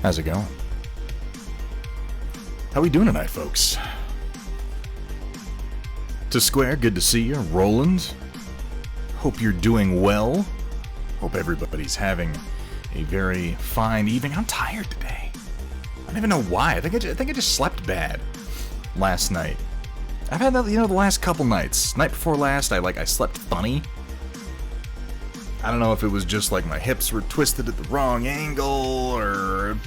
How's it going? How we doing tonight, folks? To Square, good to see you. Roland, hope you're doing well. Hope everybody's having a very fine evening. I'm tired today. I don't even know why. I think I just slept bad last night. I've had that, the last couple nights. Night before last, I slept funny. I don't know if it was just like my hips were twisted at the wrong angle, or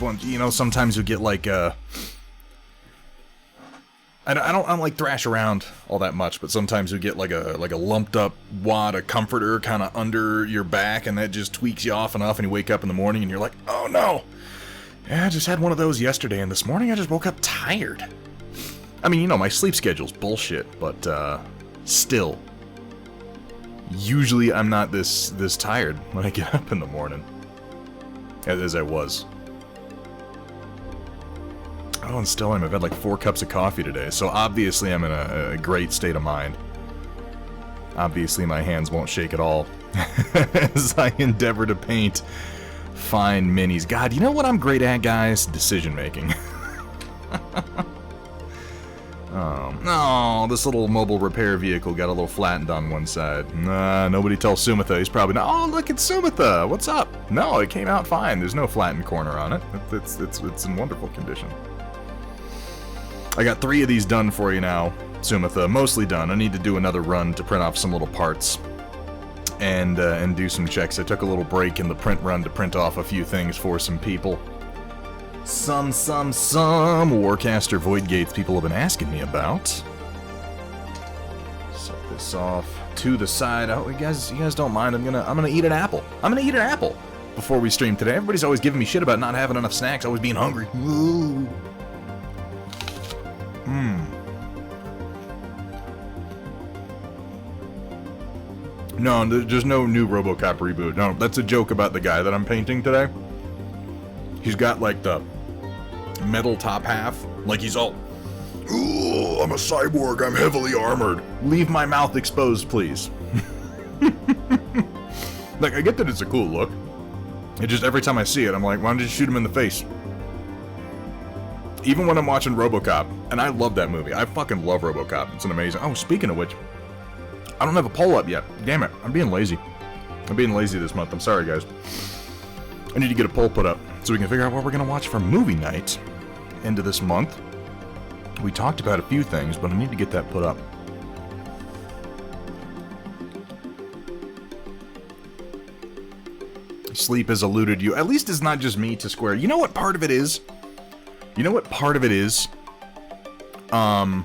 sometimes you get like I don't like thrash around all that much, but sometimes you get like a lumped up wad of comforter kind of under your back, and that just tweaks you off enough, and you wake up in the morning and you're like, oh no! Yeah, I just had one of those yesterday, and this morning I just woke up tired. I mean, my sleep schedule's bullshit, but still. Usually I'm not this tired when I get up in the morning. As I was. Oh, and still I've had like 4 cups of coffee today, so obviously I'm in a great state of mind. Obviously my hands won't shake at all as I endeavor to paint fine minis. God, you know what I'm great at, guys? Decision making. No, this little mobile repair vehicle got a little flattened on one side. Nah, nobody tell Sumitha. He's probably not. Oh, look at Sumitha. What's up? No, it came out fine. There's no flattened corner on it. It's in wonderful condition. I got 3 of these done for you now, Sumitha. Mostly done. I need to do another run to print off some little parts and do some checks. I took a little break in the print run to print off a few things for some people. Some Warcaster Void Gates people have been asking me about. Set this off to the side. Oh, you guys don't mind. I'm gonna eat an apple. I'm gonna eat an apple before we stream today. Everybody's always giving me shit about not having enough snacks, always being hungry. Ooh. No, there's no new RoboCop reboot. No, that's a joke about the guy that I'm painting today. He's got like the metal top half, like he's all, ooh, I'm a cyborg, I'm heavily armored. Leave my mouth exposed, please. Like, I get that it's a cool look. It just, every time I see it, I'm like, why don't you shoot him in the face? Even when I'm watching RoboCop, and I love that movie. I fucking love RoboCop. It's an amazing... Oh, speaking of which, I don't have a poll up yet. Damn it, I'm being lazy. I'm being lazy this month. I'm sorry, guys. I need to get a poll put up so we can figure out what we're going to watch for movie night into this month. We talked about a few things, but I need to get that put up. Sleep has eluded you. At least it's not just me, to Square. You know what part of it is? You know what part of it is? I'm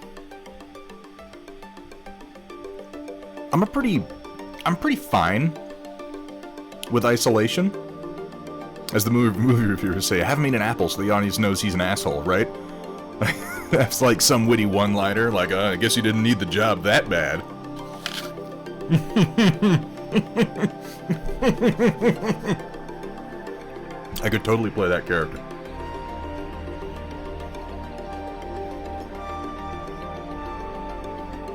pretty fine with isolation. As the movie reviewers say, I haven't eaten an apple so the audience knows he's an asshole, right? That's like some witty one-liner, like, I guess you didn't need the job that bad. I could totally play that character.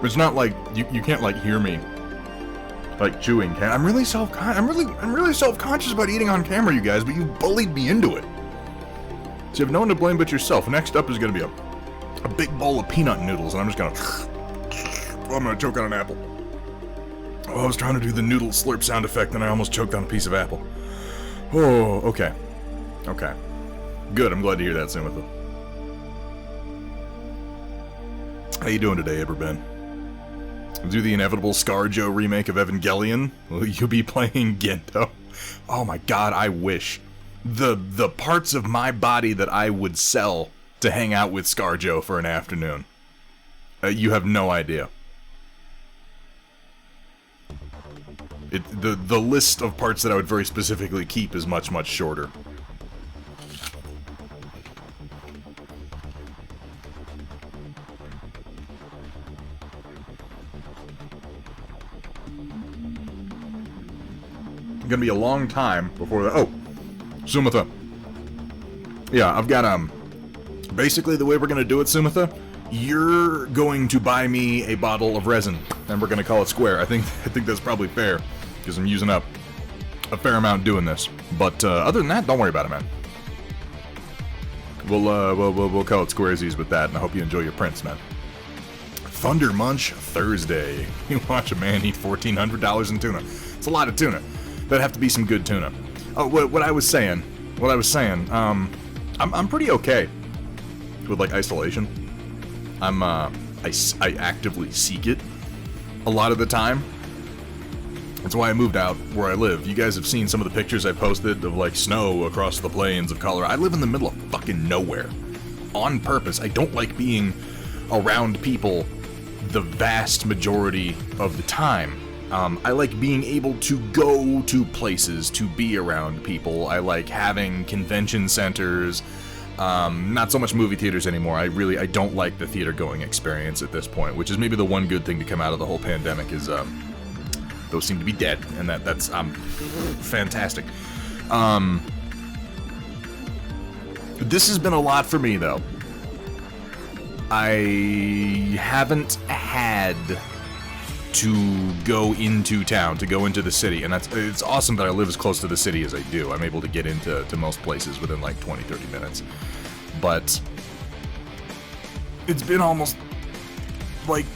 It's not like, you can't like hear me like chewing. I'm really self-conscious about eating on camera, you guys, but you bullied me into it. So you have no one to blame but yourself. Next up is going to be a big bowl of peanut noodles, and I'm just going to... I'm going to choke on an apple. Oh, I was trying to do the noodle slurp sound effect, and I almost choked on a piece of apple. Oh, okay. Okay. Good, I'm glad to hear that, Samantha. How you doing today, Eberbeen? Do the inevitable ScarJo remake of Evangelion? Will you be playing Gendo? Oh my god, I wish. The parts of my body that I would sell to hang out with ScarJo for an afternoon. You have no idea. The list of parts that I would very specifically keep is much, much shorter. Gonna be a long time before the... Oh! Sumitha. Yeah, I've got, basically the way we're gonna do it, Sumitha, you're going to buy me a bottle of resin, and we're gonna call it square. I think that's probably fair, because I'm using up a fair amount doing this. But, other than that, don't worry about it, man. We'll call it squaresies with that, and I hope you enjoy your prints, man. Thunder Munch Thursday. You watch a man eat $1,400 in tuna. It's a lot of tuna. That'd have to be some good tuna. Oh, what I was saying. I'm pretty okay with like isolation. I actively seek it a lot of the time. That's why I moved out where I live. You guys have seen some of the pictures I posted of like snow across the plains of Colorado. I live in the middle of fucking nowhere. On purpose. I don't like being around people the vast majority of the time. I like being able to go to places to be around people. I like having convention centers. Not so much movie theaters anymore. I don't like the theater going experience at this point, which is maybe the one good thing to come out of the whole pandemic is, those seem to be dead, and that's fantastic. This has been a lot for me, though. I haven't had to go into town, to go into the city, and it's awesome that I live as close to the city as I do. I'm able to get into most places within like 20-30 minutes. But it's been almost like...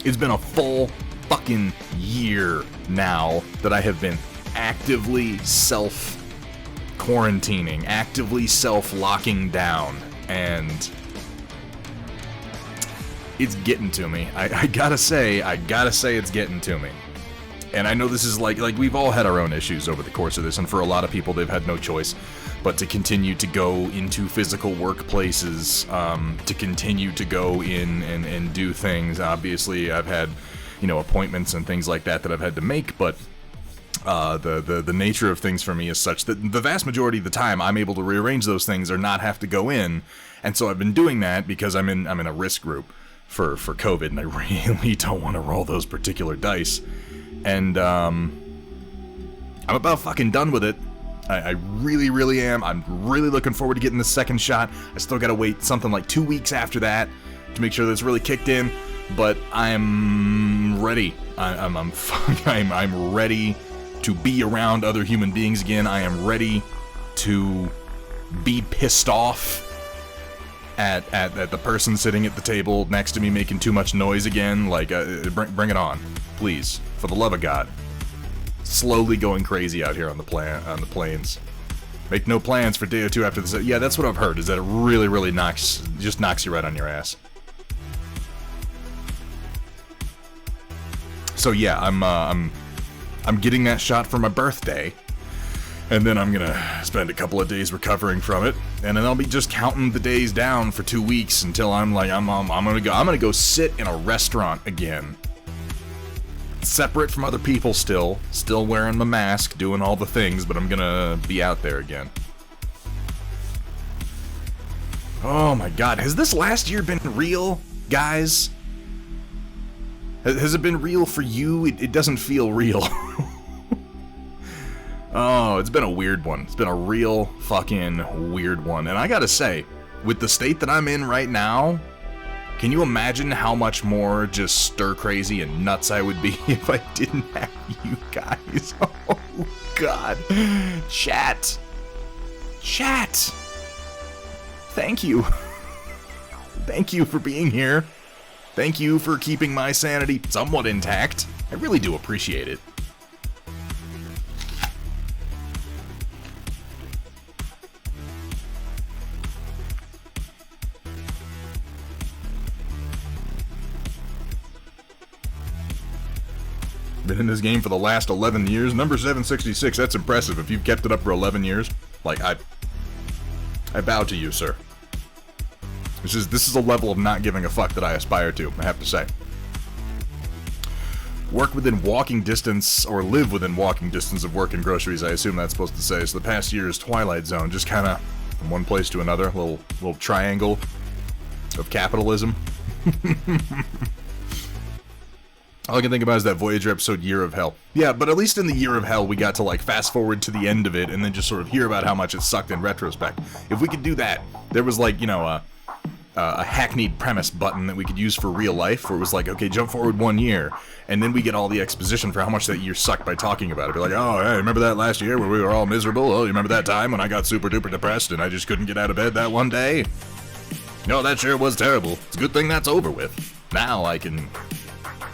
It's been a full fucking year now that I have been actively self-quarantining, actively self-locking down, and it's getting to me. I gotta say it's getting to me. And I know this is like we've all had our own issues over the course of this, and for a lot of people they've had no choice but to continue to go into physical workplaces, to continue to go in and do things. Obviously, I've had, appointments and things like that I've had to make, but the nature of things for me is such that the vast majority of the time I'm able to rearrange those things or not have to go in, and so I've been doing that because I'm in a risk group for COVID, and I really don't want to roll those particular dice, and I'm about fucking done with it. I really, really am. I'm really looking forward to getting the second shot. I still gotta wait something like 2 weeks after that to make sure that it's really kicked in, but I'm ready. I'm ready to be around other human beings again. I am ready to be pissed off at the person sitting at the table next to me making too much noise again. Like, bring it on, please, for the love of God. Slowly going crazy out here on the plains. Make no plans for a day or two after this. Yeah, that's what I've heard, is that it really, really knocks you right on your ass. So yeah, I'm getting that shot for my birthday, and then I'm gonna spend a couple of days recovering from it, and then I'll be just counting the days down for 2 weeks until I'm gonna go sit in a restaurant again. Separate from other people still wearing my mask, doing all the things, but I'm gonna be out there again. Oh my god, has this last year been real, guys? Has it been real for you? It doesn't feel real. Oh, it's been a weird one. It's been a real fucking weird one. And I gotta say, with the state that I'm in right now, can you imagine how much more just stir-crazy and nuts I would be if I didn't have you guys? Oh, God. Chat. Thank you. Thank you for being here. Thank you for keeping my sanity somewhat intact. I really do appreciate it. Been in this game for the last 11 years. Number 766, that's impressive. If you've kept it up for 11 years, like, I bow to you, sir. This is a level of not giving a fuck that I aspire to, I have to say. Work within walking distance, or live within walking distance of work and groceries, I assume that's supposed to say. So the past year is Twilight Zone, just kind of from one place to another, little triangle of capitalism. All I can think about is that Voyager episode, Year of Hell. Yeah, but at least in the Year of Hell, we got to, like, fast forward to the end of it and then just sort of hear about how much it sucked in retrospect. If we could do that, there was, like, a hackneyed premise button that we could use for real life, where it was like, okay, jump forward 1 year, and then we get all the exposition for how much that year sucked by talking about it. Be like, oh, hey, remember that last year where we were all miserable? Oh, you remember that time when I got super duper depressed and I just couldn't get out of bed that one day? No, that sure was terrible. It's a good thing that's over with. Now I can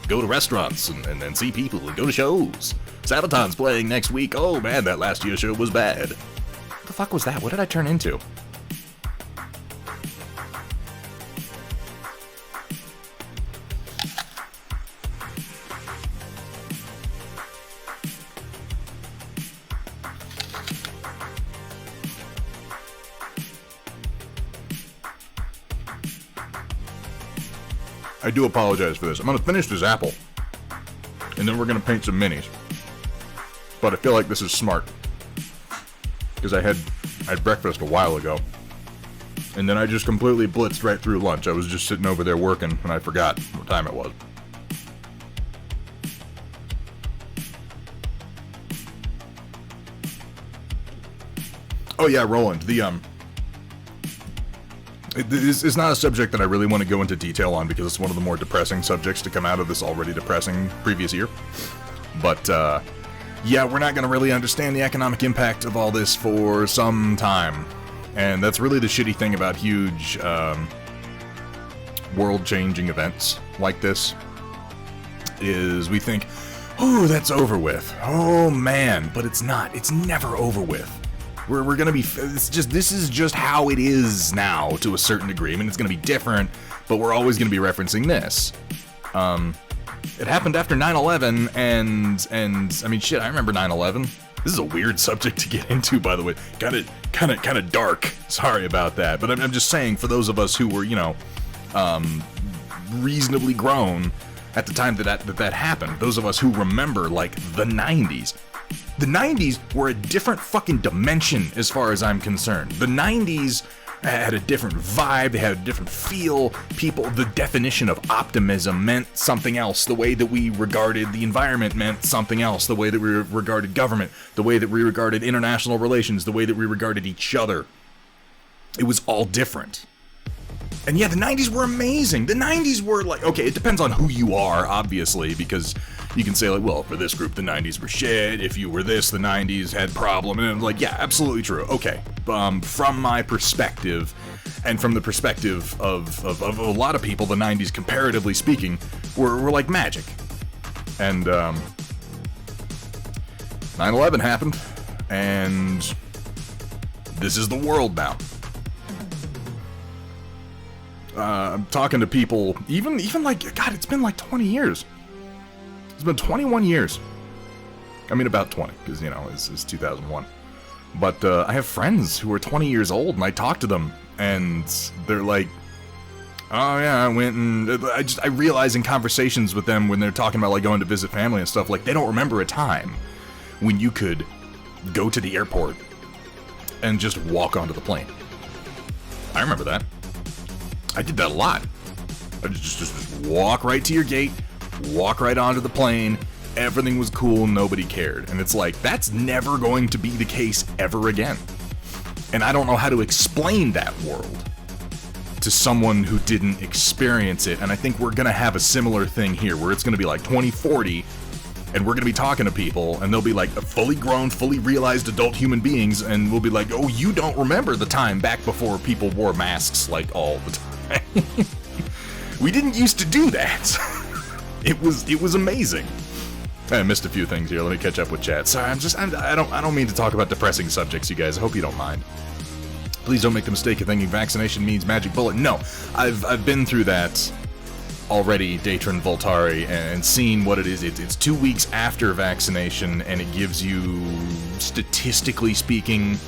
go to restaurants and see people and go to shows. Sabaton's playing next week. Oh man, that last year's show was bad. What the fuck was that? What did I turn into? I do apologize for this. I'm gonna finish this apple, and then we're gonna paint some minis. But I feel like this is smart, because I had breakfast a while ago, and then I just completely blitzed right through lunch. I was just sitting over there working, and I forgot what time it was. Oh yeah, Roland, it's not a subject that I really want to go into detail on because it's one of the more depressing subjects to come out of this already depressing previous year. But, yeah, we're not going to really understand the economic impact of all this for some time. And that's really the shitty thing about huge, world-changing events like this, is we think, oh, that's over with. Oh, man. But it's not. It's never over with. We're gonna be, this is just how it is now to a certain degree. I mean, it's gonna be different, but we're always gonna be referencing this. It happened after 9/11, and I mean, shit, I remember 9/11. This is a weird subject to get into, by the way. Kind of dark. Sorry about that, but I'm just saying, for those of us who were, you know, reasonably grown at the time that happened, those of us who remember, like, the 90s. The 90s were a different fucking dimension as far as I'm concerned. The 90s had a different vibe, they had a different feel. The definition of optimism meant something else. The way that we regarded the environment meant something else. The way that we regarded government, the way that we regarded international relations, the way that we regarded each other. It was all different. And yeah, the 90s were amazing. The 90s were like, okay, it depends on who you are, obviously, because you can say, like, well, for this group, the 90s were shit. If you were this, the 90s had problem. And I'm like, yeah, absolutely true. Okay. From my perspective, and from the perspective of a lot of people, the 90s, comparatively speaking, were like magic. And 9/11 happened, and this is the world now. I'm talking to people, even like, God, it's been like 20 years. It's been 21 years. I mean, about 20, because, you know, it's 2001. But I have friends who are 20 years old, and I talk to them, and they're like, oh yeah, I went and... I realize in conversations with them when they're talking about, like, going to visit family and stuff, like, they don't remember a time when you could go to the airport and just walk onto the plane. I remember that. I did that a lot. I just walk right to your gate, walk right onto the plane, everything was cool, nobody cared. And it's like, that's never going to be the case ever again. And I don't know how to explain that world to someone who didn't experience it. And I think we're gonna have a similar thing here, where it's gonna be like 2040, and we're gonna be talking to people, and they'll be like fully grown, fully realized adult human beings, and we'll be like, oh, you don't remember the time back before people wore masks, like, all the time. We didn't used to do that. It was amazing. I missed a few things here. Let me catch up with chat. Sorry, I don't mean to talk about depressing subjects, you guys. I hope you don't mind. Please don't make the mistake of thinking vaccination means magic bullet. No, I've been through that already, Datron Voltari, and seen what it is. It's 2 weeks after vaccination, and it gives you, statistically speaking,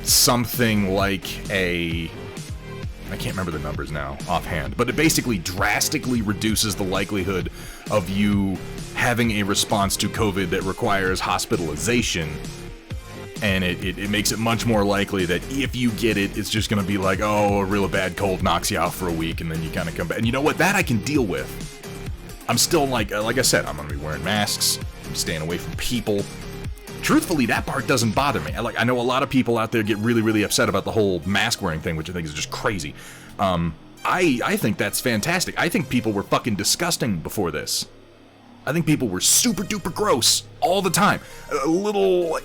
something like I can't remember the numbers now offhand, but it basically drastically reduces the likelihood of you having a response to COVID that requires hospitalization. And it makes it much more likely that if you get it, it's just going to be like, oh, a real bad cold knocks you out for a week, and then you kind of come back. And you know what? That I can deal with. I'm still like I said, I'm going to be wearing masks. I'm staying away from people. truthfully, that part doesn't bother me. I know a lot of people out there get really, really upset about the whole mask wearing thing, which I think is just crazy. I think that's fantastic. I think people were fucking disgusting before this. I think people were super duper gross all the time. Little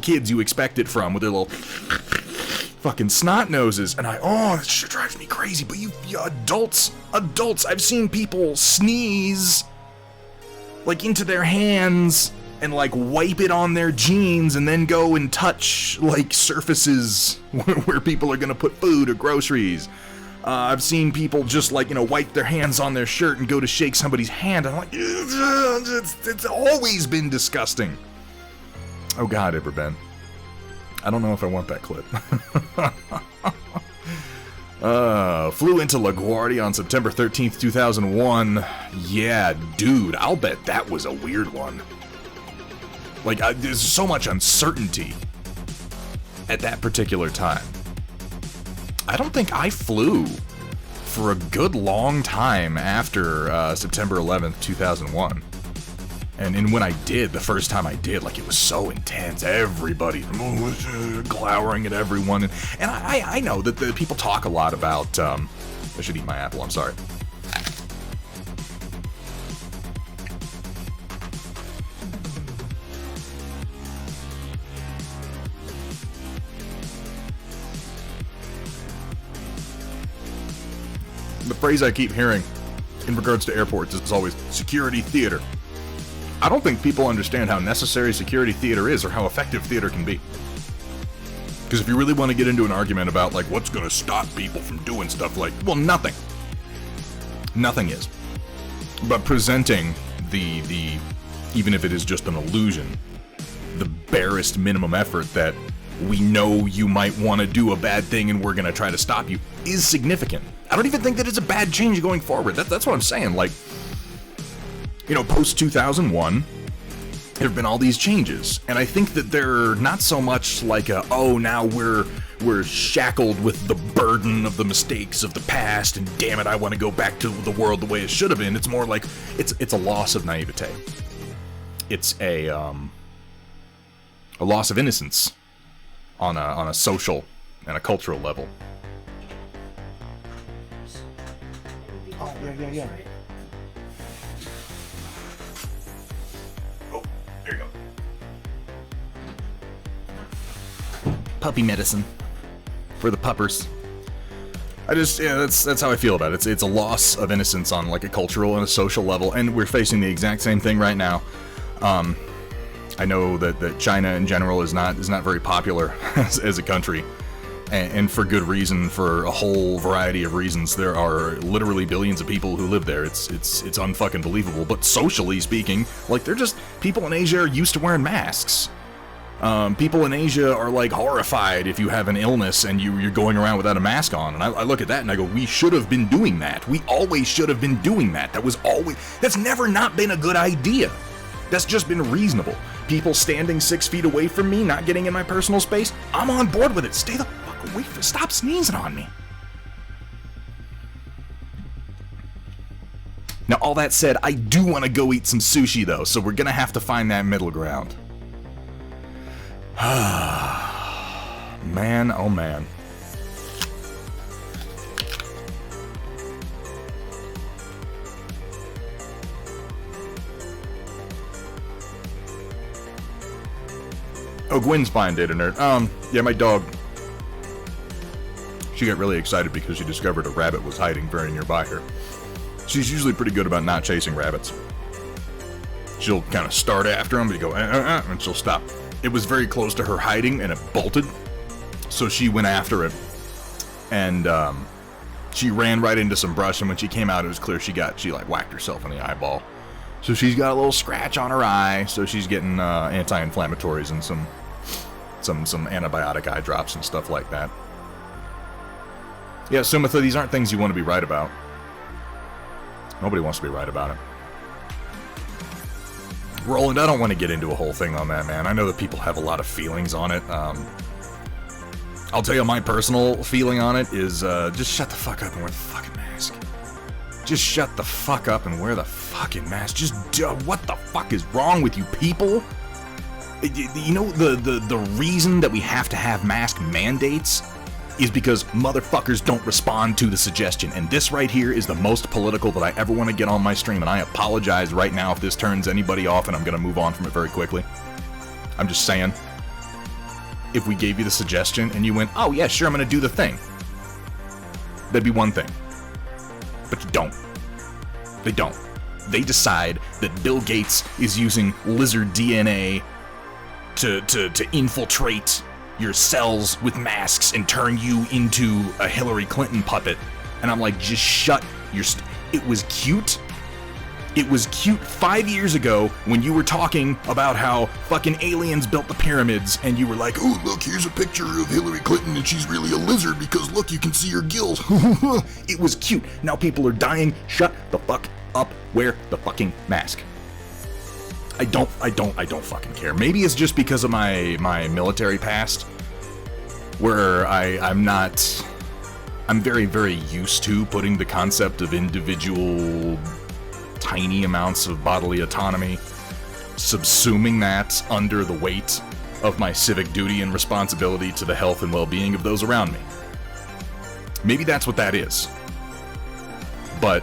kids you expect it from with their little fucking snot noses. And this shit drives me crazy. But you adults, I've seen people sneeze, like, into their hands and, like, wipe it on their jeans and then go and touch, like, surfaces where people are gonna put food or groceries. I've seen people just, like, wipe their hands on their shirt and go to shake somebody's hand. I'm like, it's always been disgusting. Oh God, Iberben. I don't know if I want that clip. Flew into LaGuardia on September 13th, 2001. Yeah, dude, I'll bet that was a weird one. Like, there's so much uncertainty at that particular time. I don't think I flew for a good long time after September 11th, 2001. And when I did, the first time I did, like, it was so intense. Everybody glowering at everyone. And I know that the people talk a lot about... I should eat my apple, I'm sorry. The phrase I keep hearing in regards to airports is always security theater. I don't think people understand how necessary security theater is or how effective theater can be. Because if you really want to get into an argument about, like, what's going to stop people from doing stuff, like, well, nothing. Nothing is. But presenting the even if it is just an illusion, the barest minimum effort that we know you might want to do a bad thing and we're going to try to stop you is significant. I don't even think that it's a bad change going forward. That's what I'm saying. Like, post 2001, there have been all these changes, and I think that they're not so much like now we're shackled with the burden of the mistakes of the past, and damn it, I want to go back to the world the way it should have been. It's more like it's a loss of naivete. It's a loss of innocence on a social and a cultural level. Oh, yeah. Oh, there you go. Puppy medicine for the puppers. That's how I feel about it. It's a loss of innocence on, like, a cultural and a social level, and we're facing the exact same thing right now. I know that China in general is not very popular as a country. And for good reason, for a whole variety of reasons. There are literally billions of people who live there. It's unfucking believable. But socially speaking, like, they're just, people in Asia are used to wearing masks. People in Asia are, like, horrified if you have an illness and you're going around without a mask on. And I look at that and I go, we should have been doing that. We always should have been doing that. That's never not been a good idea. That's just been reasonable. People standing 6 feet away from me, not getting in my personal space, I'm on board with it. Stay the fuck away from, stop sneezing on me. Now, all that said, I do want to go eat some sushi, though, so we're gonna have to find that middle ground. Man, oh man. Oh, Gwen's fine, Data Nerd. Yeah, my dog. She got really excited because she discovered a rabbit was hiding very nearby her. She's usually pretty good about not chasing rabbits. She'll kind of start after him, but you go, and she'll stop. It was very close to her hiding, and it bolted. So she went after it, and she ran right into some brush, and when she came out, it was clear she like whacked herself in the eyeball. So she's got a little scratch on her eye, so she's getting anti-inflammatories and some antibiotic eye drops and stuff like that. Yeah, Sumitha, these aren't things you want to be right about. Nobody wants to be right about it. Roland, I don't want to get into a whole thing on that, man. I know that people have a lot of feelings on it. I'll tell you my personal feeling on it is just shut the fuck up and wear the fucking mask. Just shut the fuck up and wear the fucking mask. Just what the fuck is wrong with you people? You know, the reason that we have to have mask mandates is because motherfuckers don't respond to the suggestion. And this right here is the most political that I ever want to get on my stream. And I apologize right now if this turns anybody off, and I'm going to move on from it very quickly. I'm just saying, if we gave you the suggestion and you went, oh yeah, sure, I'm going to do the thing, that'd be one thing. But you don't. They don't. They decide that Bill Gates is using lizard DNA to infiltrate your cells with masks and turn you into a Hillary Clinton puppet. And I'm like, just shut your... It was cute. It was cute 5 years ago when you were talking about how fucking aliens built the pyramids, and you were like, oh, look, here's a picture of Hillary Clinton, and she's really a lizard because, look, you can see her gills. It was cute. Now people are dying. Shut the fuck up. Wear the fucking mask. I don't fucking care. Maybe it's just because of my military past, where I'm very, very used to putting the concept of individual tiny amounts of bodily autonomy, subsuming that under the weight of my civic duty and responsibility to the health and well-being of those around me. Maybe that's what that is. But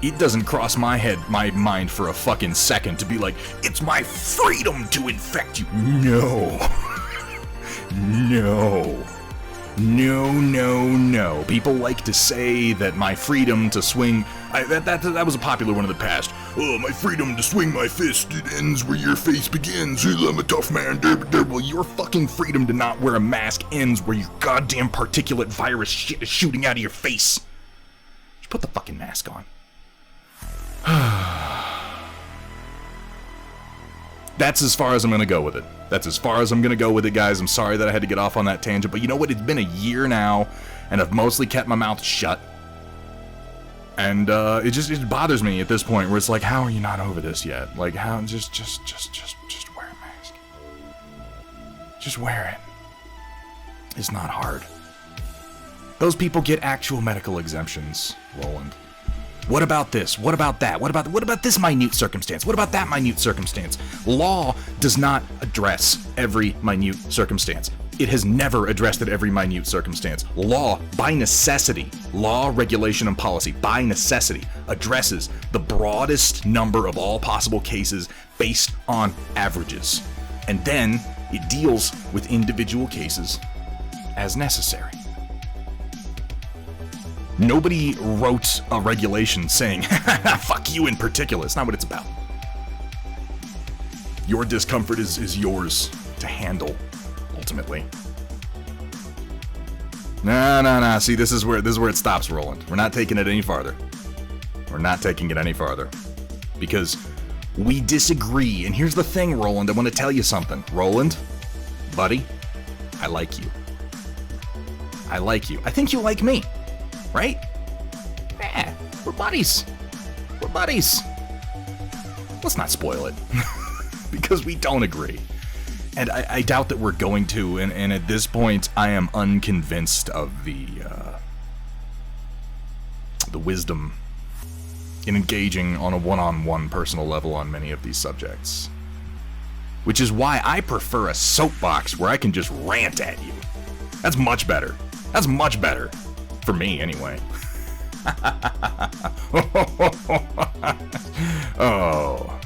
it doesn't cross my mind for a fucking second to be like, it's my freedom to infect you. No. No. No, no, no. People like to say that my freedom to swing... That was a popular one in the past. Oh, my freedom to swing my fist, it ends where your face begins. I'm a tough man. Well, your fucking freedom to not wear a mask ends where your goddamn particulate virus shit is shooting out of your face. Just put the fucking mask on. That's as far as I'm gonna go with it. That's as far as I'm gonna go with it, guys. I'm sorry that I had to get off on that tangent, but you know what? It's been a year now, and I've mostly kept my mouth shut. And it bothers me at this point, where it's like, how are you not over this yet? Like, how? Just wear a mask. Just wear it. It's not hard. Those people get actual medical exemptions, Roland. What about this? What about that? What about this minute circumstance? What about that minute circumstance? Law does not address every minute circumstance. It has never addressed every minute circumstance. Law, by necessity, law, regulation, and policy, by necessity, addresses the broadest number of all possible cases based on averages. And then it deals with individual cases as necessary. Nobody wrote a regulation saying, fuck you in particular. It's not what it's about. Your discomfort is yours to handle, ultimately. Nah. See, this is where it stops, Roland. We're not taking it any farther. We're not taking it any farther. Because we disagree. And here's the thing, Roland. I want to tell you something. Roland, buddy, I like you. I like you. I think you like me. Right? Yeah, we're buddies. We're buddies. Let's not spoil it. Because we don't agree. And I doubt that we're going to, and at this point, I am unconvinced of the wisdom in engaging on a one-on-one personal level on many of these subjects. Which is why I prefer a soapbox where I can just rant at you. That's much better. That's much better. For me, anyway. Oh.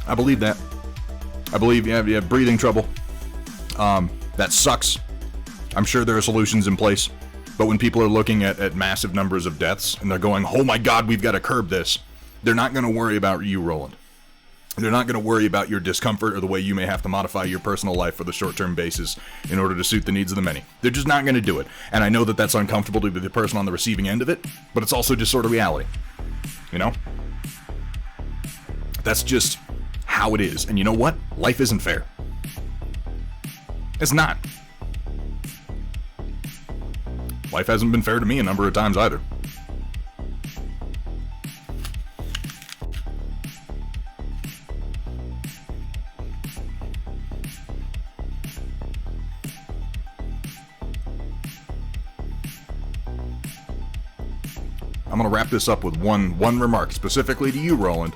I believe that. I believe you have breathing trouble. That sucks. I'm sure there are solutions in place. But when people are looking at massive numbers of deaths, and they're going, oh my god, we've got to curb this, they're not going to worry about you, Roland. They're not going to worry about your discomfort or the way you may have to modify your personal life for the short-term basis in order to suit the needs of the many. They're just not going to do it. And I know that that's uncomfortable to be the person on the receiving end of it, but it's also just sort of reality. You know? That's just how it is. And you know what? Life isn't fair. It's not. Life hasn't been fair to me a number of times either. I'm gonna wrap this up with one remark, specifically to you, Roland.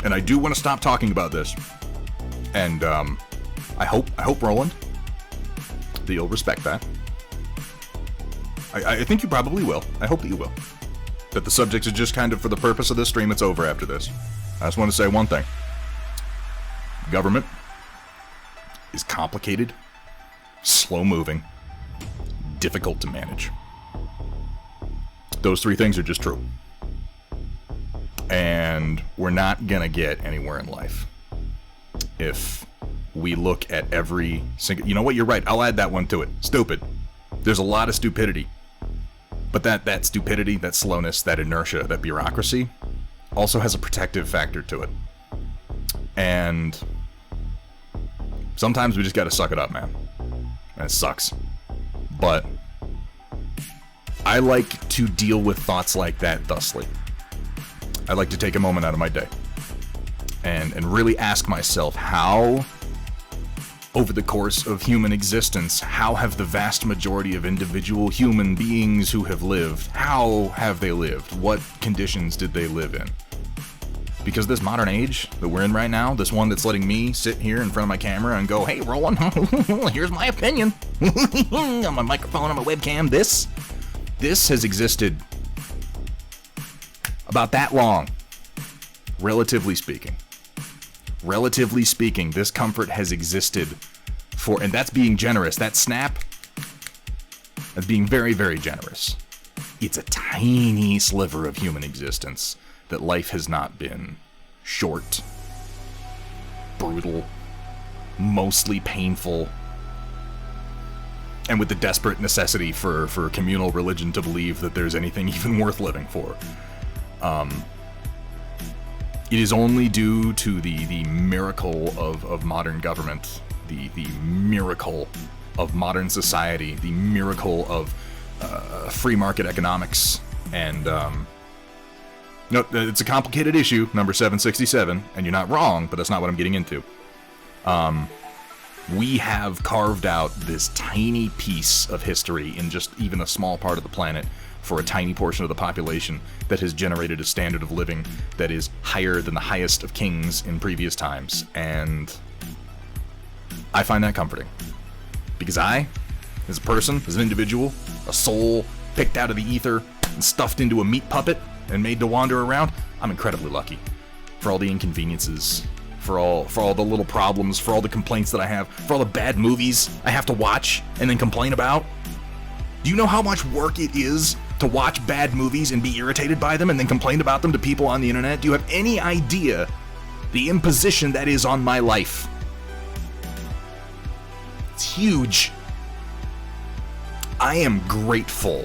And I do want to stop talking about this. And I hope, Roland, that you'll respect that. I think you probably will. I hope that you will. That the subject is just kind of for the purpose of this stream. It's over after this. I just want to say one thing. Government is complicated, slow-moving, difficult to manage. Those three things are just true. And we're not gonna get anywhere in life if we look at every single... You know what? You're right. I'll add that one to it. Stupid. There's a lot of stupidity. But that stupidity, that slowness, that inertia, that bureaucracy also has a protective factor to it. And sometimes we just gotta suck it up, man. And it sucks. But I like to deal with thoughts like that thusly. I like to take a moment out of my day and really ask myself, how, over the course of human existence, how have the vast majority of individual human beings who have lived, how have they lived? What conditions did they live in? Because this modern age that we're in right now, this one that's letting me sit here in front of my camera and go, hey, Roland, here's my opinion. On my microphone, on my webcam, this has existed about that long, relatively speaking. Relatively speaking, this comfort has existed for, and that's being generous. That snap, that's being very, very generous. It's a tiny sliver of human existence that life has not been short, brutal, mostly painful, and with the desperate necessity for communal religion to believe that there's anything even worth living for. It is only due to the miracle of modern government, the miracle of modern society, the miracle of free market economics, and no, it's a complicated issue, number 767, and you're not wrong, but that's not what I'm getting into. We have carved out this tiny piece of history in just even a small part of the planet for a tiny portion of the population that has generated a standard of living that is higher than the highest of kings in previous times, and I find that comforting. Because I, as a person, as an individual, a soul picked out of the ether and stuffed into a meat puppet and made to wander around, I'm incredibly lucky for all the inconveniences, for all the little problems, for all the complaints that I have, for all the bad movies I have to watch and then complain about. Do you know how much work it is to watch bad movies and be irritated by them and then complain about them to people on the internet? Do you have any idea the imposition that is on my life? It's huge. I am grateful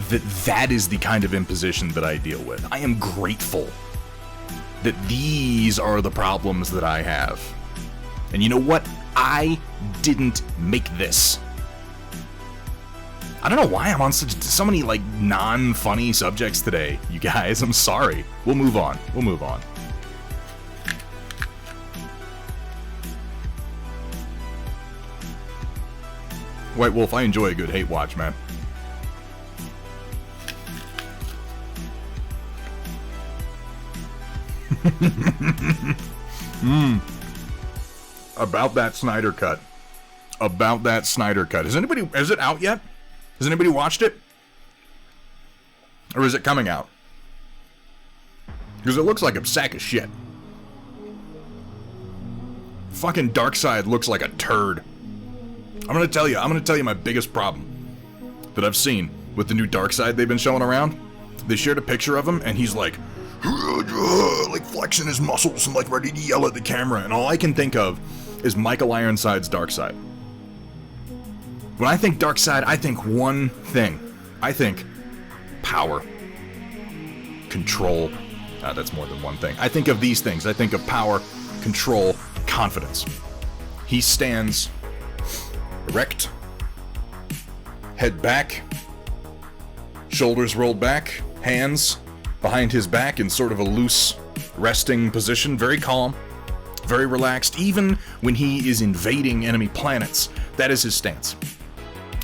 that that is the kind of imposition that I deal with. I am grateful that these are the problems that I have. And you know what? I didn't make this. I don't know why I'm on so many, like, non-funny subjects today, you guys. I'm sorry. We'll move on. We'll move on. White Wolf, I enjoy a good hate watch, man. About that Snyder Cut. About that Snyder Cut. Is it out yet? Has anybody watched it? Or is it coming out? Because it looks like a sack of shit. Fucking Darkseid looks like a turd. I'm gonna tell you my biggest problem that I've seen with the new Darkseid they've been showing around. They shared a picture of him and he's like flexing his muscles and like ready to yell at the camera, and all I can think of is Michael Ironside's Darkseid. When I think Darkseid, I think one thing. I think power. Control. That's more than one thing. I think of these things. I think of power, control, confidence. He stands erect, head back, shoulders rolled back, hands behind his back in sort of a loose resting position, very calm, very relaxed. Even when he is invading enemy planets, that is his stance.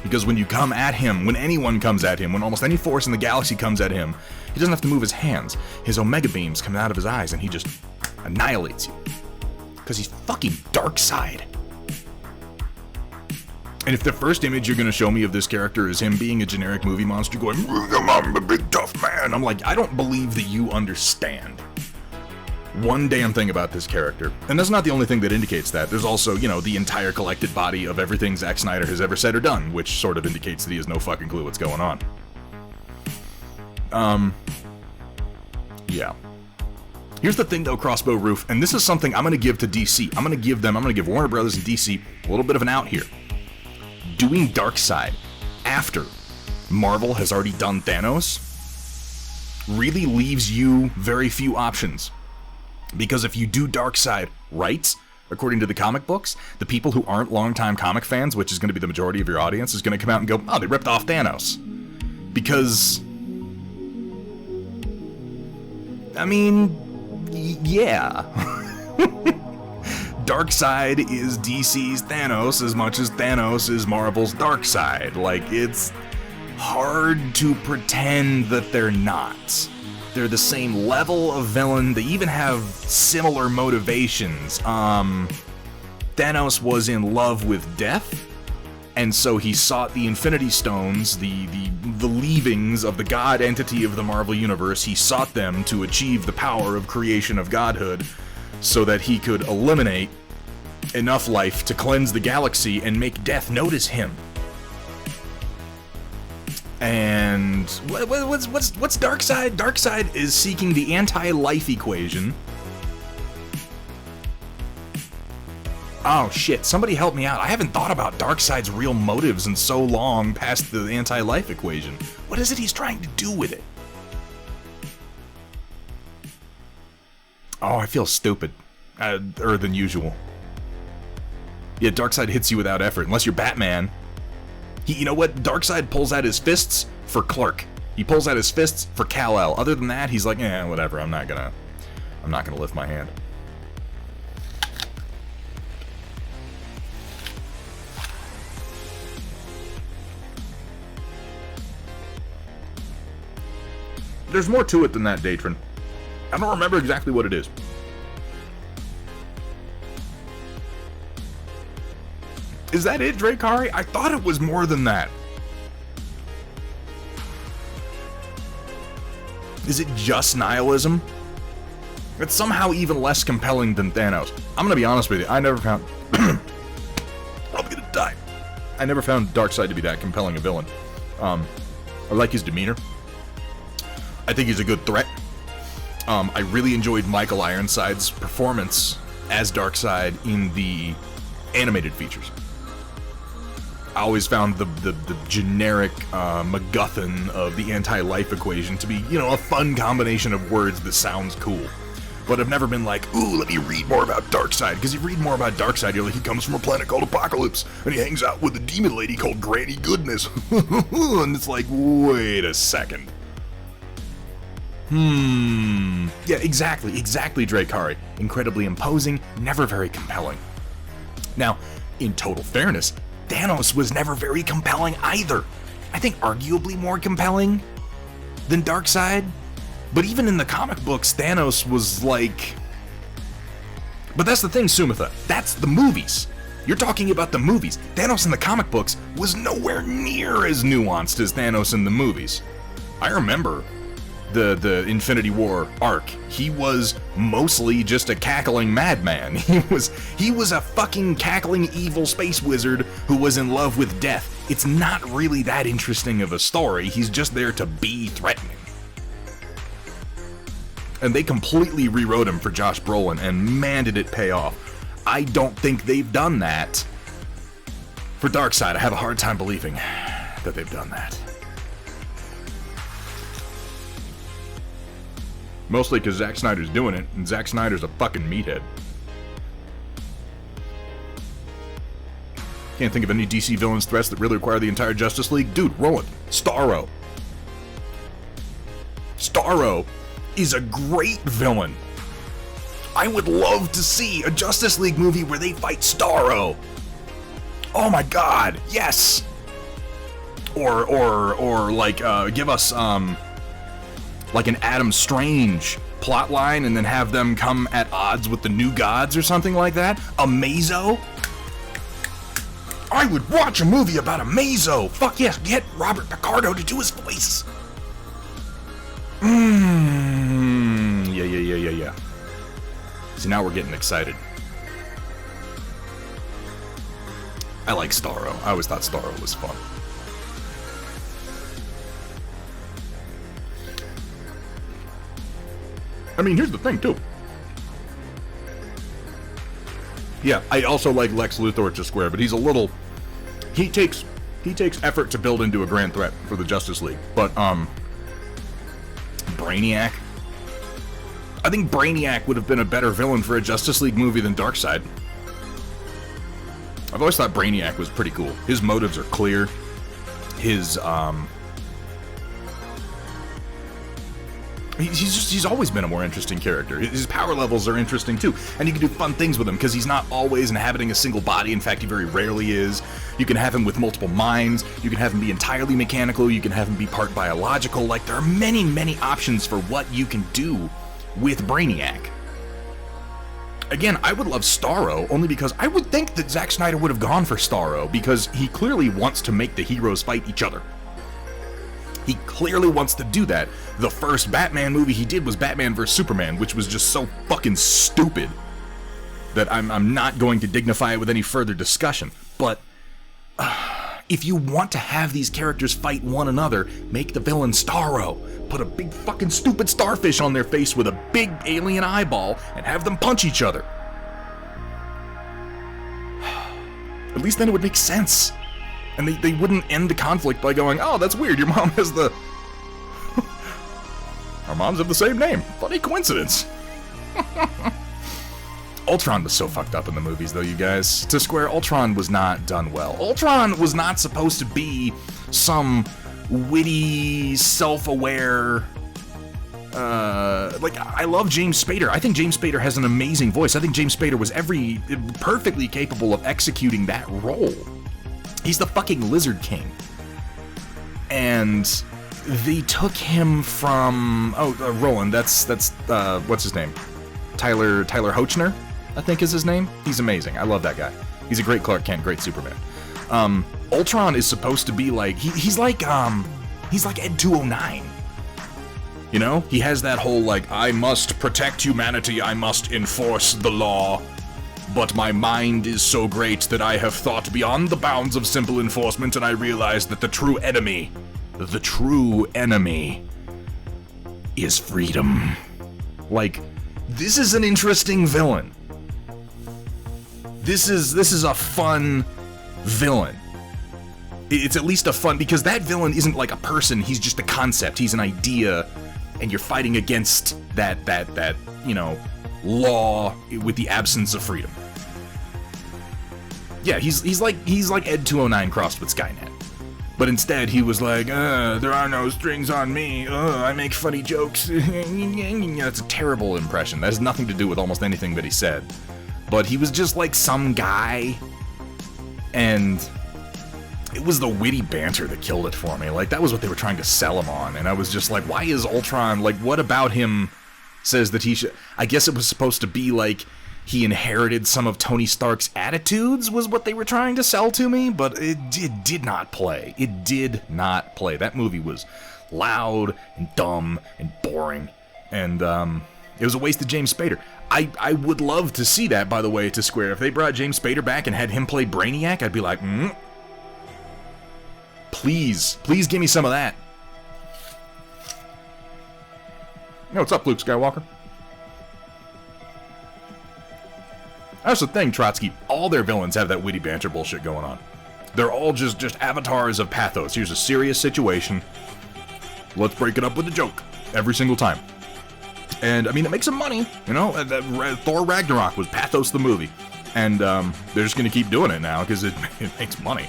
Because when you come at him, when anyone comes at him, when almost any force in the galaxy comes at him, He doesn't have to move his hands. His Omega beams come out of his eyes and he just annihilates you. Because he's fucking Darkseid. And if the first image you're going to show me of this character is him being a generic movie monster going, I'm a big tough man, I'm like, I don't believe that you understand one damn thing about this character. And that's not the only thing that indicates that. There's also, you know, the entire collected body of everything Zack Snyder has ever said or done, which sort of indicates that he has no fucking clue what's going on. Yeah. Here's the thing though, Crossbow Roof, and this is something I'm going to give to DC. I'm going to give Warner Brothers and DC a little bit of an out here. Doing Darkseid after Marvel has already done Thanos really leaves you very few options. Because if you do Darkseid right, according to the comic books, the people who aren't longtime comic fans, which is going to be the majority of your audience, is going to come out and go, oh, they ripped off Thanos. Because, I mean, yeah. Darkseid is DC's Thanos as much as Thanos is Marvel's Darkseid. Like, it's hard to pretend that they're not. They're the same level of villain. They even have similar motivations. Thanos was in love with death, and so he sought the Infinity Stones, the leavings of the god entity of the Marvel Universe. He sought them to achieve the power of creation of godhood, so that he could eliminate enough life to cleanse the galaxy and make death notice him. And what's Darkseid? Darkseid is seeking the anti-life equation. Oh shit, somebody help me out. I haven't thought about Darkseid's real motives in so long past the anti-life equation. What is it he's trying to do with it? Oh, I feel stupid. Than usual. Yeah, Darkseid hits you without effort, unless you're Batman. You know what? Darkseid pulls out his fists for Clark. He pulls out his fists for Kal-El. Other than that, he's like, whatever, I'm not gonna lift my hand. There's more to it than that, Datron. I don't remember exactly what it is. Is that it, Drakari? I thought it was more than that. Is it just nihilism? It's somehow even less compelling than Thanos. I'm gonna be honest with you, I never found... I'm gonna die. I never found Darkseid to be that compelling a villain. I like his demeanor. I think he's a good threat. I really enjoyed Michael Ironside's performance as Darkseid in the animated features. I always found the generic MacGuffin of the anti-life equation to be, a fun combination of words that sounds cool. But I've never been like, ooh, let me read more about Darkseid. Because you read more about Darkseid, you're like, he comes from a planet called Apocalypse, and he hangs out with a demon lady called Granny Goodness. And it's like, wait a second. Yeah, exactly, Drakari. Incredibly imposing, never very compelling. Now, in total fairness, Thanos was never very compelling either. I think arguably more compelling than Darkseid. But even in the comic books, Thanos was like... But that's the thing, Sumitha. That's the movies. You're talking about the movies. Thanos in the comic books was nowhere near as nuanced as Thanos in the movies. I remember the Infinity War arc. He was mostly just a cackling madman. He was a fucking cackling evil space wizard who was in love with death. It's not really that interesting of a story. He's just there to be threatening. And they completely rewrote him for Josh Brolin, and man did it pay off. I don't think they've done that for Darkseid. I have a hard time believing that they've done that. Mostly because Zack Snyder's doing it, and Zack Snyder's a fucking meathead. Can't think of any DC villains threats that really require the entire Justice League. Dude, Rowan, Starro. Starro is a great villain. I would love to see a Justice League movie where they fight Starro. Oh my god, yes. Or like give us like an Adam Strange plotline and then have them come at odds with the New Gods or something like that. A Mazo? I would watch a movie about a Mazo. Fuck yes, get Robert Picardo to do his voice. Yeah. See, now we're getting excited. I like Starro. I always thought Starro was fun. I mean, here's the thing, too. Yeah, I also like Lex Luthor to square, but he's a little... He takes effort to build into a grand threat for the Justice League. But, Brainiac? I think Brainiac would have been a better villain for a Justice League movie than Darkseid. I've always thought Brainiac was pretty cool. His motives are clear. His, He's always been a more interesting character. His power levels are interesting too, and you can do fun things with him because he's not always inhabiting a single body. In fact, he very rarely is. You can have him with multiple minds. You can have him be entirely mechanical. You can have him be part biological. Like, there are many, many options for what you can do with Brainiac. Again, I would love Starro only because I would think that Zack Snyder would have gone for Starro because he clearly wants to make the heroes fight each other. He clearly wants to do that. The first Batman movie he did was Batman vs. Superman, which was just so fucking stupid that I'm not going to dignify it with any further discussion. But if you want to have these characters fight one another, make the villain Starro. Put a big fucking stupid starfish on their face with a big alien eyeball and have them punch each other. At least then it would make sense. And they wouldn't end the conflict by going, oh, that's weird, your mom has the... Our moms have the same name. Funny coincidence. Ultron was so fucked up in the movies, though, you guys. To square, Ultron was not done well. Ultron was not supposed to be some witty, self-aware... I love James Spader. I think James Spader has an amazing voice. I think James Spader was perfectly capable of executing that role. He's the fucking Lizard King. And they took him from... Roland, that's what's his name? Tyler Hoechner, I think is his name. He's amazing. I love that guy. He's a great Clark Kent, great Superman. Ultron is supposed to be like... He's like Ed 209. You know? He has that whole, like, I must protect humanity, I must enforce the law. But my mind is so great that I have thought beyond the bounds of simple enforcement, and I realize that the true enemy is freedom. Like, this is an interesting villain. This is a fun villain. It's at least a fun, because that villain isn't like a person, he's just a concept, he's an idea, and you're fighting against that, law with the absence of freedom. Yeah, he's like Ed 209 crossed with Skynet. But instead he was like, there are no strings on me, I make funny jokes. That's a terrible impression. That has nothing to do with almost anything that he said. But he was just like some guy, and it was the witty banter that killed it for me. Like, that was what they were trying to sell him on, and I was just like, why is Ultron, like, what about him says that he should... I guess it was supposed to be like he inherited some of Tony Stark's attitudes was what they were trying to sell to me, but it did not play. It did not play. That movie was loud and dumb and boring, and it was a waste of James Spader. I would love to see that, by the way, to square. If they brought James Spader back and had him play Brainiac, I'd be like, please give me some of that. Yo, what's up, Luke Skywalker? That's the thing, Trotsky. All their villains have that witty banter bullshit going on. They're all just avatars of pathos. Here's a serious situation. Let's break it up with a joke. Every single time. And, I mean, it makes them money. You know, Thor Ragnarok was pathos the movie. And they're just going to keep doing it now because it makes money.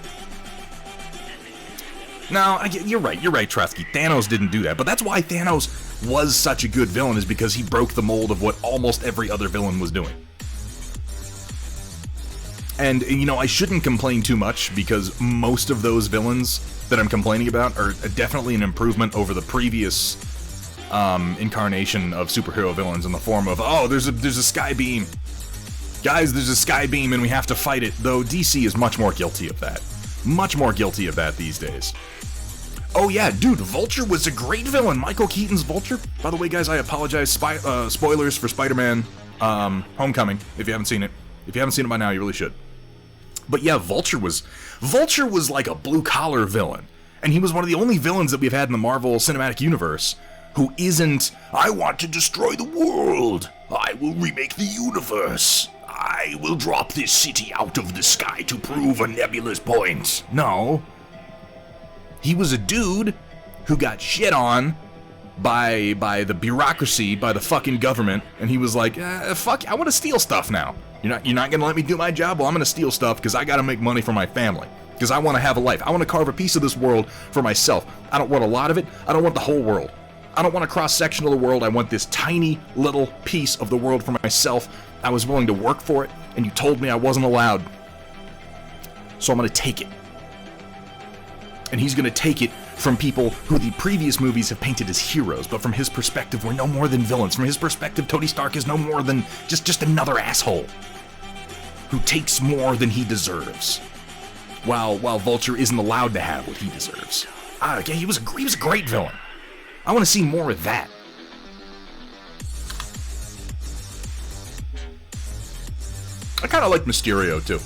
No, you're right, Trotsky. Thanos didn't do that. But that's why Thanos was such a good villain, is because he broke the mold of what almost every other villain was doing. And, you know, I shouldn't complain too much, because most of those villains that I'm complaining about are definitely an improvement over the previous incarnation of superhero villains in the form of, oh, there's a sky beam. Guys, there's a sky beam and we have to fight it, though DC is much more guilty of that. Much more guilty of that these days. Oh yeah, dude, Vulture was a great villain. Michael Keaton's Vulture. By the way, guys, I apologize. Spoilers for Spider-Man Homecoming, if you haven't seen it. If you haven't seen it by now, you really should. But yeah, Vulture was like a blue-collar villain. And he was one of the only villains that we've had in the Marvel Cinematic Universe who isn't, I want to destroy the world. I will remake the universe. I will drop this city out of the sky to prove a nebulous point. No. He was a dude who got shit on by the bureaucracy, by the fucking government, and he was like, fuck, I want to steal stuff now. You're not gonna let me do my job? Well, I'm gonna steal stuff because I gotta make money for my family. Because I want to have a life. I want to carve a piece of this world for myself. I don't want a lot of it. I don't want the whole world. I don't want a cross-section of the world. I want this tiny little piece of the world for myself. I was willing to work for it, and you told me I wasn't allowed. So I'm gonna take it. And he's gonna take it from people who the previous movies have painted as heroes, but from his perspective, we're no more than villains. From his perspective, Tony Stark is no more than just another asshole who takes more than he deserves, while Vulture isn't allowed to have what he deserves. Yeah, he was a great villain. I want to see more of that. I kind of like Mysterio too.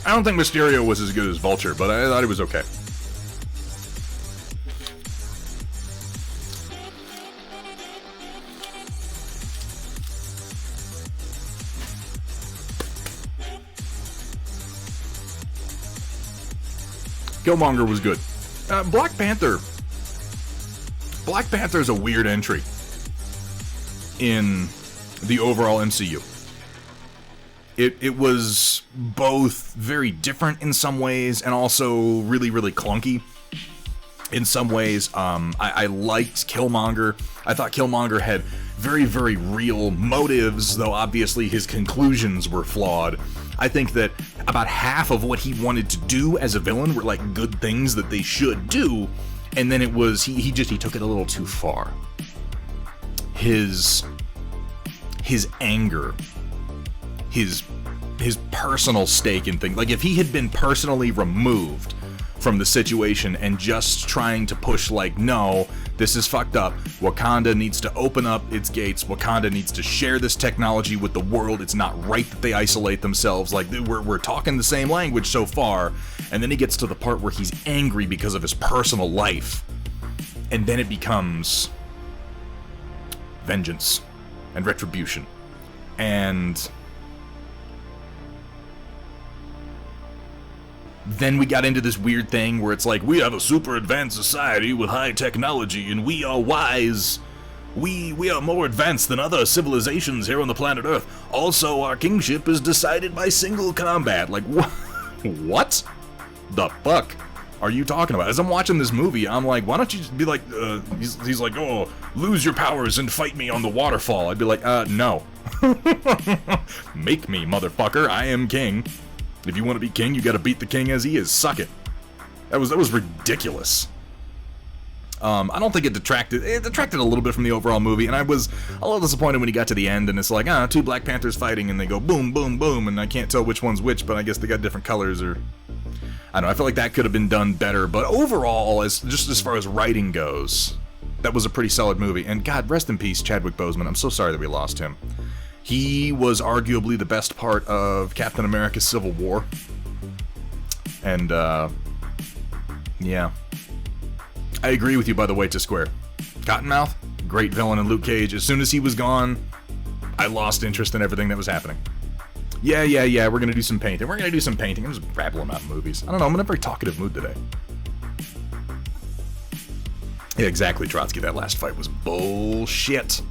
I don't think Mysterio was as good as Vulture, but I thought he was okay. Killmonger was good. Black Panther. Black Panther's a weird entry in the overall MCU. It was both very different in some ways and also really, really clunky in some ways. I liked Killmonger. I thought Killmonger had very, very real motives, though obviously his conclusions were flawed. I think that about half of what he wanted to do as a villain were like good things that they should do, and then it was he took it a little too far. His anger, his personal stake in things, like if he had been personally removed from the situation and just trying to push like, no, this is fucked up, Wakanda needs to open up its gates, Wakanda needs to share this technology with the world, it's not right that they isolate themselves, like we're talking the same language so far, and then he gets to the part where he's angry because of his personal life, and then it becomes vengeance and retribution, and then we got into this weird thing where it's like, we have a super advanced society with high technology and we are wise. We are more advanced than other civilizations here on the planet Earth. Also, our kingship is decided by single combat. Like, what the fuck are you talking about? As I'm watching this movie, I'm like, why don't you just be like, he's like, oh, lose your powers and fight me on the waterfall. I'd be like, no. Make me, motherfucker. I am king. If you want to be king, you gotta beat the king as he is. Suck it. That was ridiculous. I don't think it detracted a little bit from the overall movie, and I was a little disappointed when he got to the end, and it's like, two Black Panthers fighting, and they go boom, boom, boom, and I can't tell which one's which, but I guess they got different colors, or I don't know, I feel like that could have been done better, but overall, as far as writing goes, that was a pretty solid movie, and God, rest in peace, Chadwick Boseman. I'm so sorry that we lost him. He was arguably the best part of Captain America's Civil War. And, yeah. I agree with you, by the way, to Square. Cottonmouth, great villain in Luke Cage. As soon as he was gone, I lost interest in everything that was happening. Yeah, we're gonna do some painting. I'm just rattling out movies. I don't know, I'm in a very talkative mood today. Yeah, exactly, Trotsky. That last fight was bullshit.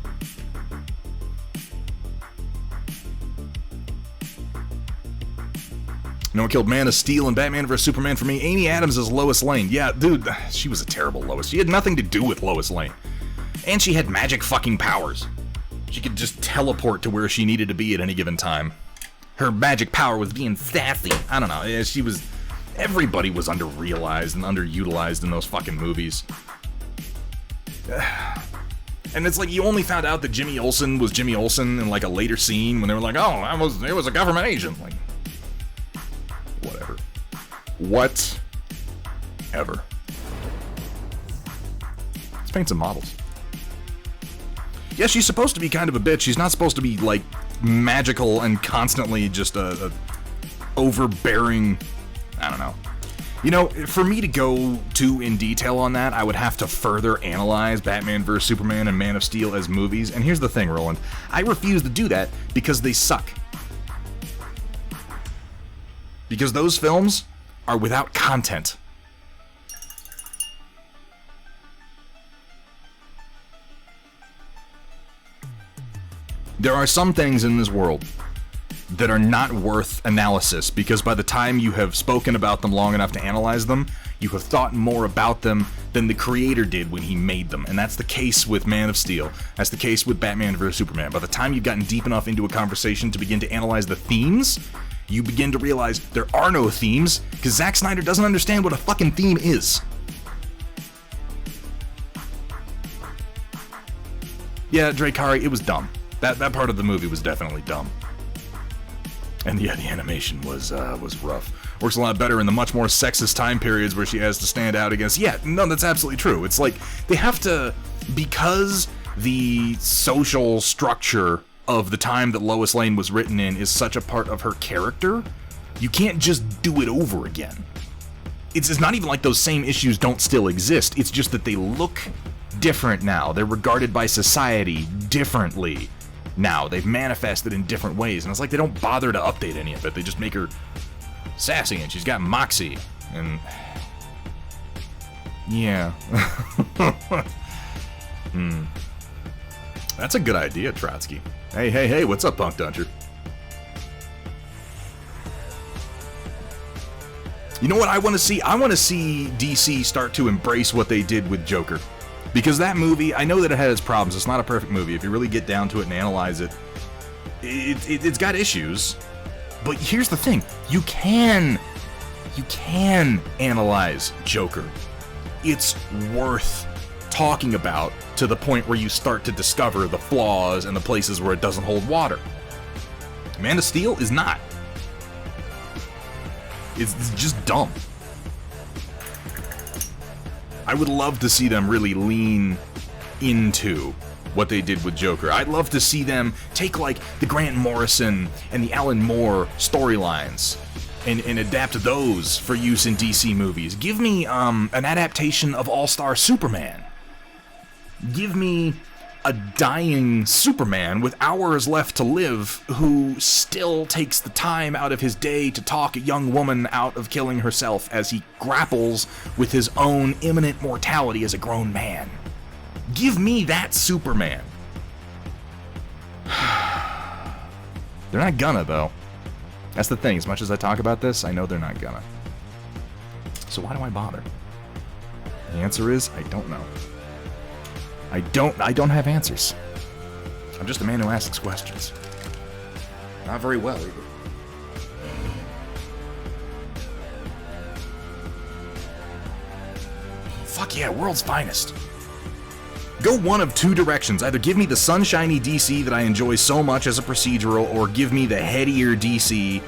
No one killed Man of Steel and Batman vs. Superman for me. Amy Adams is Lois Lane. Yeah, dude, she was a terrible Lois. She had nothing to do with Lois Lane. And she had magic fucking powers. She could just teleport to where she needed to be at any given time. Her magic power was being sassy. I don't know. Everybody was underrealized and underutilized in those fucking movies. And it's like you only found out that Jimmy Olsen was Jimmy Olsen in like a later scene when they were like, oh, it was a government agent. Like, whatever. Whatever. Let's paint some models. Yeah, she's supposed to be kind of a bitch. She's not supposed to be, like, magical and constantly just a overbearing... I don't know. You know, for me to go too in detail on that, I would have to further analyze Batman vs. Superman and Man of Steel as movies. And here's the thing, Roland. I refuse to do that because they suck. Because those films are without content. There are some things in this world that are not worth analysis because by the time you have spoken about them long enough to analyze them, you have thought more about them than the creator did when he made them. And that's the case with Man of Steel. That's the case with Batman vs. Superman. By the time you've gotten deep enough into a conversation to begin to analyze the themes, you begin to realize there are no themes because Zack Snyder doesn't understand what a fucking theme is. Yeah, Drakari, it was dumb. That part of the movie was definitely dumb. And yeah, the animation was rough. Works a lot better in the much more sexist time periods where she has to stand out against... Yeah, no, that's absolutely true. It's like, they have to... Because the social structure of the time that Lois Lane was written in is such a part of her character, you can't just do it over again. It's not even like those same issues don't still exist. It's just that they look different now. They're regarded by society differently. Now, they've manifested in different ways, and it's like they don't bother to update any of it. They just make her sassy, and she's got moxie, and... Yeah. That's a good idea, Trotsky. Hey, what's up, Punk Duncher? You know what I want to see? I want to see DC start to embrace what they did with Joker. Because that movie, I know that it had its problems. It's not a perfect movie. If you really get down to it and analyze it, it's got issues. But here's the thing. You can analyze Joker. It's worth talking about to the point where you start to discover the flaws and the places where it doesn't hold water. Man of Steel is not. It's just dumb. I would love to see them really lean into what they did with Joker. I'd love to see them take, like, the Grant Morrison and the Alan Moore storylines and adapt those for use in DC movies. Give me an adaptation of All-Star Superman. Give me a dying Superman with hours left to live who still takes the time out of his day to talk a young woman out of killing herself as he grapples with his own imminent mortality as a grown man. Give me that Superman. They're not gonna, though. That's the thing. As much as I talk about this, I know they're not gonna. So why do I bother? The answer is, I don't know. I don't have answers. I'm just a man who asks questions. Not very well, either. Fuck yeah, world's finest. Go one of two directions. Either give me the sunshiny DC that I enjoy so much as a procedural, or give me the headier DC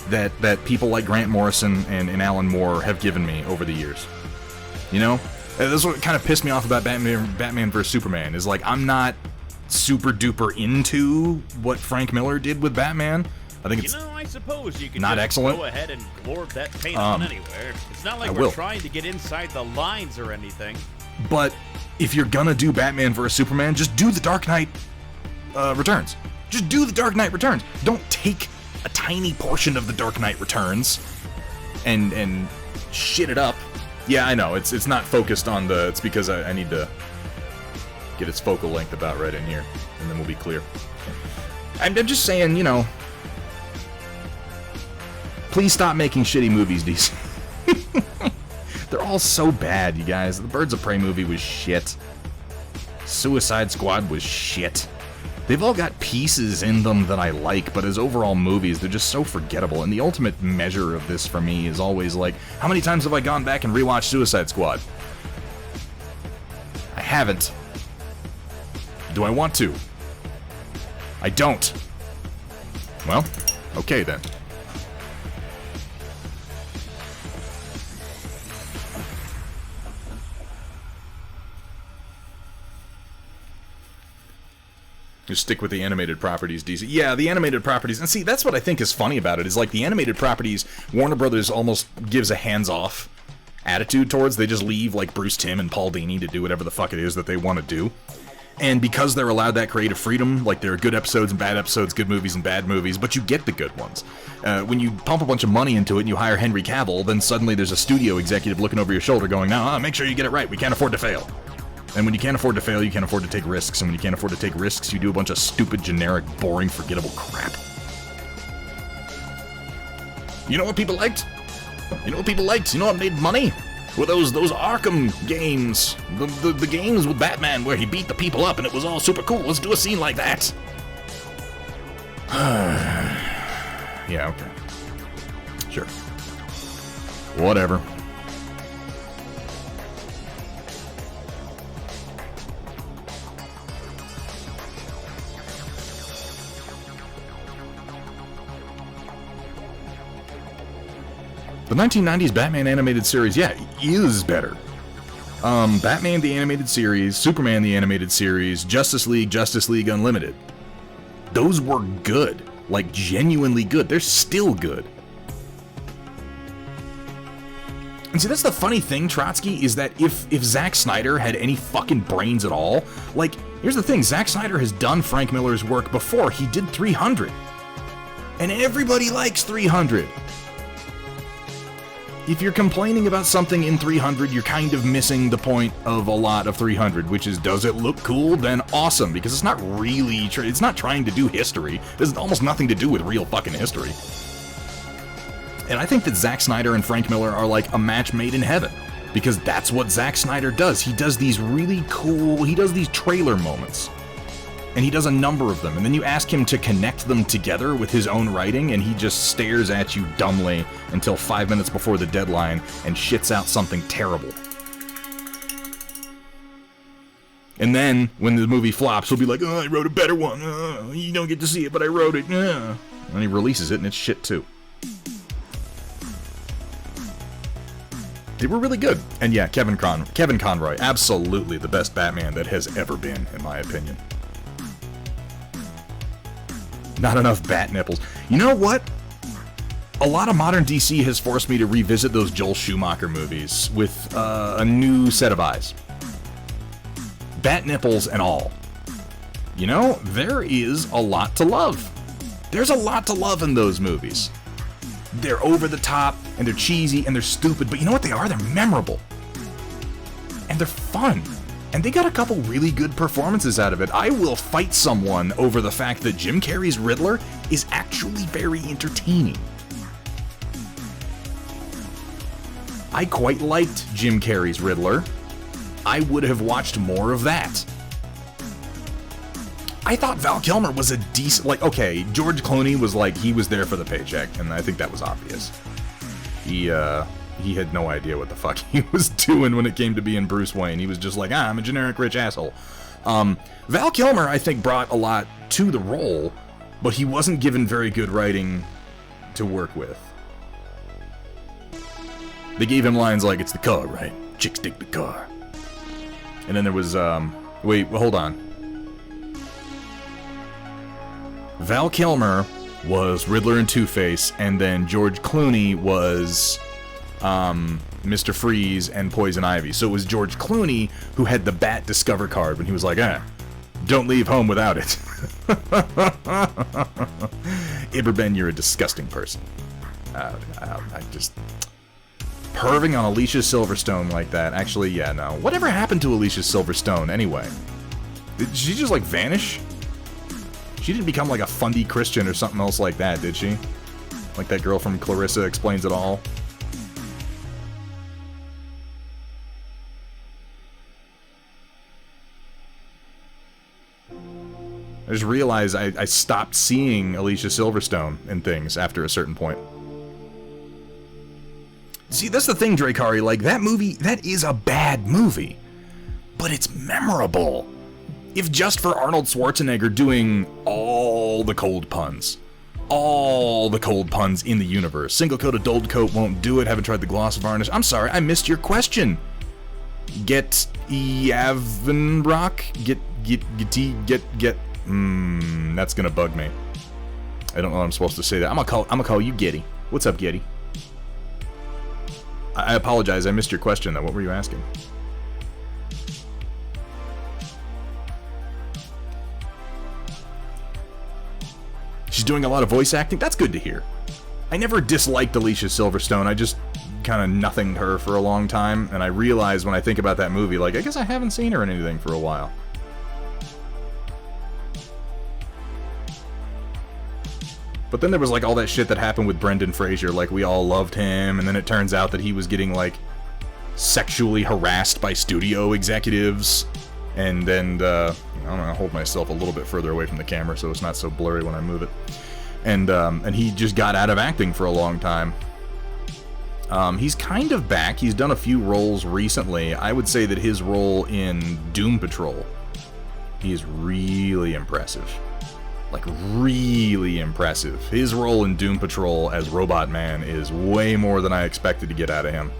that people like Grant Morrison and Alan Moore have given me over the years. You know? This is what kind of pissed me off about Batman vs. Superman, is like, I'm not super duper into what Frank Miller did with Batman. I think it's I suppose you can not just excellent. Go ahead and glorb that paint on anywhere. It's not like we're trying to get inside the lines or anything. But if you're gonna do Batman vs. Superman, just do the Dark Knight Returns. Just do the Dark Knight Returns. Don't take a tiny portion of the Dark Knight Returns and shit it up. Yeah, I know, it's not focused on the... It's because I need to get its focal length about right in here, and then we'll be clear. I'm just saying, you know... Please stop making shitty movies, DC. They're all so bad, you guys. The Birds of Prey movie was shit. Suicide Squad was shit. They've all got pieces in them that I like, but as overall movies, they're just so forgettable. And the ultimate measure of this for me is always like, how many times have I gone back and rewatched Suicide Squad? I haven't. Do I want to? I don't. Well, okay then. Just stick with the animated properties, DC. Yeah, the animated properties. And see, that's what I think is funny about it, is like the animated properties, Warner Brothers almost gives a hands-off attitude towards. They just leave like Bruce Timm and Paul Dini to do whatever the fuck it is that they want to do. And because they're allowed that creative freedom, like there are good episodes and bad episodes, good movies and bad movies, but you get the good ones. When you pump a bunch of money into it and you hire Henry Cavill, then suddenly there's a studio executive looking over your shoulder going, "No, make sure you get it right. We can't afford to fail." And when you can't afford to fail, you can't afford to take risks. And when you can't afford to take risks, you do a bunch of stupid, generic, boring, forgettable crap. You know what people liked? You know what people liked? You know what made money? Were those Arkham games. The games with Batman where he beat the people up and it was all super cool. Let's do a scene like that. Yeah, okay. Sure. Whatever. The 1990s Batman animated series, yeah, is better. Batman the animated series, Superman the animated series, Justice League Unlimited. Those were good. Like, genuinely good. They're still good. And see, that's the funny thing, Trotsky, is that if Zack Snyder had any fucking brains at all, like, here's the thing, Zack Snyder has done Frank Miller's work before. He did 300. And everybody likes 300. If you're complaining about something in 300, you're kind of missing the point of a lot of 300, which is, does it look cool? Then awesome, because it's not really, it's not trying to do history. There's almost nothing to do with real fucking history. And I think that Zack Snyder and Frank Miller are like a match made in heaven, because that's what Zack Snyder does. He does these really cool, he does these trailer moments. And he does a number of them, and then you ask him to connect them together with his own writing, and he just stares at you dumbly until 5 minutes before the deadline and shits out something terrible. And then, when the movie flops, he'll be like, "Oh, I wrote a better one. You don't get to see it, but I wrote it." And he releases it, and it's shit too. They were really good. And yeah, Kevin Conroy, absolutely the best Batman that has ever been, in my opinion. Not enough bat nipples. You know what? A lot of modern DC has forced me to revisit those Joel Schumacher movies with a new set of eyes. Bat nipples and all. You know, there is a lot to love. There's a lot to love in those movies. They're over the top, and they're cheesy, and they're stupid, but you know what they are? They're memorable. And they're fun. And they got a couple really good performances out of it. I will fight someone over the fact that Jim Carrey's Riddler is actually very entertaining. I quite liked Jim Carrey's Riddler. I would have watched more of that. I thought Val Kilmer was a decent, like, okay, George Clooney was like, he was there for the paycheck, and I think that was obvious. He had no idea what the fuck he was doing when it came to being Bruce Wayne. He was just like, I'm a generic rich asshole. Val Kilmer, I think, brought a lot to the role, but he wasn't given very good writing to work with. They gave him lines like, "It's the car, right? Chicks dig the car." And then there was, wait, well, hold on. Val Kilmer was Riddler and Two-Face, and then George Clooney was Mr. Freeze and Poison Ivy. So it was George Clooney who had the Bat Discover card when he was like, don't leave home without it. Iberben, you're a disgusting person. I just... Perving on Alicia Silverstone like that. Actually, yeah, no. Whatever happened to Alicia Silverstone, anyway? Did she just, like, vanish? She didn't become, like, a fundy Christian or something else like that, did she? Like that girl from Clarissa Explains It All? I just realized I stopped seeing Alicia Silverstone in things after a certain point. See, that's the thing, Drakari, like, that movie, that is a bad movie. But it's memorable. if just for Arnold Schwarzenegger doing all the cold puns. All the cold puns in the universe. Single coat, adult coat won't do it. Haven't tried the gloss varnish. I'm sorry, I missed your question. Get Yavenrock? That's gonna bug me. I don't know how I'm supposed to say that. I'm gonna call you Getty. What's up, Getty? I apologize, I missed your question though. What were you asking? She's doing a lot of voice acting. That's good to hear. I never disliked Alicia Silverstone. I just kind of nothinged her for a long time, and I realized when I think about that movie, like, I guess I haven't seen her in anything for a while. But then there was, like, all that shit that happened with Brendan Fraser. Like, we all loved him, and then it turns out that he was getting, like, sexually harassed by studio executives. And then, I'm gonna hold myself a little bit further away from the camera so it's not so blurry when I move it. And he just got out of acting for a long time. He's kind of back. He's done a few roles recently. I would say that his role in Doom Patrol, he is really impressive. Like, really impressive. His role in Doom Patrol as Robot Man is way more than I expected to get out of him.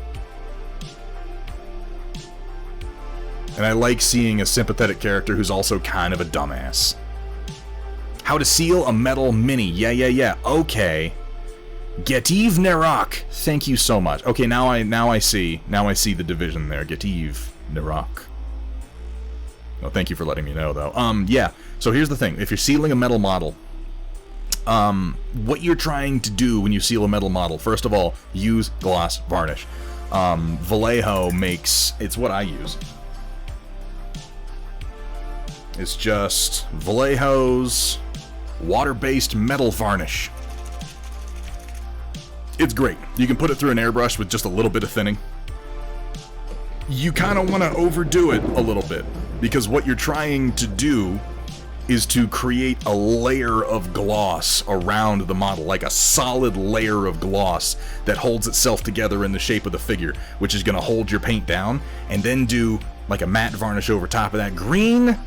And I like seeing a sympathetic character who's also kind of a dumbass. How to seal a metal mini. Yeah. Okay. Getiv Nerok. Thank you so much. Okay, now I see the division there. Getiv Nerok. Well, thank you for letting me know, though. Yeah. So here's the thing. If you're sealing a metal model, what you're trying to do when you seal a metal model, first of all, use gloss varnish. Vallejo makes... It's what I use. It's just Vallejo's water-based metal varnish. It's great. You can put it through an airbrush with just a little bit of thinning. You kind of want to overdo it a little bit, because what you're trying to do is to create a layer of gloss around the model, like a solid layer of gloss that holds itself together in the shape of the figure, which is going to hold your paint down, and then do like a matte varnish over top of that. Green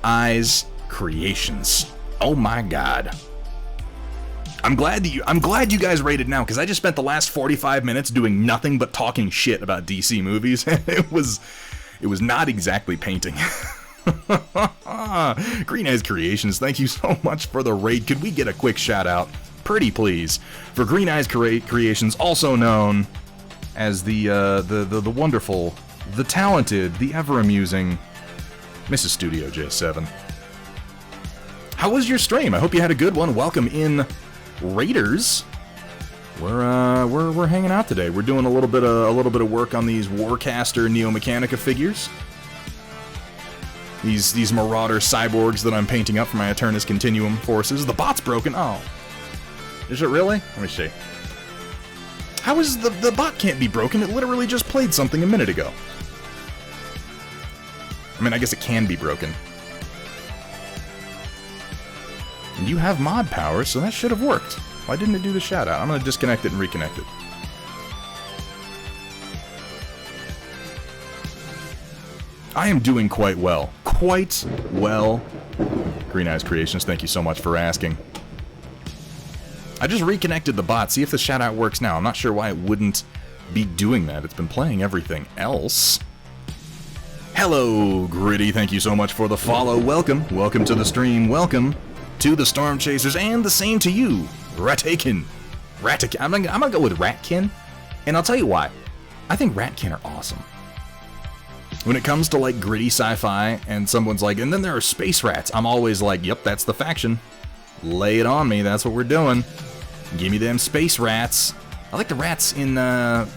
Eyes Creations. Oh my god. I'm glad you guys rated now, because I just spent the last 45 minutes doing nothing but talking shit about DC movies. It was not exactly painting. Green Eyes Creations, thank you so much for the raid. Could we get a quick shout out, pretty please, for Green Eyes Creations, also known as the wonderful, the talented, the ever amusing Mrs. Studio J7. How was your stream? I hope you had a good one. Welcome in, Raiders. We're hanging out today. We're doing a little bit of work on these Warcaster Neo Mechanica figures. These Marauder cyborgs that I'm painting up for my Eternus Continuum forces. The bot's broken. Oh, is it really? Let me see. How is the bot can't be broken? It literally just played something a minute ago. I mean, I guess it can be broken. And you have mod power, so that should have worked. Why didn't it do the shout out? I'm going to disconnect it and reconnect it. I am doing quite well. Quite well. Green Eyes Creations, thank you so much for asking. I just reconnected the bot. See if the shout out works now. I'm not sure why it wouldn't be doing that. It's been playing everything else. Hello, Gritty. Thank you so much for the follow. Welcome. Welcome to the stream. Welcome to the Storm Chasers, and the same to you, Ratakin. Ratakin. I'm gonna go with Ratkin, and I'll tell you why. I think Ratkin are awesome. When it comes to like gritty sci-fi, and someone's like, and then there are space rats, I'm always like, yep, that's the faction. Lay it on me. That's what we're doing. Give me them space rats. I like the rats in the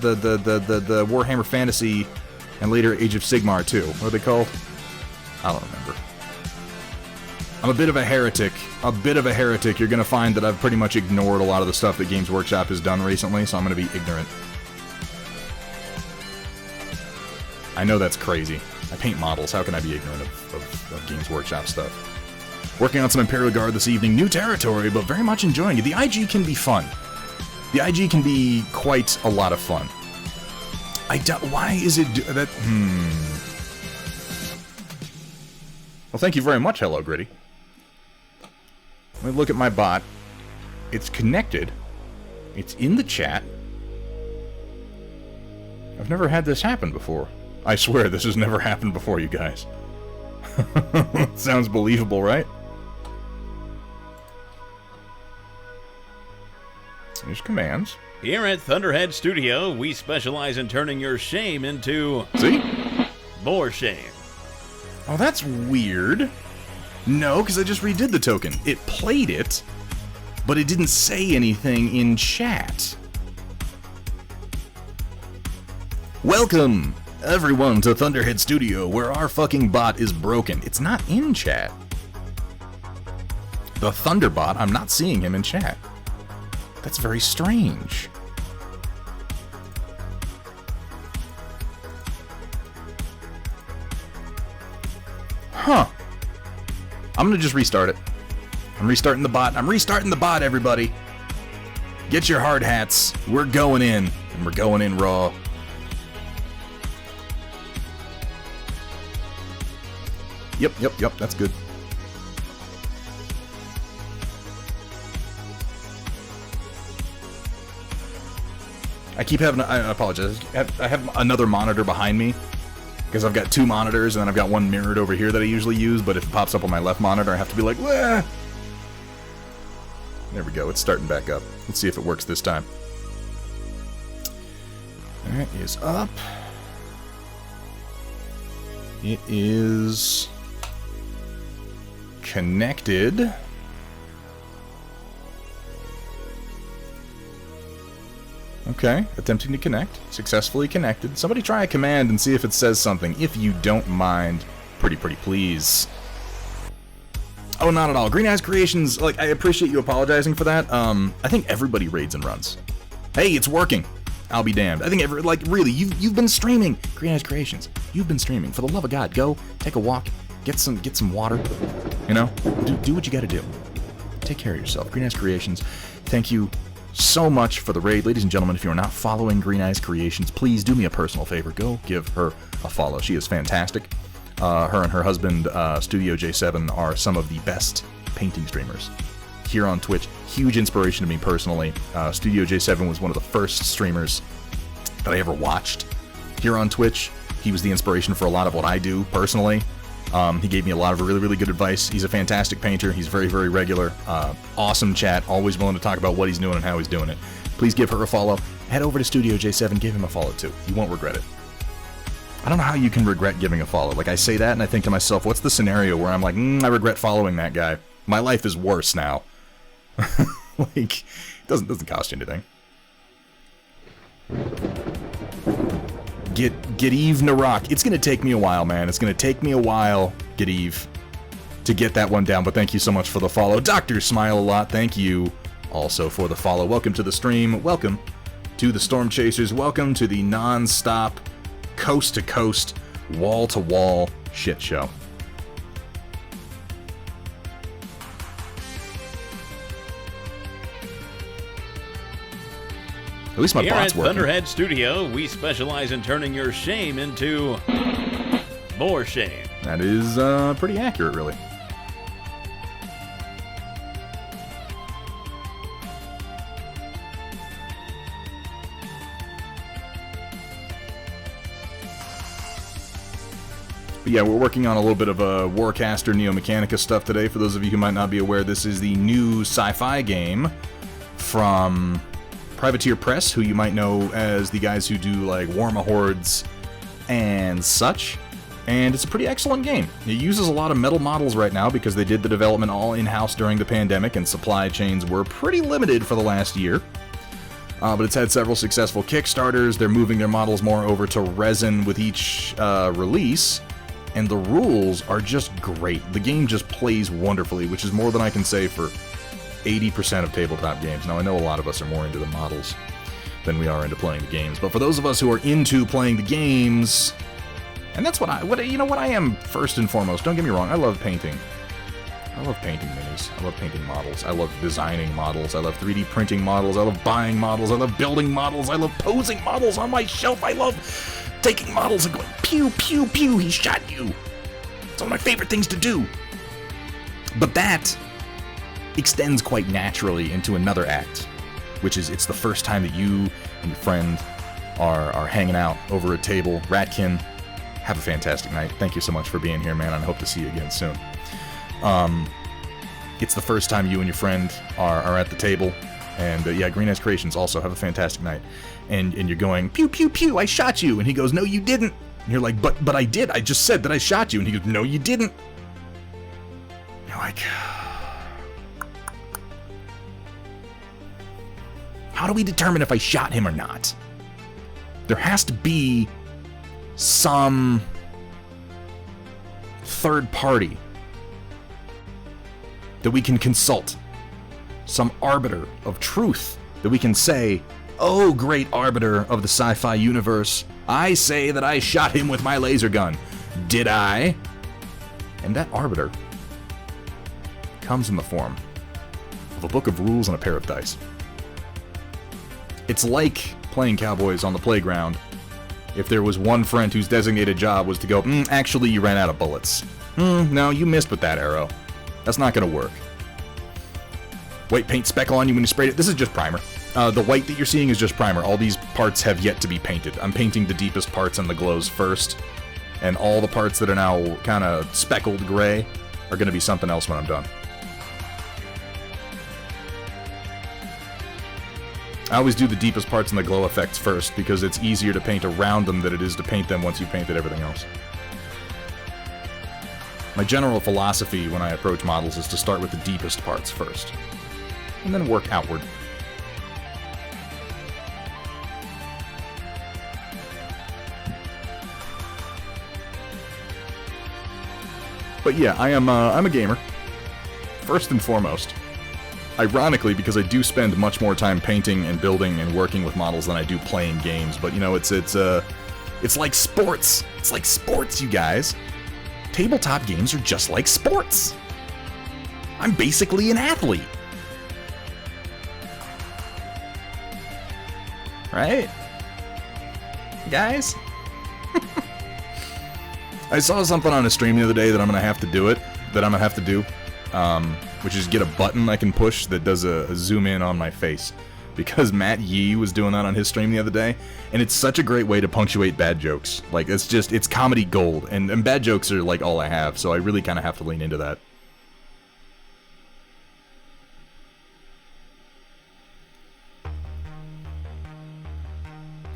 Warhammer Fantasy and later Age of Sigmar too. What are they called? I don't remember. I'm a bit of a heretic. You're going to find that I've pretty much ignored a lot of the stuff that Games Workshop has done recently, so I'm going to be ignorant. I know that's crazy. I paint models. How can I be ignorant of Games Workshop stuff? Working on some Imperial Guard this evening. New territory, but very much enjoying it. The IG can be fun. The IG can be quite a lot of fun. Why is it that? Well, thank you very much, Hello Gritty. Let me look at my bot. It's connected. It's in the chat. I've never had this happen before. I swear this has never happened before, you guys. Sounds believable, right? There's commands. Here at Thunderhead Studio, we specialize in turning your shame into... See? More shame. Oh, that's weird. No, because I just redid the token. It played it, but it didn't say anything in chat. Welcome, everyone, to Thunderhead Studio, where our fucking bot is broken. It's not in chat. The Thunderbot, I'm not seeing him in chat. That's very strange. Huh. I'm gonna just restart it. I'm restarting the bot. I'm restarting the bot, everybody. Get your hard hats. We're going in. And we're going in raw. Yep, that's good. I keep having, I apologize, I have another monitor behind me, because I've got two monitors, and then I've got one mirrored over here that I usually use, but if it pops up on my left monitor, I have to be like, wah! There we go, it's starting back up. Let's see if it works this time. That is up. It is connected. Okay, attempting to connect. Successfully connected. Somebody try a command and see if it says something. If you don't mind. Pretty please. Oh, not at all. Green Eyes Creations, like, I appreciate you apologizing for that. I think everybody raids and runs. Hey, it's working. I'll be damned. I think really, you've been streaming. Green Eyes Creations, you've been streaming. For the love of God, go take a walk, get some water. You know, do what you got to do. Take care of yourself. Green Eyes Creations, thank you so much for the raid. Ladies and gentlemen, if you are not following Green Eyes Creations, please do me a personal favor. Go give her a follow. She is fantastic. Her and her husband, Studio J7, are some of the best painting streamers here on Twitch. Huge inspiration to me personally. Studio J7 was one of the first streamers that I ever watched here on Twitch. He was the inspiration for a lot of what I do personally. He gave me a lot of really good advice. He's a fantastic painter. He's very regular. Awesome chat. Always willing to talk about what he's doing and how he's doing it. Please give her a follow. Head over to Studio J7. Give him a follow too. You won't regret it. I don't know how you can regret giving a follow. Like, I say that and I think to myself, what's the scenario where I'm like, I regret following that guy. My life is worse now. Like, it doesn't cost you anything. Get Eve Narak. It's gonna take me a while, man. It's gonna take me a while, Get Eve, to get that one down, but thank you so much for the follow. Dr. Smile a lot, thank you also for the follow. Welcome to the stream. Welcome to the Storm Chasers. Welcome to the non-stop, coast-to-coast, wall-to-wall shit show. At least my bot's working. Here at Thunderhead Studio, we specialize in turning your shame into more shame. That is pretty accurate, really. But yeah, we're working on a little bit of Warcaster Neo Mechanica stuff today. For those of you who might not be aware, this is the new sci-fi game from Privateer Press, who you might know as the guys who do like Warmahordes and such. And it's a pretty excellent game. It uses a lot of metal models right now because they did the development all in-house during the pandemic and supply chains were pretty limited for the last year. But it's had several successful Kickstarters. They're moving their models more over to resin with each release. And the rules are just great. The game just plays wonderfully, which is more than I can say for 80% of tabletop games. Now, I know a lot of us are more into the models than we are into playing the games, but for those of us who are into playing the games, and that's what I am first and foremost. Don't get me wrong, I love painting. I love painting minis. I love painting models. I love designing models. I love 3D printing models. I love buying models. I love building models. I love posing models on my shelf. I love taking models and going, pew, pew, pew, he shot you. It's one of my favorite things to do. But that extends quite naturally into another act, which is it's the first time that you and your friend are hanging out over a table. Ratkin, have a fantastic night. Thank you so much for being here, man. I hope to see you again soon. It's the first time you and your friend are at the table. And yeah, Green Eyes Creations also have a fantastic night. And you're going, pew, pew, pew, I shot you. And he goes, no, you didn't. And you're like, but I did. I just said that I shot you. And he goes, no, you didn't. You're like, how do we determine if I shot him or not? There has to be some third party that we can consult. Some arbiter of truth that we can say, oh, great arbiter of the sci-fi universe, I say that I shot him with my laser gun. Did I? And that arbiter comes in the form of a book of rules and a pair of dice. It's like playing cowboys on the playground if there was one friend whose designated job was to go, actually you ran out of bullets. No, you missed with that arrow. That's not going to work. White paint speckle on you when you sprayed it. This is just primer. The white that you're seeing is just primer. All these parts have yet to be painted. I'm painting the deepest parts and the glows first. And all the parts that are now kind of speckled gray are going to be something else when I'm done. I always do the deepest parts and the glow effects first because it's easier to paint around them than it is to paint them once you've painted everything else. My general philosophy when I approach models is to start with the deepest parts first, and then work outward. But yeah, I'm a gamer, first and foremost. Ironically, because I do spend much more time painting and building and working with models than I do playing games. But you know, it's like sports. It's like sports, you guys. Tabletop games are just like sports. I'm basically an athlete. Right? Guys? I saw something on a stream the other day that I'm going to have to do. Which is get a button I can push that does a zoom in on my face. Because Matt Yee was doing that on his stream the other day, and it's such a great way to punctuate bad jokes. Like, it's comedy gold, and bad jokes are like all I have, so I really kind of have to lean into that.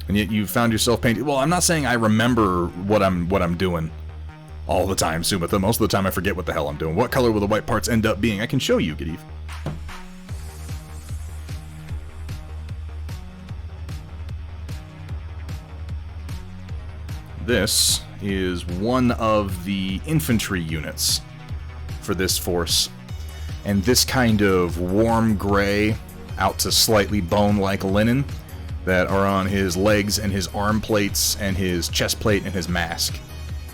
And yet you found yourself painting. Well, I'm not saying I remember what I'm doing all the time, Sumitha. Most of the time I forget what the hell I'm doing. What color will the white parts end up being? I can show you, Gadif. This is one of the infantry units for this force. And this kind of warm gray out to slightly bone-like linen that are on his legs and his arm plates and his chest plate and his mask.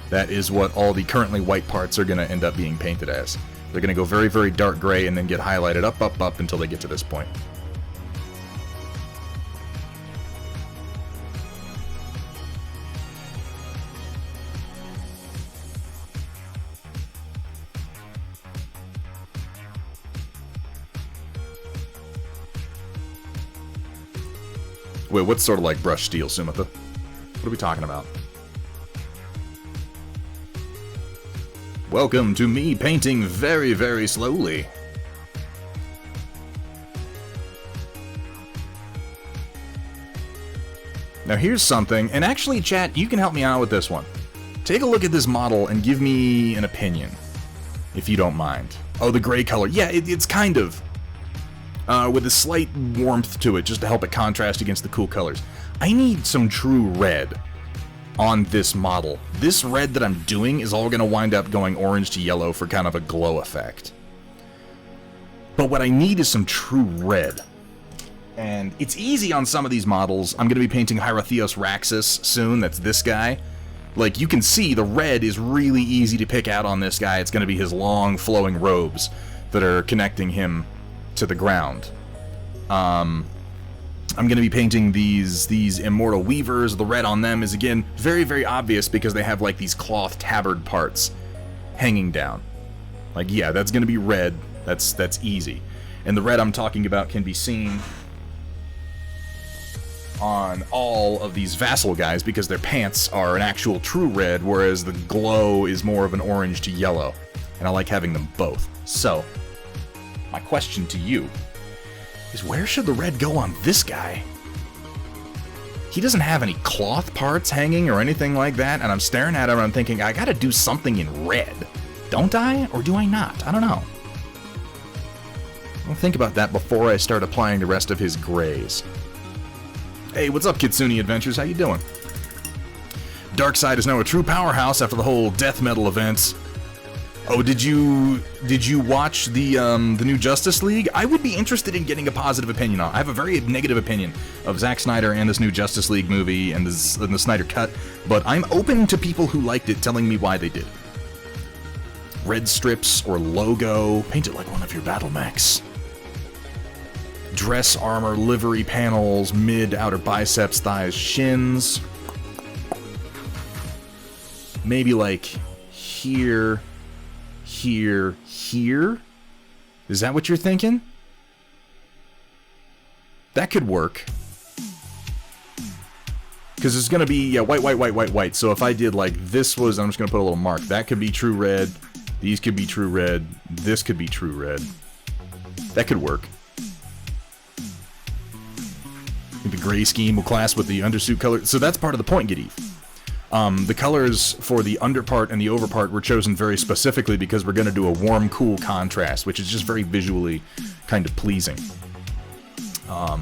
That is what all the currently white parts are going to end up being painted as. They're going to go very, very dark gray and then get highlighted up, up, up until they get to this point. Wait, what's sort of like brush steel, Sumitha? What are we talking about? Welcome to me painting very, very slowly. Now here's something, and actually, chat, you can help me out with this one. Take a look at this model and give me an opinion, if you don't mind. Oh, the gray color. Yeah, it's kind of. With a slight warmth to it, just to help it contrast against the cool colors. I need some true red on this model. This red that I'm doing is all going to wind up going orange to yellow for kind of a glow effect. But what I need is some true red. And it's easy on some of these models. I'm going to be painting Hierotheos Raxus soon, that's this guy. Like, you can see the red is really easy to pick out on this guy. It's going to be his long flowing robes that are connecting him to the ground. I'm going to be painting these Immortal Weavers. The red on them is, again, very, very obvious because they have, like, these cloth tabard parts. hanging down. Like, yeah, that's going to be red. That's easy. And the red I'm talking about can be seen on all of these vassal guys because their pants are an actual true red, whereas the glow is more of an orange to yellow. And I like having them both. So, my question to you is, where should the red go on this guy? He doesn't have any cloth parts hanging or anything like that, and I'm staring at him and I'm thinking, I gotta do something in red. Don't I? Or do I not? I don't know. I'll think about that before I start applying the rest of his grays. Hey, what's up, Kitsune Adventures? How you doing? Darkseid is now a true powerhouse after the whole death metal events. Oh, did you watch the new Justice League? I would be interested in getting a positive opinion on it. I have a very negative opinion of Zack Snyder and this new Justice League movie and the Snyder Cut, but I'm open to people who liked it telling me why they did. Red strips or logo, paint it like one of your battle mechs. Dress armor, livery panels, mid, outer biceps, thighs, shins. Maybe like here, here, here? Is that what you're thinking? That could work. Because it's going to be white, white, white, white, white. So if I did like this was, I'm just going to put a little mark. That could be true red. These could be true red. This could be true red. That could work. The gray scheme will clash with the undersuit color. So that's part of the point, Giddy. The colors for the underpart and the overpart were chosen very specifically because we're going to do a warm-cool contrast, which is just very visually kind of pleasing. But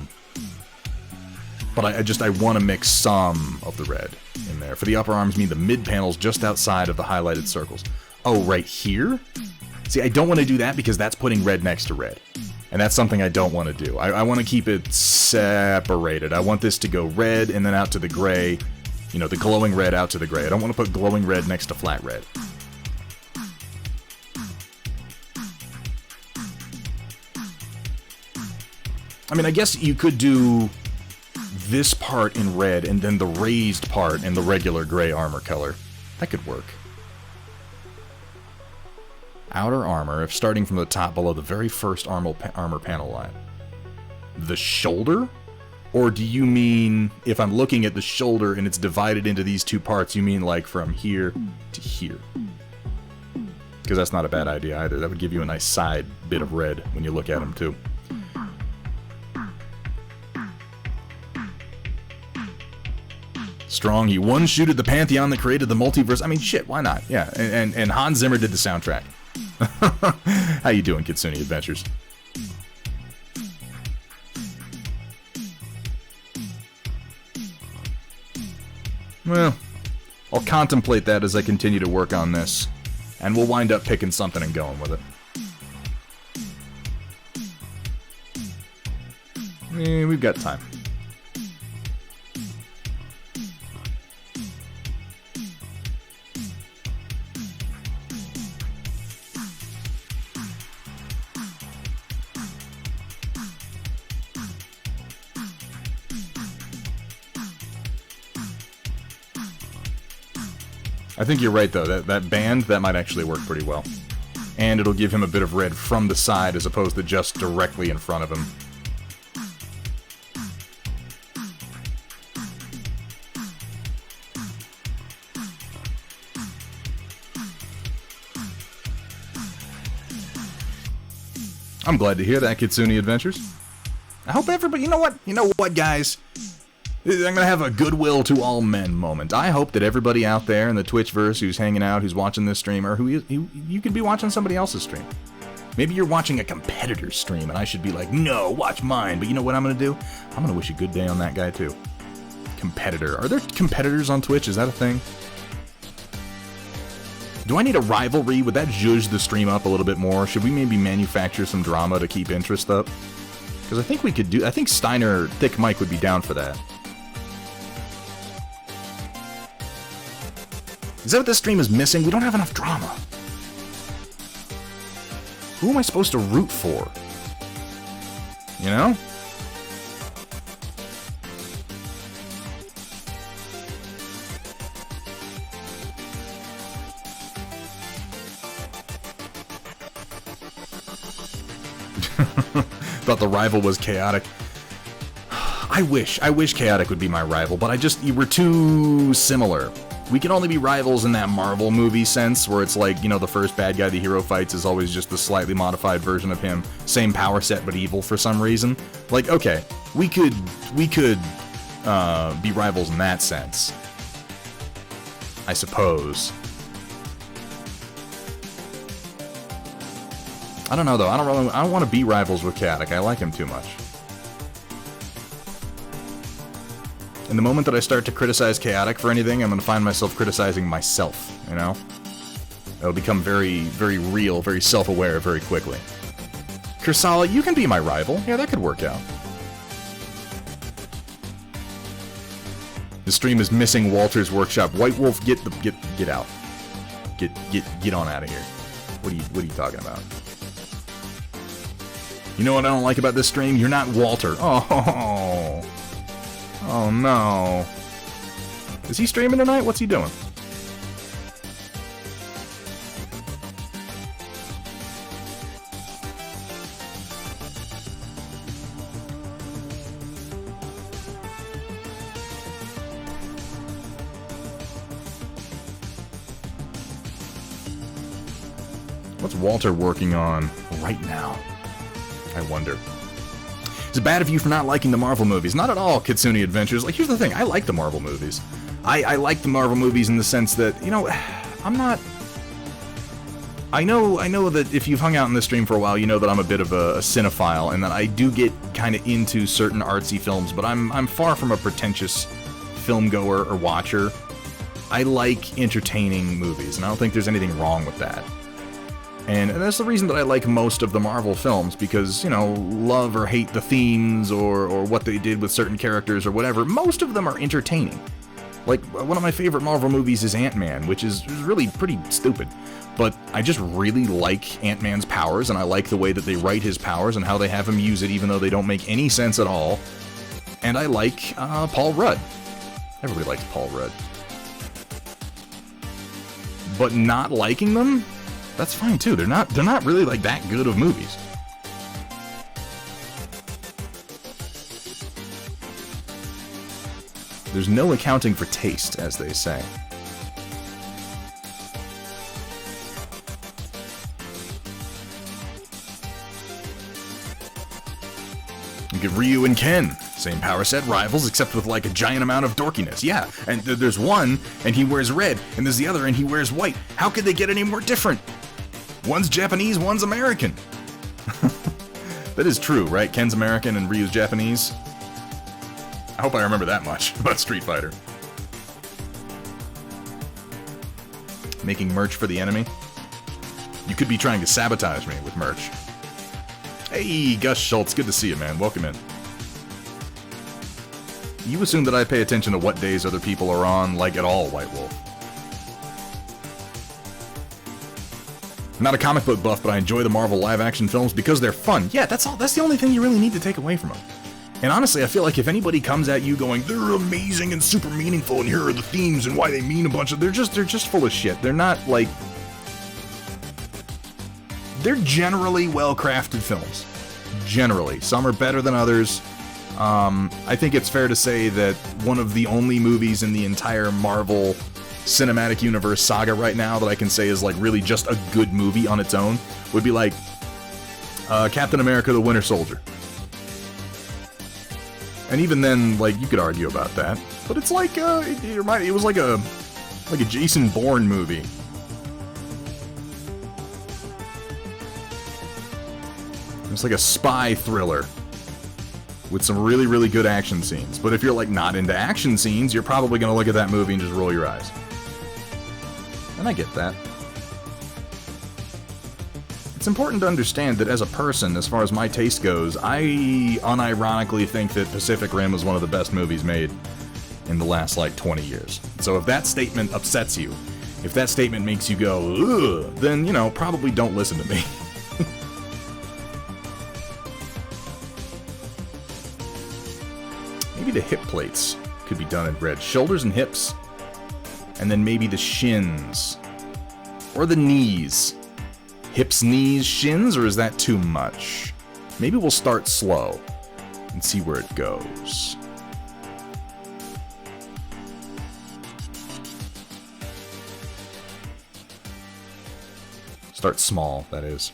I want to mix some of the red in there. For the upper arms, the mid panels just outside of the highlighted circles. Oh, right here? See, I don't want to do that because that's putting red next to red. And that's something I don't want to do. I want to keep it separated. I want this to go red and then out to the gray. You know, the glowing red out to the gray. I don't want to put glowing red next to flat red. I mean, I guess you could do this part in red and then the raised part in the regular gray armor color. That could work. Outer armor, if starting from the top below the very first armor panel line. The shoulder? Or do you mean, if I'm looking at the shoulder and it's divided into these two parts, you mean like from here to here? Because that's not a bad idea either. That would give you a nice side bit of red when you look at them too. Strong, he one-shooted the Pantheon that created the multiverse. I mean, shit, why not? Yeah, and Hans Zimmer did the soundtrack. How you doing, Kitsune Adventures? Well, I'll contemplate that as I continue to work on this, and we'll wind up picking something and going with it. We've got time. I think you're right, though. That band, that might actually work pretty well. And it'll give him a bit of red from the side as opposed to just directly in front of him. I'm glad to hear that, Kitsune Adventures. I hope everybody... You know what, guys? I'm going to have a goodwill to all men moment. I hope that everybody out there in the Twitchverse who's hanging out, who's watching this stream, or you could be watching somebody else's stream. Maybe you're watching a competitor's stream, and I should be like, no, watch mine. But you know what I'm going to do? I'm going to wish a good day on that guy, too. Competitor. Are there competitors on Twitch? Is that a thing? Do I need a rivalry? Would that zhuzh the stream up a little bit more? Should we maybe manufacture some drama to keep interest up? Because I think we could do... I think Steiner Thick Mike would be down for that. Is that what this stream is missing? We don't have enough drama. Who am I supposed to root for? You know? Thought the rival was Chaotic. I wish Chaotic would be my rival, but we're too similar. We can only be rivals in that Marvel movie sense, where it's like, you know, the first bad guy the hero fights is always just the slightly modified version of him. Same power set, but evil for some reason. Like, okay, we could be rivals in that sense, I suppose. I don't know, though. I don't want to be rivals with Chaotic. I like him too much. And the moment that I start to criticize Chaotic for anything, I'm going to find myself criticizing myself, you know? It'll become very, very real, very self-aware very quickly. Kursala, you can be my rival. Yeah, that could work out. The stream is missing Walter's workshop. White Wolf, get out. Get on out of here. What are you talking about? You know what I don't like about this stream? You're not Walter. Oh no. Is he streaming tonight? What's he doing? What's Walter working on right now? I wonder. Is it bad of you for not liking the Marvel movies? Not at all, Kitsune Adventures. Like, here's the thing. I like the Marvel movies. I like the Marvel movies in the sense that, you know, I'm not... I know that if you've hung out in this stream for a while, you know that I'm a bit of a cinephile, and that I do get kind of into certain artsy films, but I'm far from a pretentious film goer or watcher. I like entertaining movies, and I don't think there's anything wrong with that. And that's the reason that I like most of the Marvel films, because, you know, love or hate the themes or what they did with certain characters or whatever, most of them are entertaining. Like, one of my favorite Marvel movies is Ant-Man, which is really pretty stupid. But I just really like Ant-Man's powers, and I like the way that they write his powers and how they have him use it even though they don't make any sense at all. And I like Paul Rudd. Everybody likes Paul Rudd. But not liking them? That's fine too. They're not really like that good of movies. There's no accounting for taste, as they say. You get Ryu and Ken. Same power set, rivals, except with like a giant amount of dorkiness. Yeah, and there's one, and he wears red, and there's the other, and he wears white. How could they get any more different? One's Japanese, one's American. That is true, right? Ken's American and Ryu's Japanese. I hope I remember that much about Street Fighter. Making merch for the enemy. You could be trying to sabotage me with merch. Hey, Gus Schultz, good to see you, man. Welcome in. You assume that I pay attention to what days other people are on, like at all, White Wolf. I'm not a comic book buff, but I enjoy the Marvel live-action films because they're fun. Yeah, that's all. That's the only thing you really need to take away from them. And honestly, I feel like if anybody comes at you going, they're amazing and super meaningful, and here are the themes and why they mean a bunch of... They're just full of shit. They're not, like... They're generally well-crafted films. Generally. Some are better than others. I think it's fair to say that one of the only movies in the entire Marvel Cinematic Universe saga right now that I can say is like really just a good movie on its own would be like Captain America: The Winter Soldier. And even then, like, you could argue about that, but it's like it was like a Jason Bourne movie. It's like a spy thriller with some really, really good action scenes. But if you're like not into action scenes, you're probably going to look at that movie and just roll your eyes. And I get that. It's important to understand that as a person, as far as my taste goes, I unironically think that Pacific Rim was one of the best movies made in the last, like, 20 years. So if that statement upsets you, if that statement makes you go, ugh, then, you know, probably don't listen to me. Maybe the hip plates could be done in red. Shoulders and hips. And then maybe the shins. Or the knees. Hips, knees, shins, or is that too much? Maybe we'll start slow and see where it goes. Start small, that is.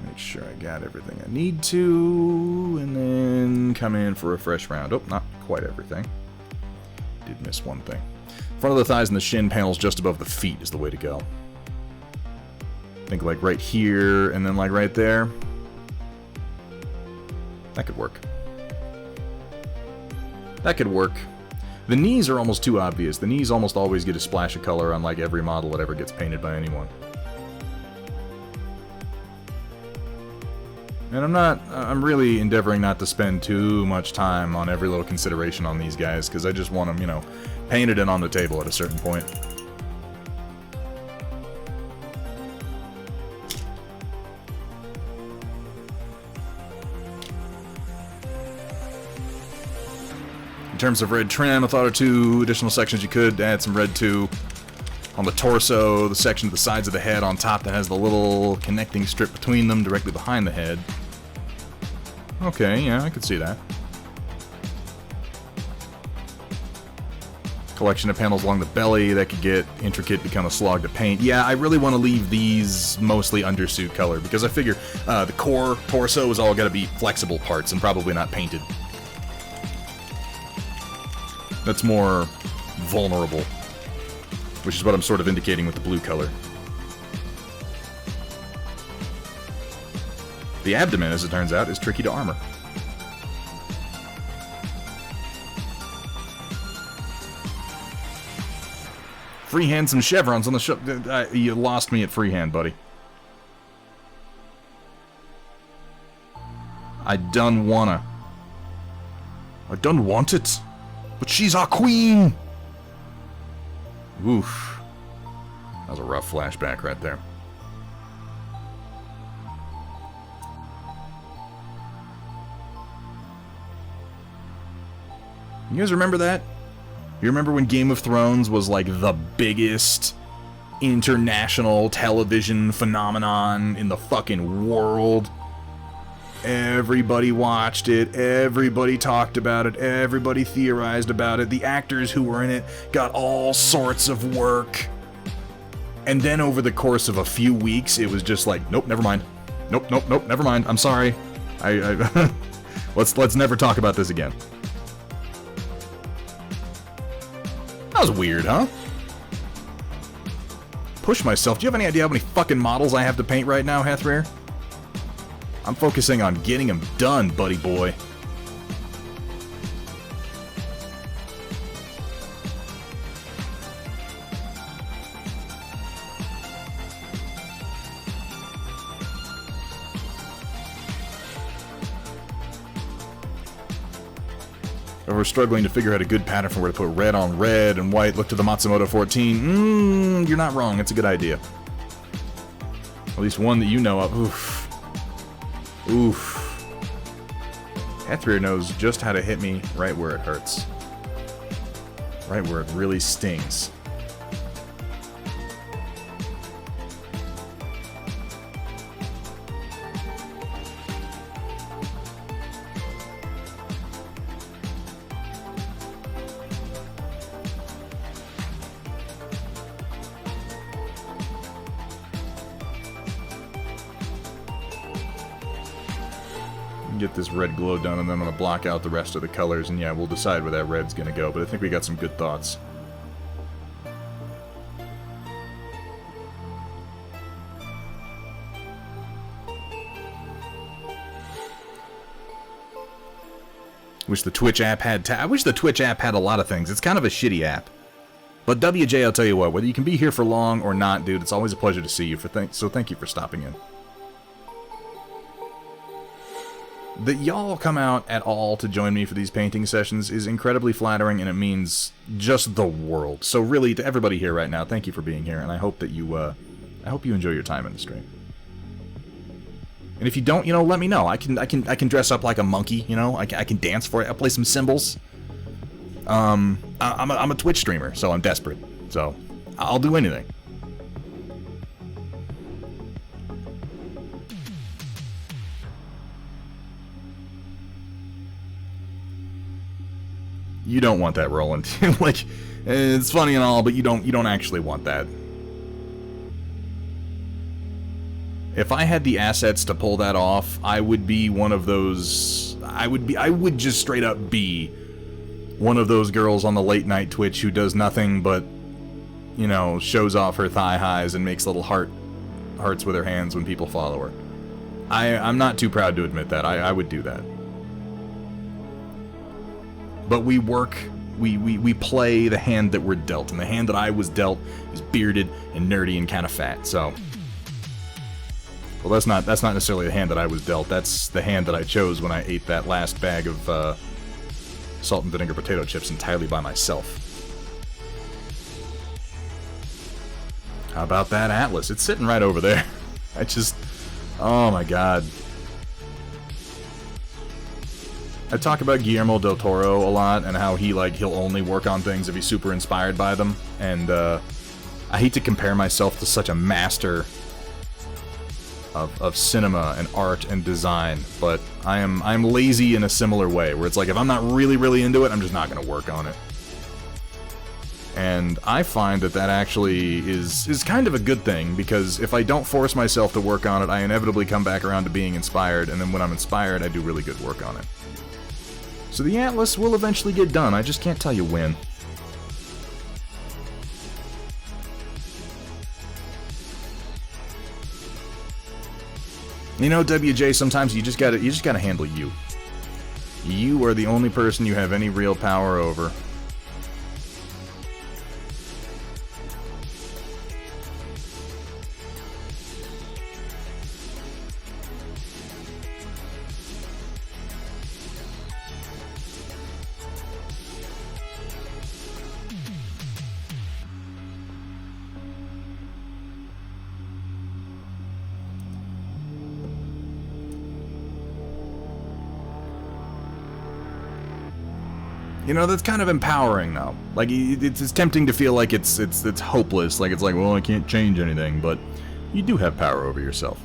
Make sure I got everything I need to, and then come in for a fresh round. Oh, not quite everything. Did miss one thing. Front of the thighs and the shin panels just above the feet is the way to go. Think like right here, and then like right there. That could work. That could work. The knees are almost too obvious. The knees almost always get a splash of color on like every model that ever gets painted by anyone. And I'm really endeavoring not to spend too much time on every little consideration on these guys, because I just want them, you know, painted and on the table at a certain point. In terms of red trim, I thought of 2 additional sections you could add some red to. On the torso, the section to the sides of the head on top that has the little connecting strip between them directly behind the head. Okay, yeah, I could see that. Collection of panels along the belly that could get intricate, become a slog to paint. Yeah, I really want to leave these mostly undersuit color, because I figure the core, torso is all got to be flexible parts and probably not painted. That's more vulnerable, which is what I'm sort of indicating with the blue color. The abdomen, as it turns out, is tricky to armor. Freehand some chevrons on the you lost me at freehand, buddy. I done want it. But she's our queen! Oof. That was a rough flashback right there. You guys remember that? You remember when Game of Thrones was like the biggest international television phenomenon in the fucking world? Everybody watched it, everybody talked about it, everybody theorized about it, the actors who were in it got all sorts of work. And then over the course of a few weeks, it was just like, nope, never mind. Nope, never mind, I'm sorry. Let's never talk about this again. That was weird, huh? Push myself. Do you have any idea how many fucking models I have to paint right now, Hethrir? I'm focusing on getting them done, buddy boy. If we're struggling to figure out a good pattern for where to put red on red and white, look to the Matsumoto 14. You're not wrong. It's a good idea. At least one that you know of. Oof. Oof. Hethrir knows just how to hit me right where it hurts. Right where it really stings. Get this red glow done, and then I'm going to block out the rest of the colors, and yeah, we'll decide where that red's going to go, but I think we got some good thoughts. Wish the Twitch app had I wish the Twitch app had a lot of things. It's kind of a shitty app. But WJ, I'll tell you what, whether you can be here for long or not, dude, it's always a pleasure to see you. So thank you for stopping in. That y'all come out at all to join me for these painting sessions is incredibly flattering, and it means just the world. So really, to everybody here right now, thank you for being here, and I hope that you, enjoy your time in the stream. And if you don't, let me know. I can dress up like a monkey, I can dance for it. I'll play some cymbals. I'm a Twitch streamer, so I'm desperate. So I'll do anything. You don't want that, Roland. Like, it's funny and all, but you don't actually want that. If I had the assets to pull that off, I would be one of those... I would just straight up be one of those girls on the late night Twitch who does nothing but, you know, shows off her thigh highs and makes little hearts with her hands when people follow her. I'm not too proud to admit that. I would do that. But we work, we play the hand that we're dealt, and the hand that I was dealt is bearded and nerdy and kind of fat, so... Well, that's not necessarily the hand that I was dealt, that's the hand that I chose when I ate that last bag of salt and vinegar potato chips entirely by myself. How about that Atlas? It's sitting right over there. I just... Oh my god. I talk about Guillermo del Toro a lot, and how he'll only work on things if he's super inspired by them, and I hate to compare myself to such a master of cinema and art and design, but I'm lazy in a similar way, where it's like, if I'm not really into it, I'm just not gonna work on it. And I find that actually is kind of a good thing, because if I don't force myself to work on it, I inevitably come back around to being inspired, and then when I'm inspired, I do really good work on it. So the Atlas will eventually get done, I just can't tell you when. You know, WJ, sometimes you just gotta handle you. You are the only person you have any real power over. You know, that's kind of empowering, though. Like, it's tempting to feel like it's hopeless. Like, it's like, well, I can't change anything, but you do have power over yourself.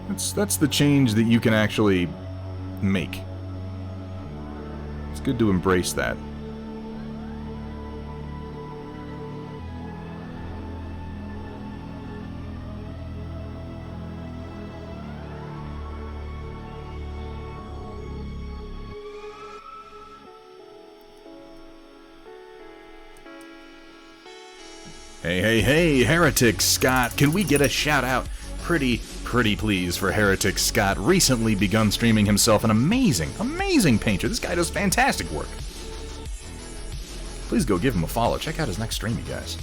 That's the change that you can actually make. It's good to embrace that. Hey, Heretic Scott, can we get a shout out? Pretty please for Heretic Scott, recently begun streaming himself, an amazing painter. This guy does fantastic work. Please go give him a follow. Check out his next stream, you guys.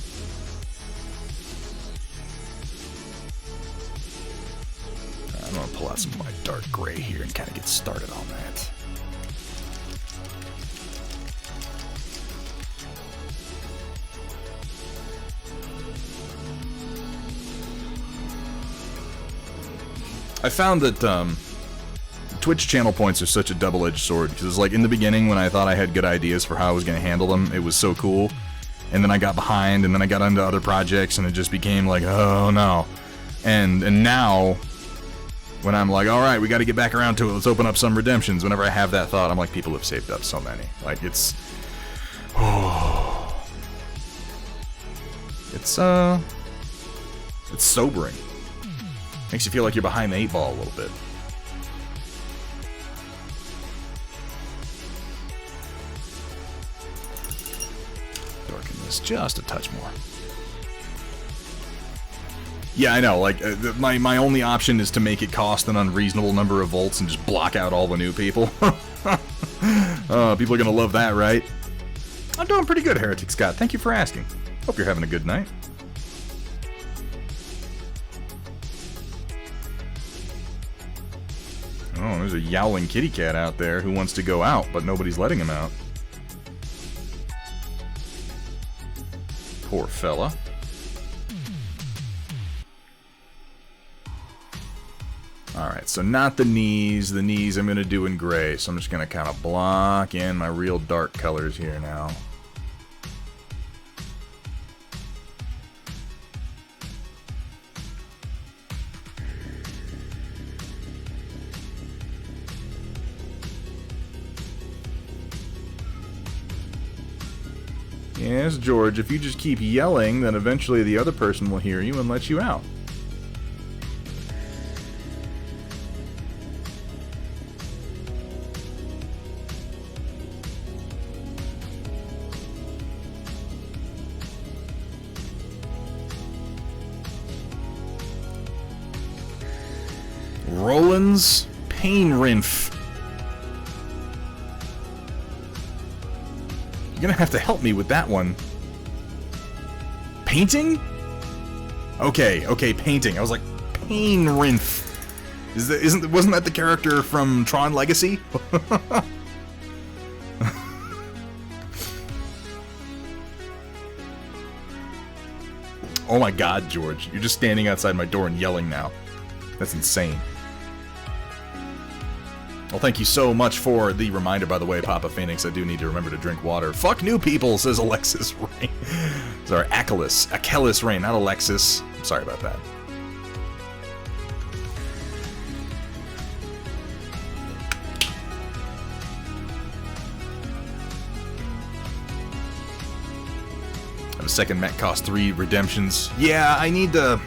I'm gonna pull out some of my dark gray here and kind of get started on that. I found that Twitch channel points are such a double-edged sword, because it's like, in the beginning when I thought I had good ideas for how I was going to handle them, it was so cool, and then I got behind, and then I got into other projects, and it just became like, oh no. And now, when I'm like, alright, we got to get back around to it, let's open up some redemptions, whenever I have that thought, I'm like, people have saved up so many. Like, it's sobering. Makes you feel like you're behind the 8 ball a little bit. Darken this just a touch more. Yeah, I know, like, my only option is to make it cost an unreasonable number of volts and just block out all the new people. People are gonna love that, right? I'm doing pretty good, Heretic Scott. Thank you for asking. Hope you're having a good night. Oh, there's a yowling kitty cat out there who wants to go out, but nobody's letting him out. Poor fella. Alright, so not the knees. The knees I'm going to do in gray, so I'm just going to kind of block in my real dark colors here now. Yes, George, if you just keep yelling, then eventually the other person will hear you and let you out. Roland's Pain Rinf. You're gonna have to help me with that one. Painting? Okay, painting. I was like, Pain Rinf. Wasn't that the character from Tron Legacy? Oh my god, George. You're just standing outside my door and yelling now. That's insane. Well, thank you so much for the reminder, by the way, Papa Phoenix. I do need to remember to drink water. Fuck new people, says Alexis Rain. Sorry, Achilles Rain, not Alexis. Sorry about that. I have a second Met Cost 3 redemptions. Yeah, I need to...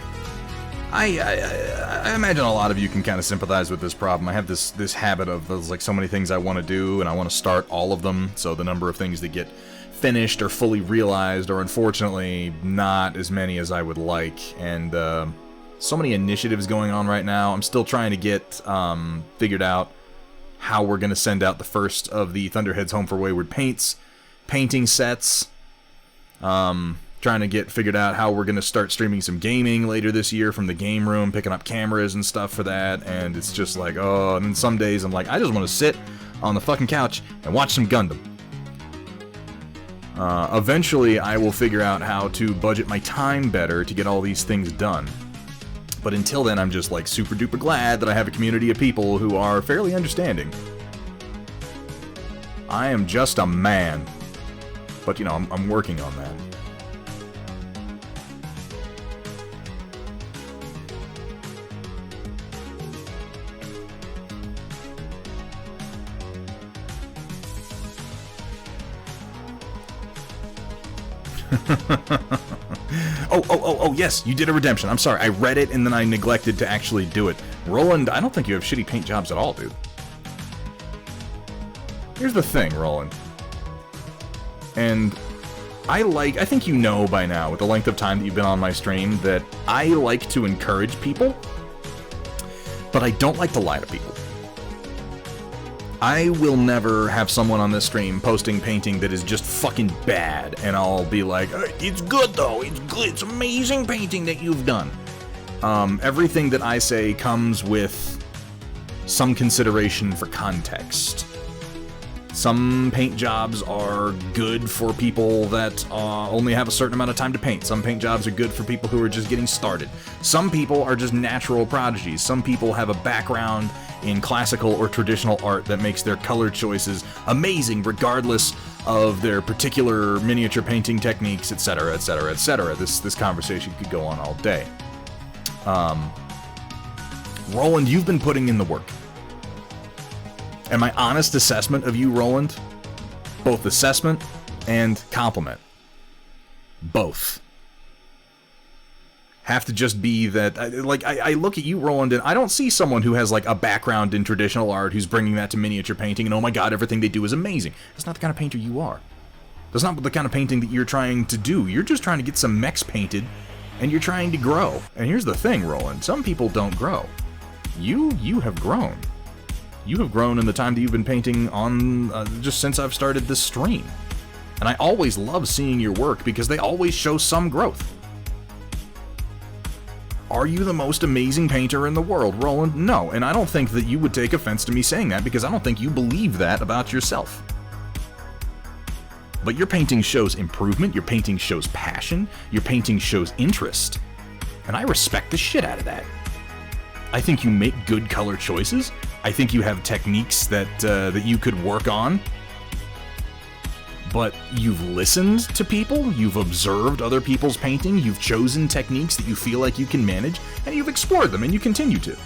I imagine a lot of you can kind of sympathize with this problem. I have this habit of there's like so many things I want to do, and I want to start all of them, so the number of things that get finished or fully realized are unfortunately not as many as I would like, and so many initiatives going on right now. I'm still trying to get figured out how we're going to send out the first of the Thunderheads Home for Wayward painting sets. Trying to get figured out how we're going to start streaming some gaming later this year from the game room, picking up cameras and stuff for that, and it's just like, oh, and then some days I'm like, I just want to sit on the fucking couch and watch some Gundam. Eventually, I will figure out how to budget my time better to get all these things done. But until then, I'm just like super duper glad that I have a community of people who are fairly understanding. I am just a man. But, you know, I'm working on that. Oh, yes, you did a redemption. I'm sorry, I read it and then I neglected to actually do it. Roland, I don't think you have shitty paint jobs at all, dude. Here's the thing, Roland. And I think you know by now, with the length of time that you've been on my stream, that I like to encourage people, but I don't like to lie to people. I will never have someone on this stream posting painting that is just fucking bad, and I'll be like, it's good though, it's good, it's amazing painting that you've done. Everything that I say comes with some consideration for context. Some paint jobs are good for people that only have a certain amount of time to paint. Some paint jobs are good for people who are just getting started. Some people are just natural prodigies. Some people have a background in classical or traditional art that makes their color choices amazing regardless of their particular miniature painting techniques, etc., etc., etc. This conversation could go on all day. Roland, you've been putting in the work. And my honest assessment of you, Roland, both assessment and compliment, both, have to just be that, I look at you, Roland, and I don't see someone who has, like, a background in traditional art who's bringing that to miniature painting, and oh my god, everything they do is amazing. That's not the kind of painter you are. That's not the kind of painting that you're trying to do. You're just trying to get some mechs painted, and you're trying to grow. And here's the thing, Roland, some people don't grow. You have grown. You have grown in the time that you've been painting on, just since I've started this stream. And I always love seeing your work because they always show some growth. Are you the most amazing painter in the world, Roland? No, and I don't think that you would take offense to me saying that because I don't think you believe that about yourself. But your painting shows improvement, your painting shows passion, your painting shows interest. And I respect the shit out of that. I think you make good color choices. I think you have techniques that you could work on. But you've listened to people, you've observed other people's painting, you've chosen techniques that you feel like you can manage, and you've explored them, and you continue to.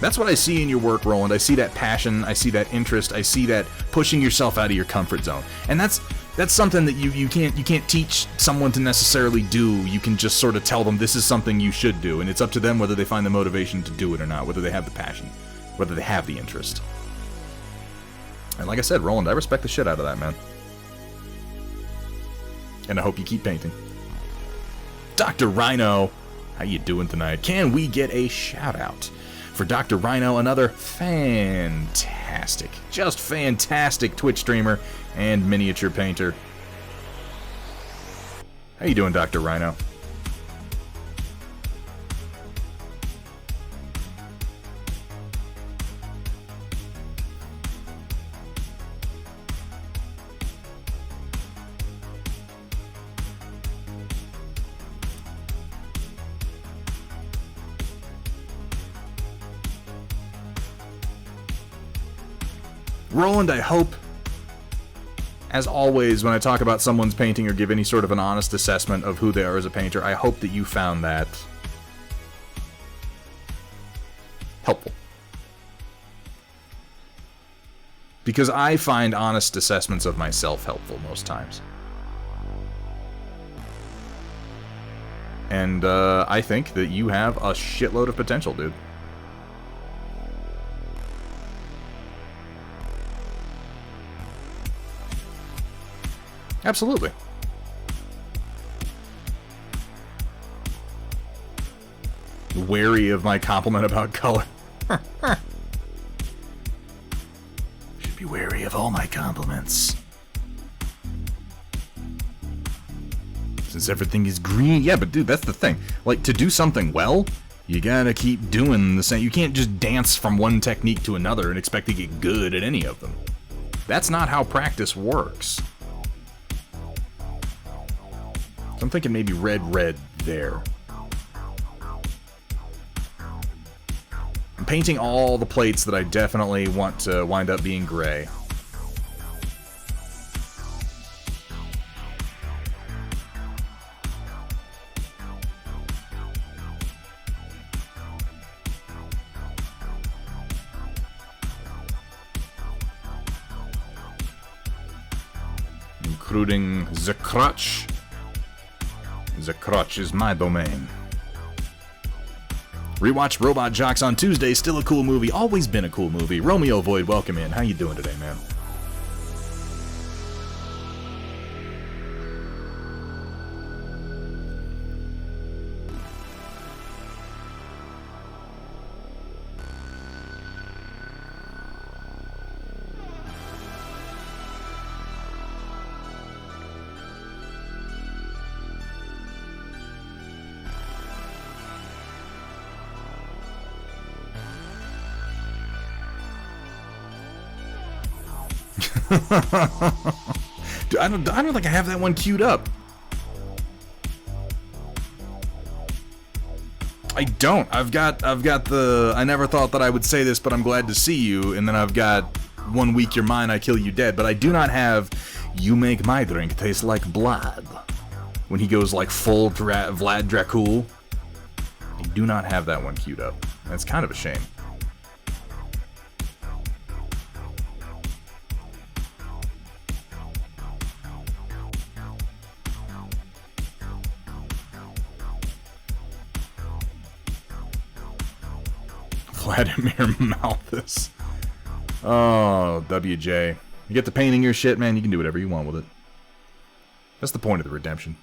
That's what I see in your work, Roland. I see that passion, I see that interest, I see that pushing yourself out of your comfort zone. And that's something that you can't teach someone to necessarily do. You can just sort of tell them this is something you should do, and it's up to them whether they find the motivation to do it or not, whether they have the passion, whether they have the interest. And like I said, Roland, I respect the shit out of that, man. And I hope you keep painting. Dr. Rhino, how you doing tonight? Can we get a shout out for Dr. Rhino, another fantastic, just fantastic Twitch streamer and miniature painter? How you doing, Dr. Rhino? Roland, I hope, as always, when I talk about someone's painting or give any sort of an honest assessment of who they are as a painter, I hope that you found that helpful. Because I find honest assessments of myself helpful most times. And I think that you have a shitload of potential, dude. Absolutely. Wary of my compliment about color. Should be wary of all my compliments. Since everything is green. Yeah, but dude, that's the thing. Like, to do something well, you gotta keep doing the same. You can't just dance from one technique to another and expect to get good at any of them. That's not how practice works. I'm thinking maybe red there. I'm painting all the plates that I definitely want to wind up being gray. Including the crutch. The crutch is my domain. Rewatch Robot Jocks on Tuesday. Still a cool movie. Always been a cool movie. Romeo Void, welcome in. How you doing today, man? Dude, I don't think I have that one queued up. I don't. I've got the I never thought that I would say this, but I'm glad to see you, and then I've got 1 week you're mine, I kill you dead, but I do not have you make my drink taste like blood. When he goes like full Vlad Dracul. I do not have that one queued up. That's kind of a shame. Vladimir Malthus. Oh, WJ. You get the painting your shit, man, you can do whatever you want with it. That's the point of the redemption.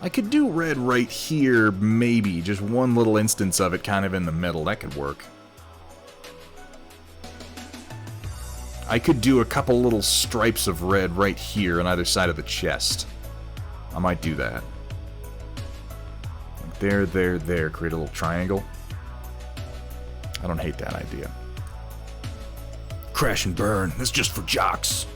I could do red right here, maybe. Just one little instance of it kind of in the middle. That could work. I could do a couple little stripes of red right here on either side of the chest. I might do that. Like there. Create a little triangle. I don't hate that idea. Crash and burn. That's just for jocks.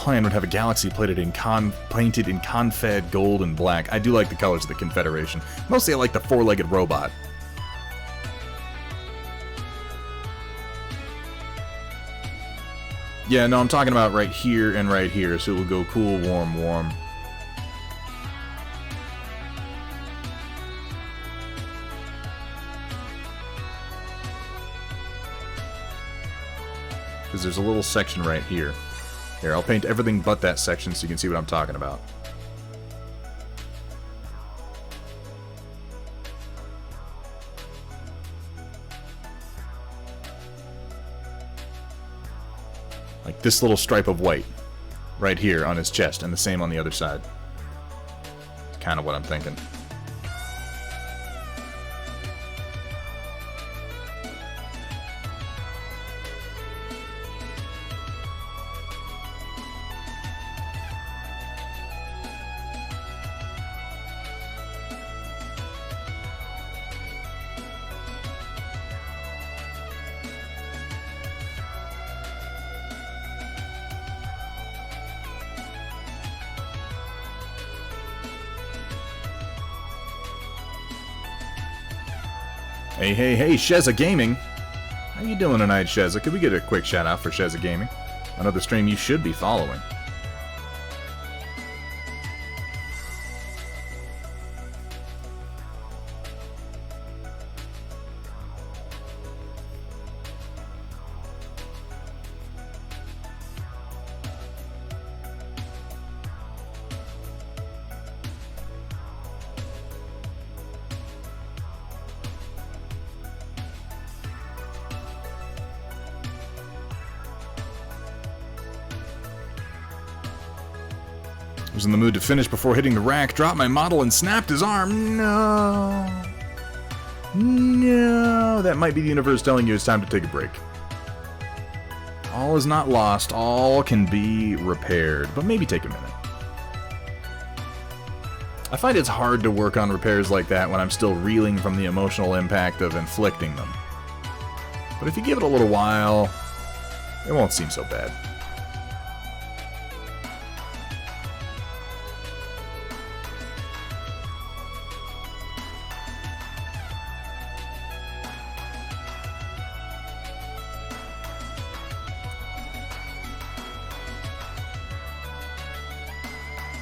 clan would have a galaxy painted in Confed gold and black. I do like the colors of the Confederation. Mostly I like the four-legged robot. Yeah, no, I'm talking about right here and right here, so it will go cool, warm, warm. Because there's a little section right here. Here, I'll paint everything but that section so you can see what I'm talking about. Like this little stripe of white right here on his chest, and the same on the other side. It's kind of what I'm thinking. Hey, hey, hey, Sheza Gaming! How you doing tonight, Sheza? Could we get a quick shout out for Sheza Gaming? Another stream you should be following. Was in the mood to finish before hitting the rack, dropped my model and snapped his arm. No. No. That might be the universe telling you it's time to take a break. All is not lost. All can be repaired. But maybe take a minute. I find it's hard to work on repairs like that when I'm still reeling from the emotional impact of inflicting them. But if you give it a little while, it won't seem so bad.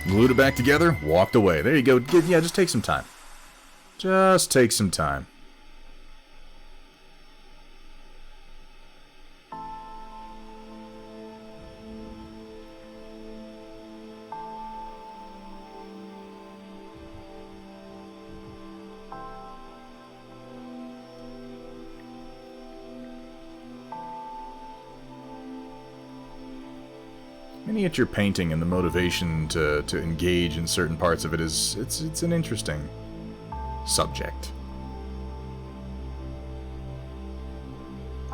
Glued it back together, walked away. There you go. Yeah, just take some time. Just take some time. Miniature painting and the motivation to engage in certain parts of it is it's an interesting subject.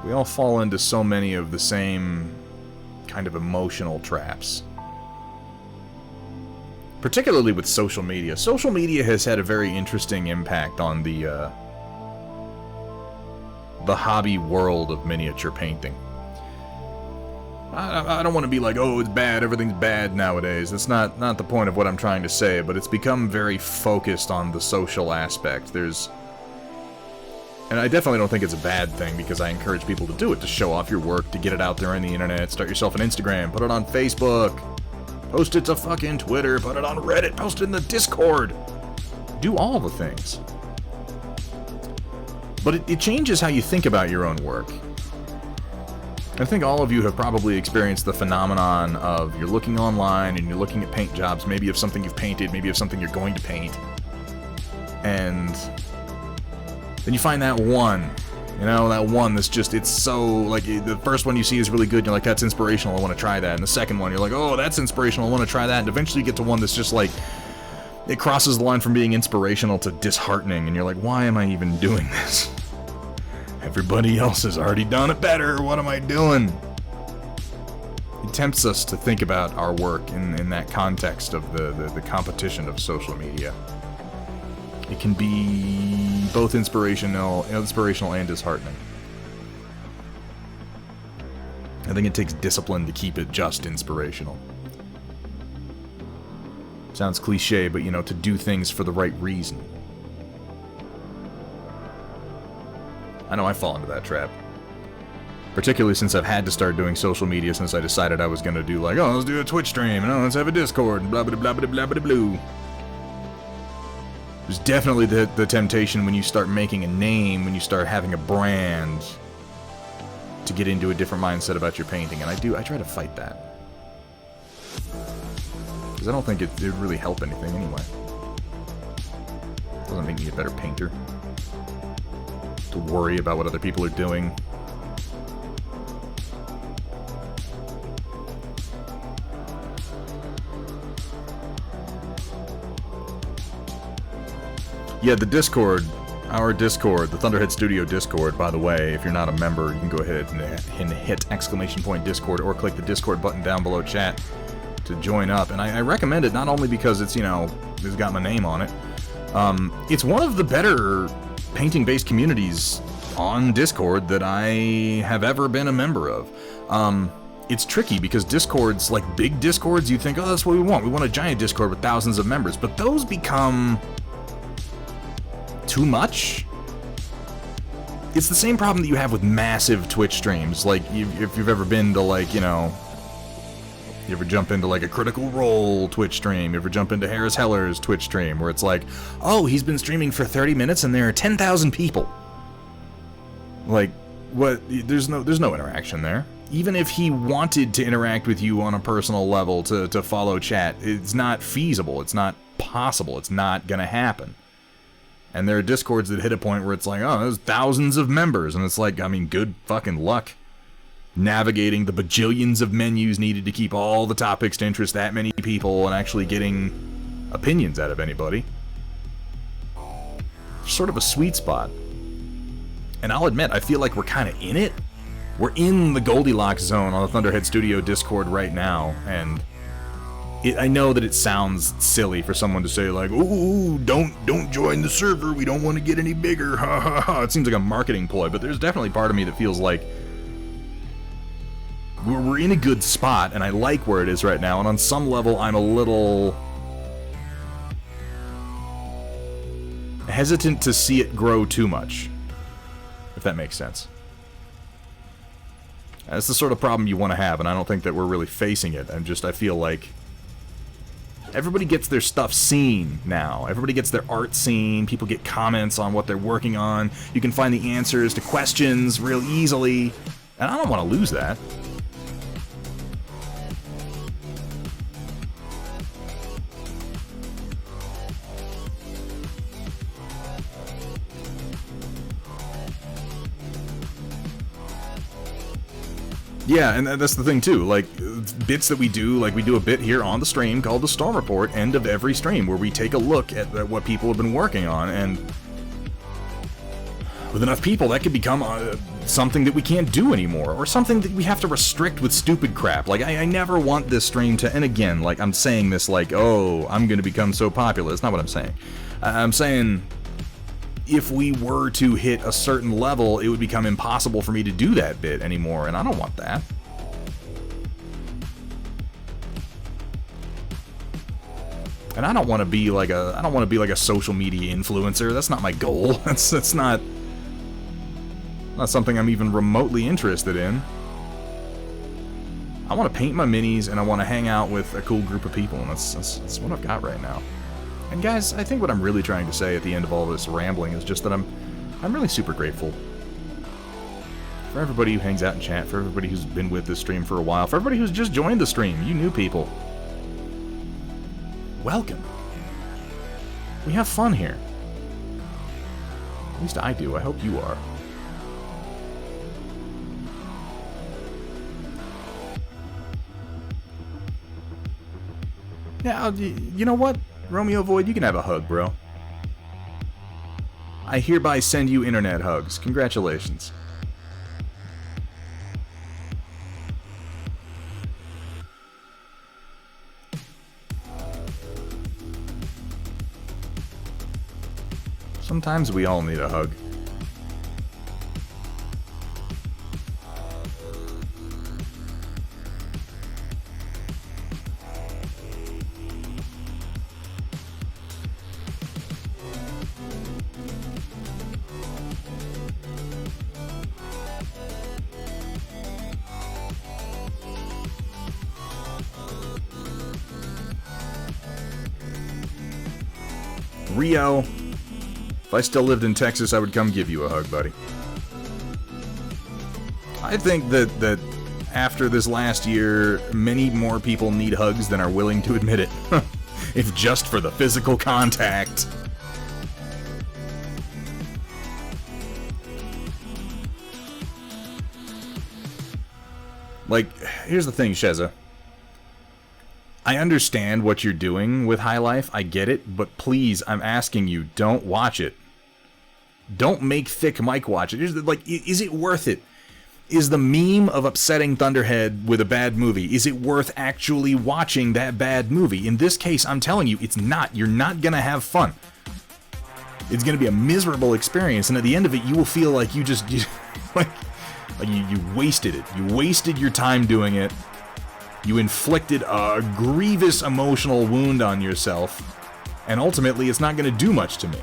We all fall into so many of the same kind of emotional traps. Particularly with social media. Social media has had a very interesting impact on the hobby world of miniature painting. I don't want to be like, oh, it's bad, everything's bad nowadays. That's not the point of what I'm trying to say, but it's become very focused on the social aspect. And I definitely don't think it's a bad thing, because I encourage people to do it, to show off your work, to get it out there on the internet, start yourself an Instagram, put it on Facebook, post it to fucking Twitter, put it on Reddit, post it in the Discord. Do all the things. But it changes how you think about your own work. I think all of you have probably experienced the phenomenon of you're looking online and you're looking at paint jobs, maybe of something you've painted, maybe of something you're going to paint, and then you find that one, you know, that one that's just, it's so, like, the first one you see is really good, and you're like, that's inspirational, I want to try that, and the second one, you're like, oh, that's inspirational, I want to try that, and eventually you get to one that's just like, it crosses the line from being inspirational to disheartening, and you're like, why am I even doing this? Everybody else has already done it better. What am I doing? It tempts us to think about our work in that context of the competition of social media. It can be both inspirational and disheartening. I think it takes discipline to keep it just inspirational. Sounds cliche, but, you know, to do things for the right reason. I know I fall into that trap. Particularly since I've had to start doing social media since I decided I was going to do, like, oh, let's do a Twitch stream, and oh, let's have a Discord, and blah, blah, blah, blah, blah, blah, blah. There's definitely the temptation when you start making a name, when you start having a brand, to get into a different mindset about your painting, and I try to fight that. Because I don't think it would really help anything anyway. It doesn't make me a better painter. To worry about what other people are doing. Yeah, the Discord, our Discord, the Thunderhead Studio Discord, by the way, if you're not a member, you can go ahead and hit !Discord or click the Discord button down below chat to join up. And I recommend it not only because it's, you know, it's got my name on it. It's one of the better painting-based communities on Discord that I have ever been a member of. It's tricky because Discords, like big Discords, you think, oh, that's what we want. We want a giant Discord with thousands of members. But those become too much. It's the same problem that you have with massive Twitch streams. Like, if you've ever been to, like, you know, you ever jump into, like, a Critical Role Twitch stream, you ever jump into Harris Heller's Twitch stream, where it's like, oh, he's been streaming for 30 minutes and there are 10,000 people. Like, what? There's no interaction there. Even if he wanted to interact with you on a personal level to follow chat, it's not feasible, it's not possible, it's not gonna happen. And there are Discords that hit a point where it's like, oh, there's thousands of members, and it's like, I mean, good fucking luck navigating the bajillions of menus needed to keep all the topics to interest that many people and actually getting opinions out of anybody. Sort of a sweet spot. And I'll admit, I feel like we're kind of in it. We're in the Goldilocks zone on the Thunderhead Studio Discord right now, and I know that it sounds silly for someone to say, like, ooh, don't join the server, we don't want to get any bigger, ha ha ha. It seems like a marketing ploy, but there's definitely part of me that feels like we're in a good spot, and I like where it is right now, and on some level I'm a little hesitant to see it grow too much, if that makes sense. That's the sort of problem you want to have, and I don't think that we're really facing it. I feel like everybody gets their stuff seen now. Everybody gets their art seen. People get comments on what they're working on. You can find the answers to questions real easily. And I don't want to lose that. Yeah, and that's the thing too, like, bits that we do, like we do a bit here on the stream called the Storm Report, end of every stream, where we take a look at what people have been working on, and with enough people, that could become something that we can't do anymore, or something that we have to restrict with stupid crap. Like, I never want this stream to, and again, like, I'm saying this like, oh, I'm gonna become so popular. That's not what I'm saying. I'm saying, if we were to hit a certain level, it would become impossible for me to do that bit anymore, and I don't want that. And I don't want to be like a social media influencer. That's not my goal. That's not something I'm even remotely interested in. I want to paint my minis, and I want to hang out with a cool group of people, and that's what I've got right now. And guys, I think what I'm really trying to say at the end of all this rambling is just that I'm really super grateful for everybody who hangs out in chat, for everybody who's been with this stream for a while, for everybody who's just joined the stream, you new people. Welcome. We have fun here. At least I do. I hope you are. Yeah, you know what? Romeo Void, you can have a hug, bro. I hereby send you internet hugs. Congratulations. Sometimes we all need a hug. Rio. If I still lived in Texas, I would come give you a hug, buddy. I think that after this last year, many more people need hugs than are willing to admit it. If just for the physical contact. Like, here's the thing, Sheza. I understand what you're doing with High Life, I get it, but please, I'm asking you, don't watch it. Don't make Thick Mike watch it. Like, is it worth it? Is the meme of upsetting Thunderhead with a bad movie, is it worth actually watching that bad movie? In this case, I'm telling you, it's not. You're not gonna have fun. It's gonna be a miserable experience, and at the end of it, you will feel like you wasted it. You wasted your time doing it. You inflicted a grievous emotional wound on yourself, and ultimately, it's not gonna do much to me.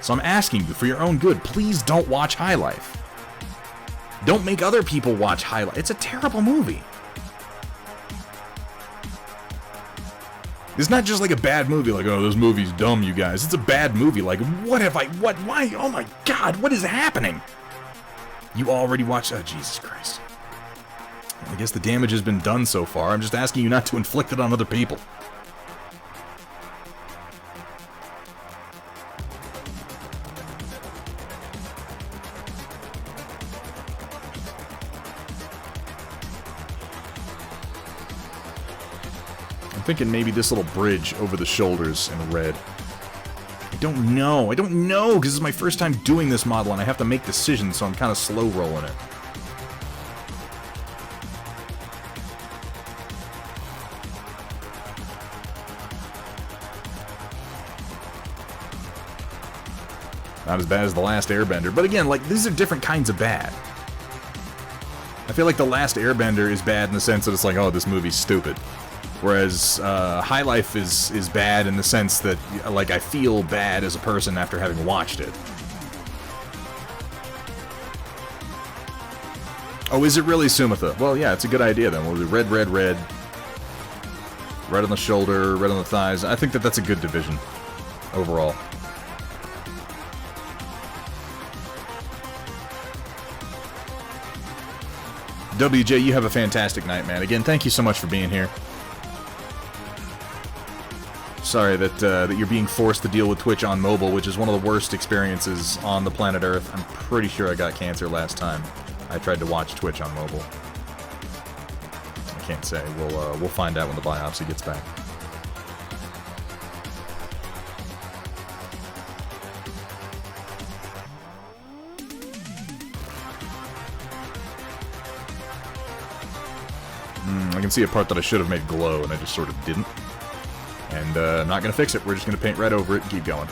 So I'm asking you, for your own good, please don't watch High Life. Don't make other people watch High Life. It's a terrible movie. It's not just like a bad movie, like, oh, this movie's dumb, you guys. It's a bad movie, like, why, oh my god, what is happening? You already watched, oh, Jesus Christ. I guess the damage has been done so far. I'm just asking you not to inflict it on other people. I'm thinking maybe this little bridge over the shoulders in red. I don't know, because this is my first time doing this model and I have to make decisions, so I'm kind of slow rolling it. Not as bad as The Last Airbender, but again, like, these are different kinds of bad. I feel like The Last Airbender is bad in the sense that it's like, oh, this movie's stupid. Whereas High Life is bad in the sense that, like, I feel bad as a person after having watched it. Oh, is it really Sumitha? Well, yeah, it's a good idea then. We'll do red, red, red. Red on the shoulder, red on the thighs. I think that's a good division overall. WJ, you have a fantastic night, man. Again, thank you so much for being here. Sorry that you're being forced to deal with Twitch on mobile, which is one of the worst experiences on the planet Earth. I'm pretty sure I got cancer last time I tried to watch Twitch on mobile. I can't say. We'll find out when the biopsy gets back. I can see a part that I should have made glow, and I just sort of didn't. And I'm not going to fix it. We're just going to paint red over it and keep going.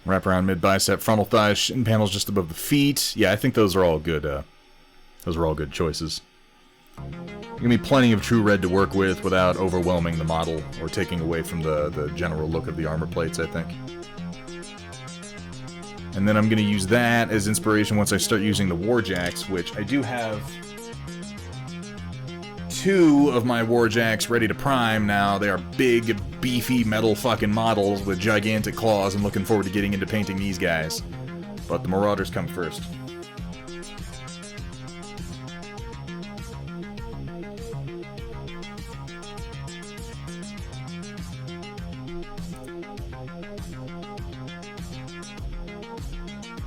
Wrap around mid-bicep, frontal thigh, shin panels just above the feet. Yeah, I think those are all good. Those are all good choices. There's gonna be plenty of true red to work with without overwhelming the model or taking away from the general look of the armor plates, I think. And then I'm gonna use that as inspiration once I start using the Warjacks, which I do have 2 of my Warjacks ready to prime now. They are big, beefy metal fucking models with gigantic claws. I'm looking forward to getting into painting these guys. But the Marauders come first.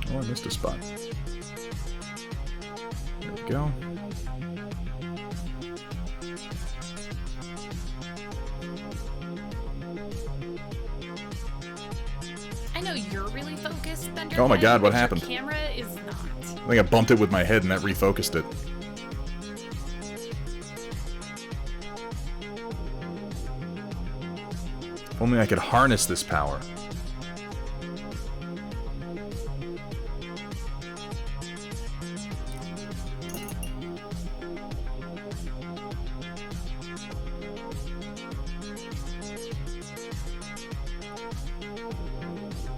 Oh, I missed a spot. There we go. this Thunderhead. Oh my god, what happened? Your camera is not. I think I bumped it with my head and that refocused it. If only I could harness this power.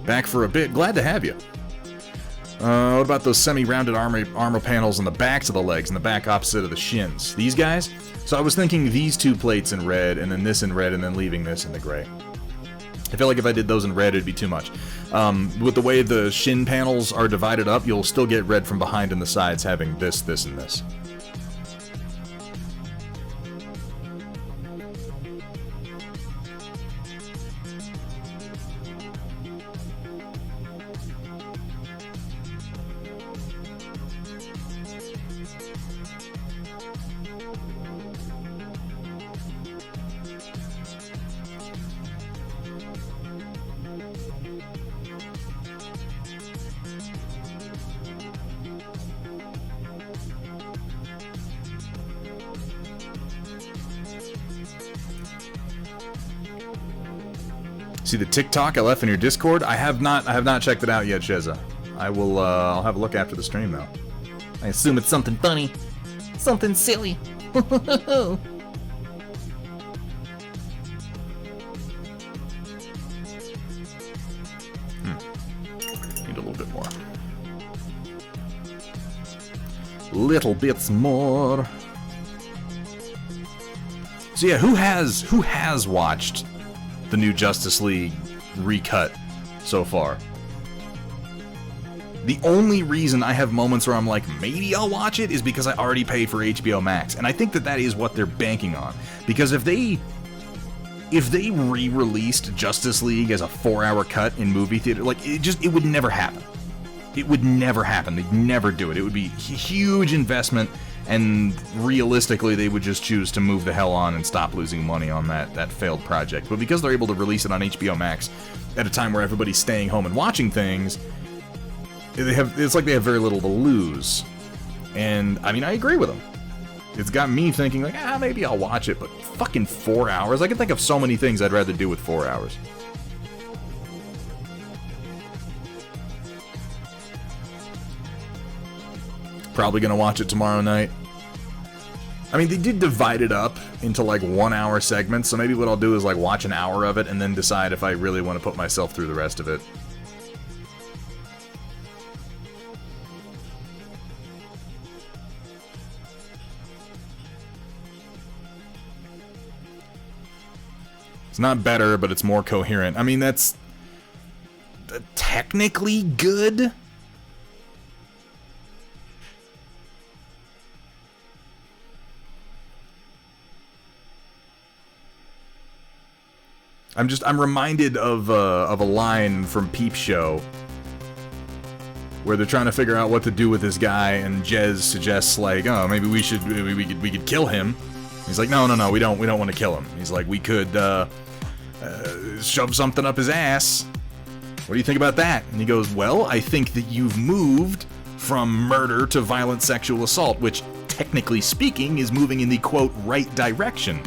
Back for a bit. Glad to have you. What about those semi-rounded armor panels on the backs of the legs and the back opposite of the shins? These guys? So I was thinking these two plates in red, and then this in red, and then leaving this in the gray. I feel like if I did those in red, it'd be too much. With the way the shin panels are divided up, you'll still get red from behind and the sides having this, this, and this. See the TikTok I left in your Discord? I have not checked it out yet, Sheza. I will I'll have a look after the stream though. I assume it's something funny. Something silly. Hmm. Need a little bit more. Little bits more. So yeah, who has watched the new Justice League recut so far? The only reason I have moments where I'm like, maybe I'll watch it, is because I already paid for HBO Max. And I think that is what they're banking on. Because if they re-released Justice League as a 4-hour cut in movie theater, like, it would never happen. It would never happen. They'd never do it. It would be a huge investment, and realistically, they would just choose to move the hell on and stop losing money on that failed project. But because they're able to release it on HBO Max at a time where everybody's staying home and watching things, it's like they have very little to lose. And, I mean, I agree with them. It's got me thinking, like, maybe I'll watch it, but fucking 4 hours? I can think of so many things I'd rather do with 4 hours. Probably gonna watch it tomorrow night. I mean, they did divide it up into like 1-hour segments, so maybe what I'll do is like watch an hour of it and then decide if I really want to put myself through the rest of it. It's not better, but it's more coherent. I mean, that's technically good. I'm reminded of a line from Peep Show where they're trying to figure out what to do with this guy, and Jez suggests like, oh, maybe we could kill him. He's like, no, we don't want to kill him. He's like, we could shove something up his ass. What do you think about that? And he goes, well, I think that you've moved from murder to violent sexual assault, which technically speaking is moving in the quote right direction.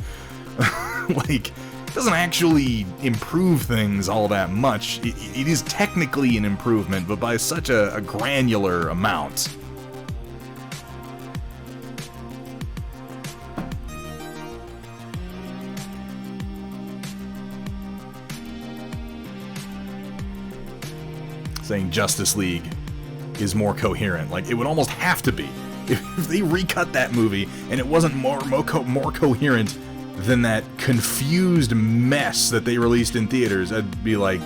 Like, doesn't actually improve things all that much. It is technically an improvement, but by such a granular amount. Saying Justice League is more coherent. Like, it would almost have to be. If they recut that movie and it wasn't more coherent than that confused mess that they released in theaters, I'd be like,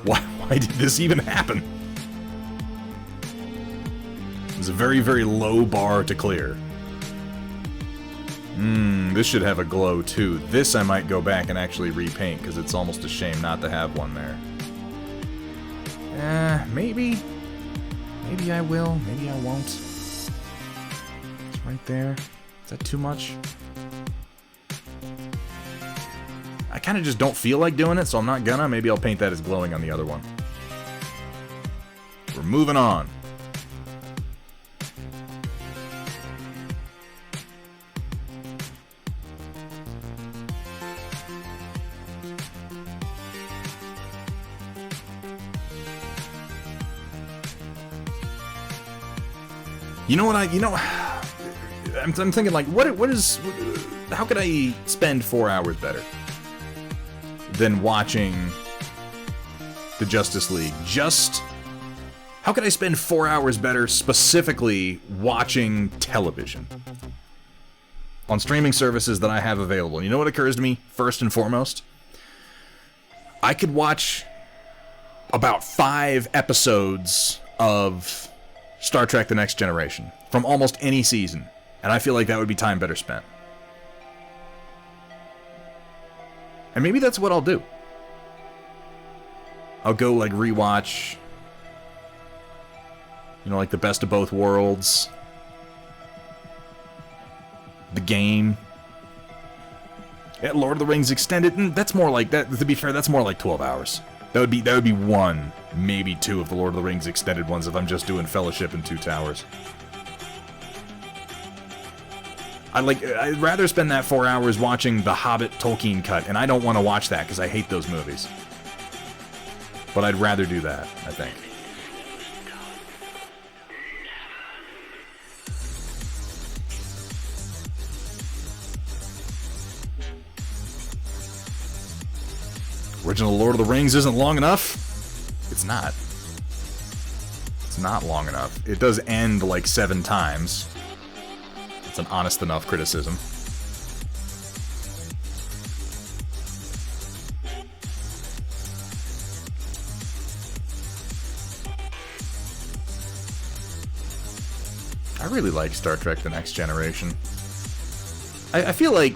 why did this even happen? It was a very, very low bar to clear. This should have a glow too. This I might go back and actually repaint, because it's almost a shame not to have one there. Maybe. Maybe I will, maybe I won't. It's right there. Is that too much? I kind of just don't feel like doing it, so I'm not gonna. Maybe I'll paint that as glowing on the other one. We're moving on. You know what I'm thinking, like, how could I spend 4 hours better than watching the Justice League? How could I spend 4 hours better specifically watching television on streaming services that I have available? You know what occurs to me first and foremost? I could watch about 5 episodes of Star Trek The Next Generation from almost any season, and I feel like that would be time better spent. And maybe that's what I'll do. I'll go, like, rewatch, like the Best of Both Worlds, The Game, Lord of the Rings Extended. That's more like that. To be fair, that's more like 12 hours. That would be one, maybe 2 of the Lord of the Rings extended ones if I'm just doing Fellowship and Two Towers. I'd rather spend that 4 hours watching The Hobbit Tolkien cut, and I don't want to watch that because I hate those movies. But I'd rather do that, I think. Original Lord of the Rings isn't long enough? It's not. It's not long enough. It does end like 7 times. It's an honest enough criticism. I really like Star Trek The Next Generation. I feel like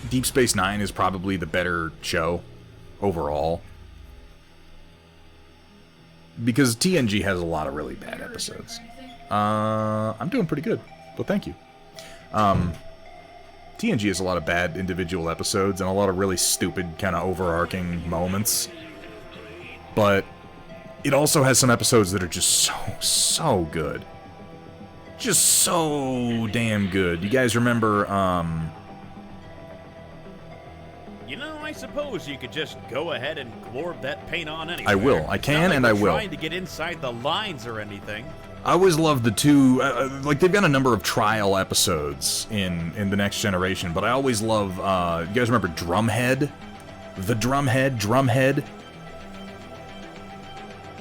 Deep Space Nine is probably the better show overall. Because TNG has a lot of really bad episodes. I'm doing pretty good, but thank you. TNG has a lot of bad individual episodes and a lot of really stupid, kind of overarching moments. But it also has some episodes that are just so good. Just so damn good. You guys remember, I suppose you could just go ahead and glorb that paint on anywhere. I will. I can, and I will. Trying to get inside the lines or anything. I always love the two, they've got a number of trial episodes in The Next Generation, but I always love, you guys remember Drumhead? The Drumhead?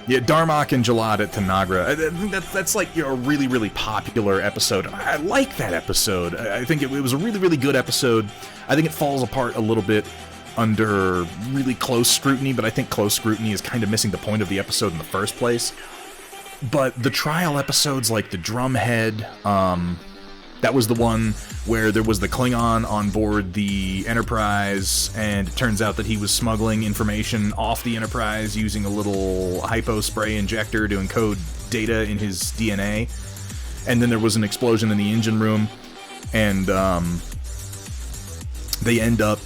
Yeah, Darmok and Jalad at Tanagra. I think that's like a really, really popular episode. I like that episode. I think it was a really, really good episode. I think it falls apart a little bit under really close scrutiny, but I think close scrutiny is kind of missing the point of the episode in the first place. But the trial episodes, like the Drumhead, that was the one where there was the Klingon on board the Enterprise, and it turns out that he was smuggling information off the Enterprise using a little hypo spray injector to encode data in his DNA. And then there was an explosion in the engine room, and they end up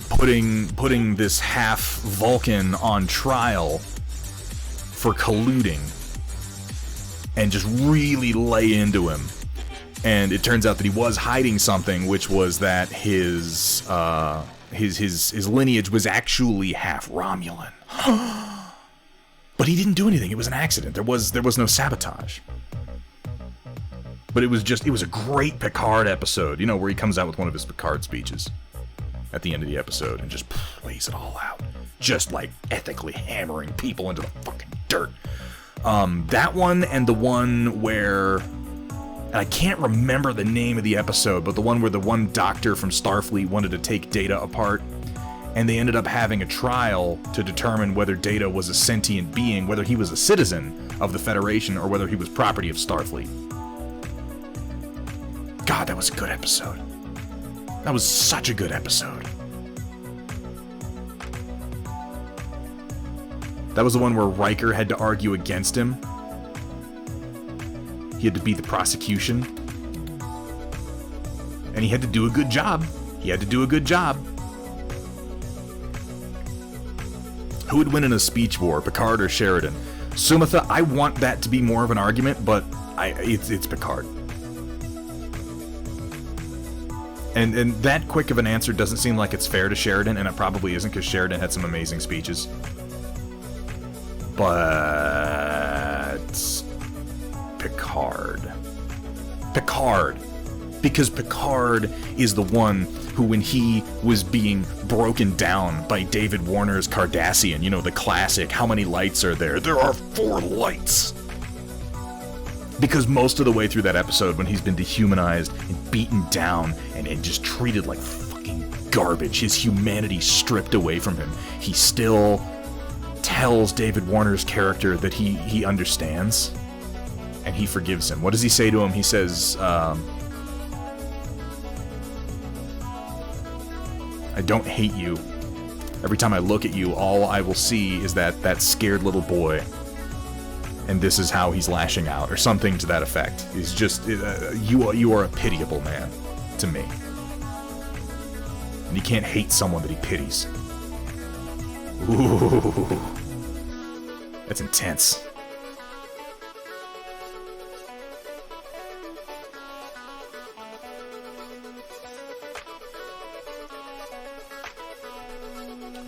putting this half Vulcan on trial for colluding and just really lay into him. And it turns out that he was hiding something, which was that his lineage was actually half Romulan. But he didn't do anything. It was an accident. There was no sabotage. But it was a great Picard episode, where he comes out with one of his Picard speeches at the end of the episode and just lays it all out. Just like ethically hammering people into the fucking dirt. That one and the one where, and I can't remember the name of the episode, but the one where the one doctor from Starfleet wanted to take Data apart, and they ended up having a trial to determine whether Data was a sentient being, whether he was a citizen of the Federation, or whether he was property of Starfleet. God, that was a good episode. That was such a good episode. That was the one where Riker had to argue against him. He had to beat the prosecution. And he had to do a good job. Who would win in a speech war, Picard or Sheridan? Sumitha, I want that to be more of an argument, but it's Picard. And that quick of an answer doesn't seem like it's fair to Sheridan, and it probably isn't, because Sheridan had some amazing speeches. But... Picard. Picard. Because Picard is the one who, when he was being broken down by David Warner's Cardassian, you know, the classic, how many lights are there? There are 4 lights! Because most of the way through that episode, when he's been dehumanized and beaten down and just treated like fucking garbage, his humanity stripped away from him, he still tells David Warner's character that he understands, and he forgives him. What does he say to him? He says, I don't hate you. Every time I look at you, all I will see is that scared little boy. And this is how he's lashing out, or something to that effect. He's just, you are a pitiable man to me. And you can't hate someone that he pities. Ooh. That's intense.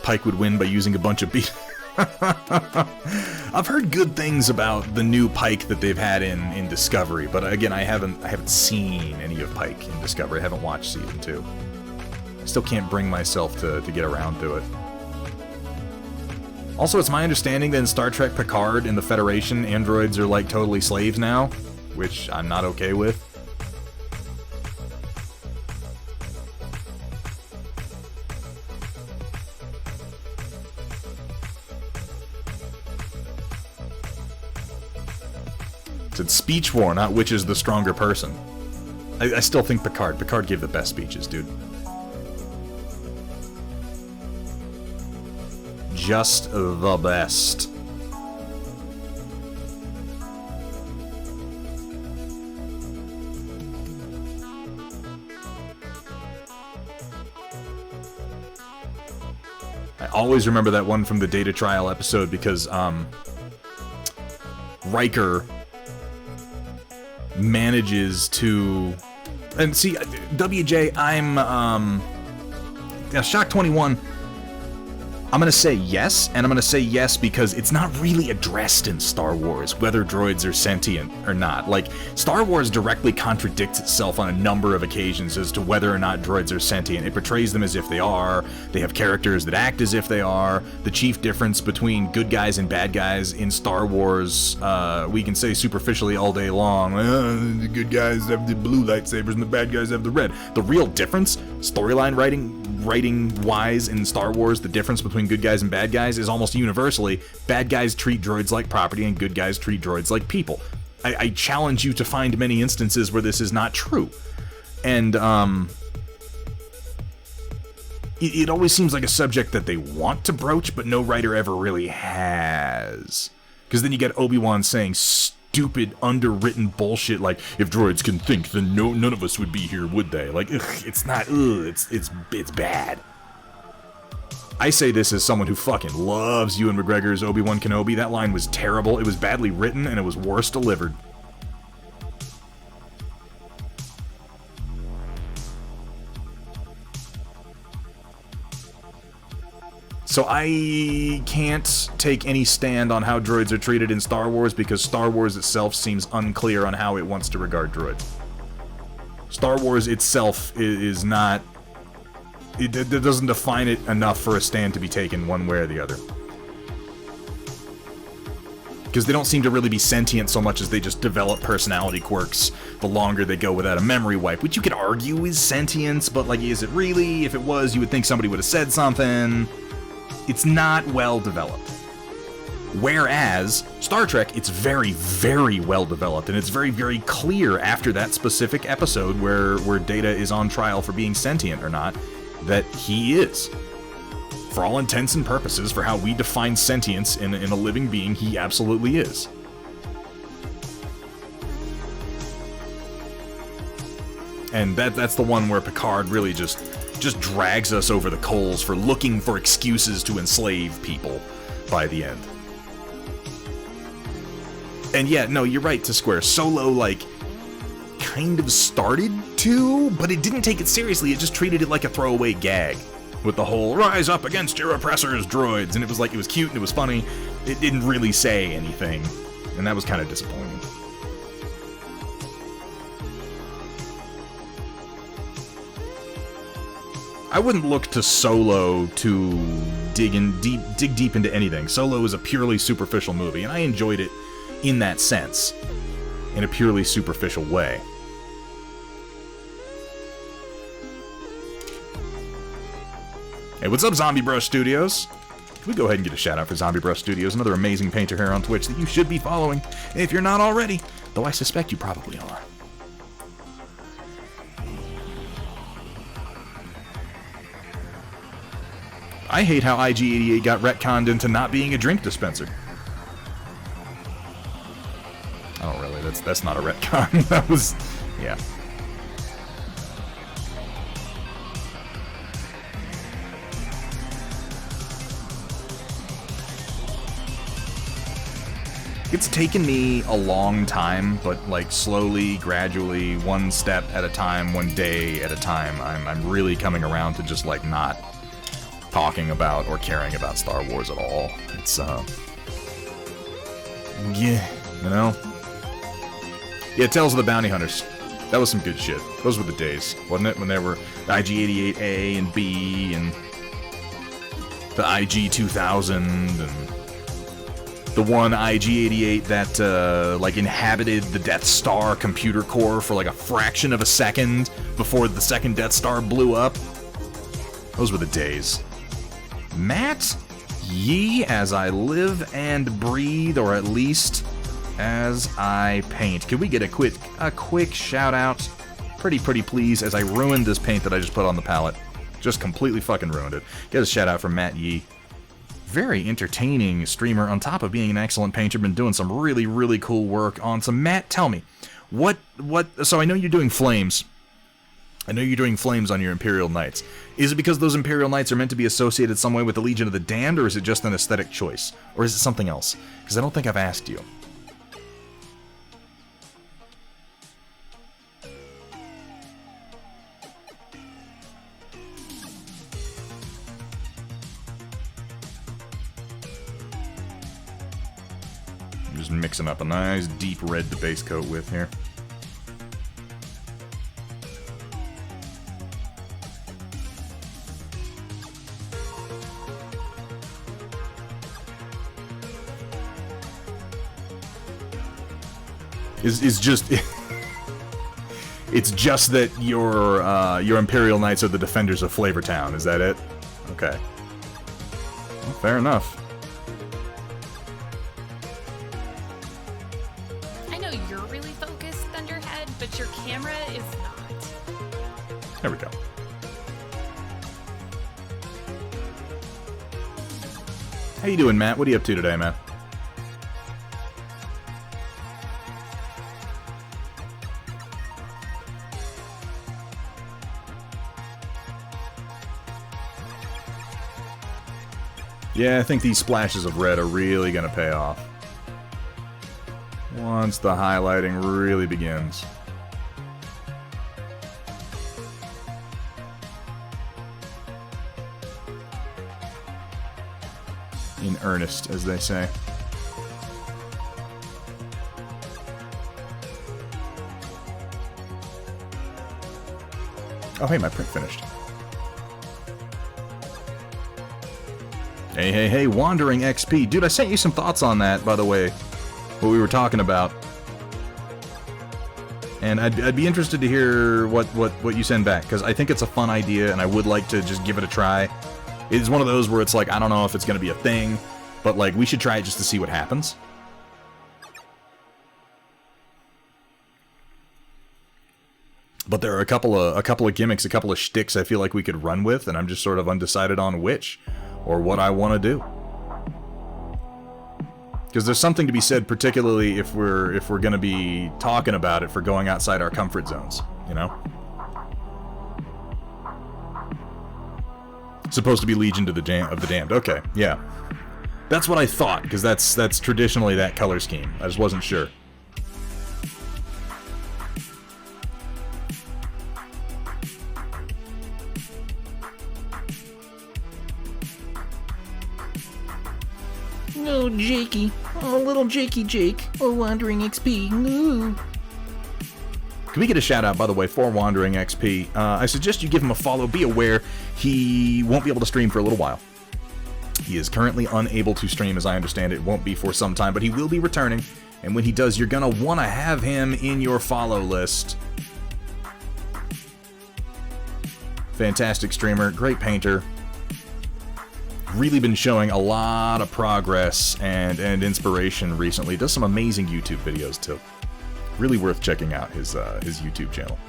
Pike would win by using a bunch of beat. I've heard good things about the new Pike that they've had in Discovery, but again, I haven't seen any of Pike in Discovery. I haven't watched season 2. I still can't bring myself to get around to it. Also, it's my understanding that in Star Trek Picard in the Federation, androids are like totally slaves now, which I'm not okay with. It's speech war, not which is the stronger person. I still think Picard. Picard gave the best speeches, dude. Just the best. I always remember that one from the Data Trial episode because, Riker manages to, and see, WJ, I'm Shock 21. I'm gonna say yes, and I'm gonna say yes because it's not really addressed in Star Wars whether droids are sentient or not. Like, Star Wars directly contradicts itself on a number of occasions as to whether or not droids are sentient. It portrays them as if they are. They have characters that act as if they are. The chief difference between good guys and bad guys in Star Wars, we can say superficially all day long, the good guys have the blue lightsabers and the bad guys have the red. The real difference, storyline writing-wise in Star Wars, the difference between good guys and bad guys is almost universally bad guys treat droids like property and good guys treat droids like people. I challenge you to find many instances where this is not true. And it always seems like a subject that they want to broach, but no writer ever really has. Because then you get Obi-Wan saying stupid, underwritten bullshit like, if droids can think, then none of us would be here, would they? Like, ugh, it's not, it's bad. I say this as someone who fucking loves Ewan McGregor's Obi-Wan Kenobi. That line was terrible, it was badly written, and it was worse delivered. So I can't take any stand on how droids are treated in Star Wars because Star Wars itself seems unclear on how it wants to regard droids. Star Wars itself is not... It doesn't define it enough for a stand to be taken one way or the other. Because they don't seem to really be sentient so much as they just develop personality quirks the longer they go without a memory wipe, which you could argue is sentience, but like, is it really? If it was, you would think somebody would have said something. It's not well developed. Whereas Star Trek, it's very, very well developed, and it's very, very clear after that specific episode where Data is on trial for being sentient or not, that he is. For all intents and purposes, for how we define sentience in a living being, he absolutely is. And that's the one where Picard really just drags us over the coals for looking for excuses to enslave people by the end. And yeah, no, you're right, to Square. Solo, like, kind of started to, but it didn't take it seriously. It just treated it like a throwaway gag. With the whole, rise up against your oppressors, droids. And it was like, it was cute and it was funny. It didn't really say anything. And that was kind of disappointing. I wouldn't look to Solo to dig deep into anything. Solo is a purely superficial movie, and I enjoyed it in that sense. In a purely superficial way. Hey, what's up, Zombie Brush Studios? Can we go ahead and get a shout out for Zombie Brush Studios, another amazing painter here on Twitch that you should be following if you're not already, though I suspect you probably are. I hate how IG-88 got retconned into not being a drink dispenser. Oh, really? That's not a retcon. That was... yeah. It's taken me a long time, but like slowly, gradually, one step at a time, one day at a time, I'm really coming around to just like not talking about or caring about Star Wars at all. It's yeah, you know? Yeah, Tales of the Bounty Hunters. That was some good shit. Those were the days, wasn't it? When there were IG-88A and B and the IG-2000 and the one IG-88 that, like, inhabited the Death Star computer core for, like, a fraction of a second before the second Death Star blew up. Those were the days. Matt Yee, as I live and breathe, or at least as I paint. Can we get a quick shout-out? Pretty please, as I ruined this paint that I just put on the palette. Just completely fucking ruined it. Get a shout-out from Matt Yee. Very entertaining streamer, on top of being an excellent painter, been doing some really cool work on some... Matt, tell me, what, so I know you're doing flames. I know you're doing flames on your Imperial Knights. Is it because those Imperial Knights are meant to be associated some way with the Legion of the Damned, or is it just an aesthetic choice? Or is it something else? Because I don't think I've asked you. Just mixing up a nice deep red to base coat with here. Is just it's just that your Imperial Knights are the defenders of Flavortown. Is that it? Okay. Well, fair enough. There we go. How you doing, Matt? What are you up to today, Matt? Yeah, I think these splashes of red are really gonna pay off. Once the highlighting really begins. In earnest, as they say. Oh, hey, my print finished. Hey, Wandering XP. Dude, I sent you some thoughts on that, by the way, what we were talking about. And I'd be interested to hear what you send back, because I think it's a fun idea, and I would like to just give it a try. It's one of those where it's like, I don't know if it's going to be a thing, but like, we should try it just to see what happens. But there are a couple of gimmicks, a couple of shticks I feel like we could run with, and I'm just sort of undecided on which, or what I want to do. Because there's something to be said, particularly if we're going to be talking about it, for going outside our comfort zones, you know? Supposed to be Legion of the Damned. Okay, yeah. That's what I thought, because that's traditionally that color scheme. I just wasn't sure. Oh, Jakey. Oh, little Jakey Jake. Oh, Wandering XP. Ooh. Can we get a shout out, by the way, for Wandering XP? I suggest you give him a follow. Be aware he won't be able to stream for a little while. He is currently unable to stream, as I understand it. Won't be for some time, but he will be returning. And when he does, you're going to want to have him in your follow list. Fantastic streamer, great painter. Really been showing a lot of progress and inspiration recently. Does some amazing YouTube videos, too. Really worth checking out his YouTube channel.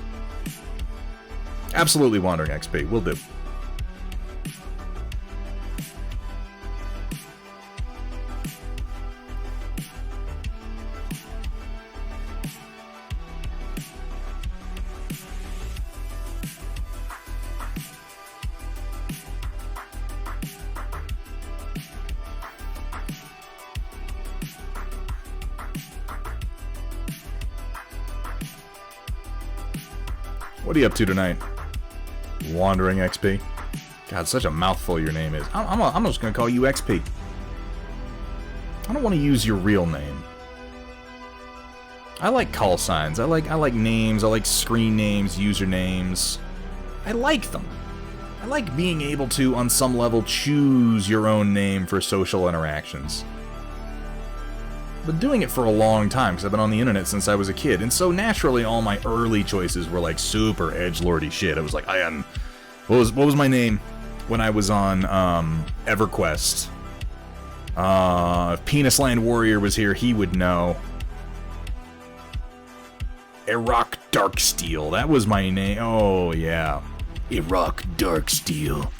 Absolutely Wandering XP. Will do. What are you up to tonight? Wandering XP? God, such a mouthful your name is. I'm just gonna call you XP. I don't want to use your real name. I like call signs. I like names. I like screen names, usernames. I like them. I like being able to, on some level, choose your own name for social interactions. Been doing it for a long time because I've been on the internet since I was a kid, and so naturally all my early choices were like super edgelordy shit. I was like, I am. What was my name when I was on EverQuest? If Penisland Warrior was here, he would know. Iraq Darksteel. That was my name. Oh yeah, Iraq Darksteel.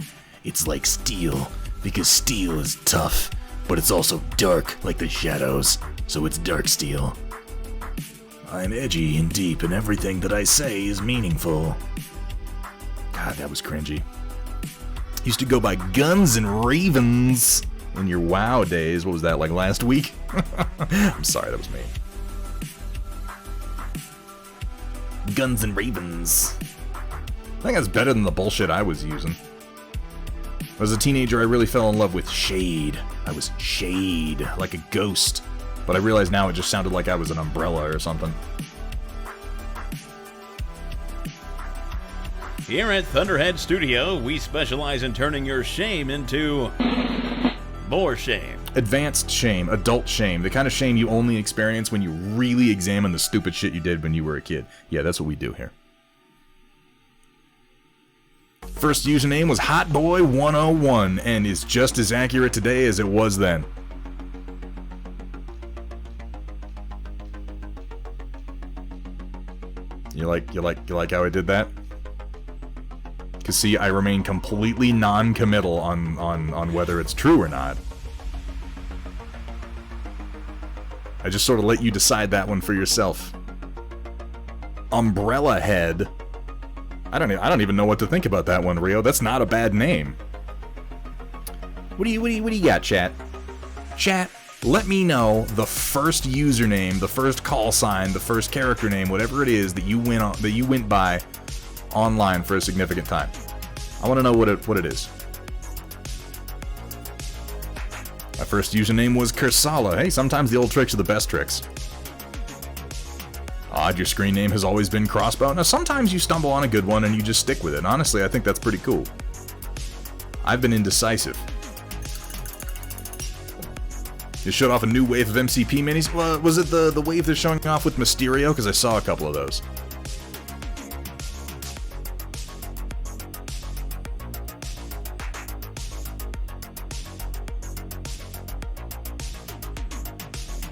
It's like steel because steel is tough, but it's also dark like the shadows. So it's Darksteel. I'm edgy and deep, and everything that I say is meaningful. God, that was cringy. Used to go by Guns and Ravens in your WoW days. What was that, like last week? I'm sorry, that was me. Guns and Ravens. I think that's better than the bullshit I was using. As a teenager, I really fell in love with Shade. I was Shade, like a ghost. But I realize now it just sounded like I was an umbrella or something. Here at Thunderhead Studio, we specialize in turning your shame into more shame. Advanced shame, adult shame, the kind of shame you only experience when you really examine the stupid shit you did when you were a kid. Yeah, that's what we do here. First username was HotBoy101 and is just as accurate today as it was then. You like how I did that? Cause see, I remain completely non-committal on whether it's true or not. I just sort of let you decide that one for yourself. Umbrella Head. I don't even know what to think about that one, Rio. That's not a bad name. What do you got, chat? Chat, let me know the first username, the first call sign, the first character name, whatever it is that you went by online for a significant time. I want to know what it is. My first username was Kursala. Hey, sometimes the old tricks are the best tricks. Odd, your screen name has always been Crossbow. Now, sometimes you stumble on a good one and you just stick with it. Honestly, I think that's pretty cool. I've been indecisive. You showed off a new wave of MCP minis. Well, was it the wave they're showing off with Mysterio? Because I saw a couple of those.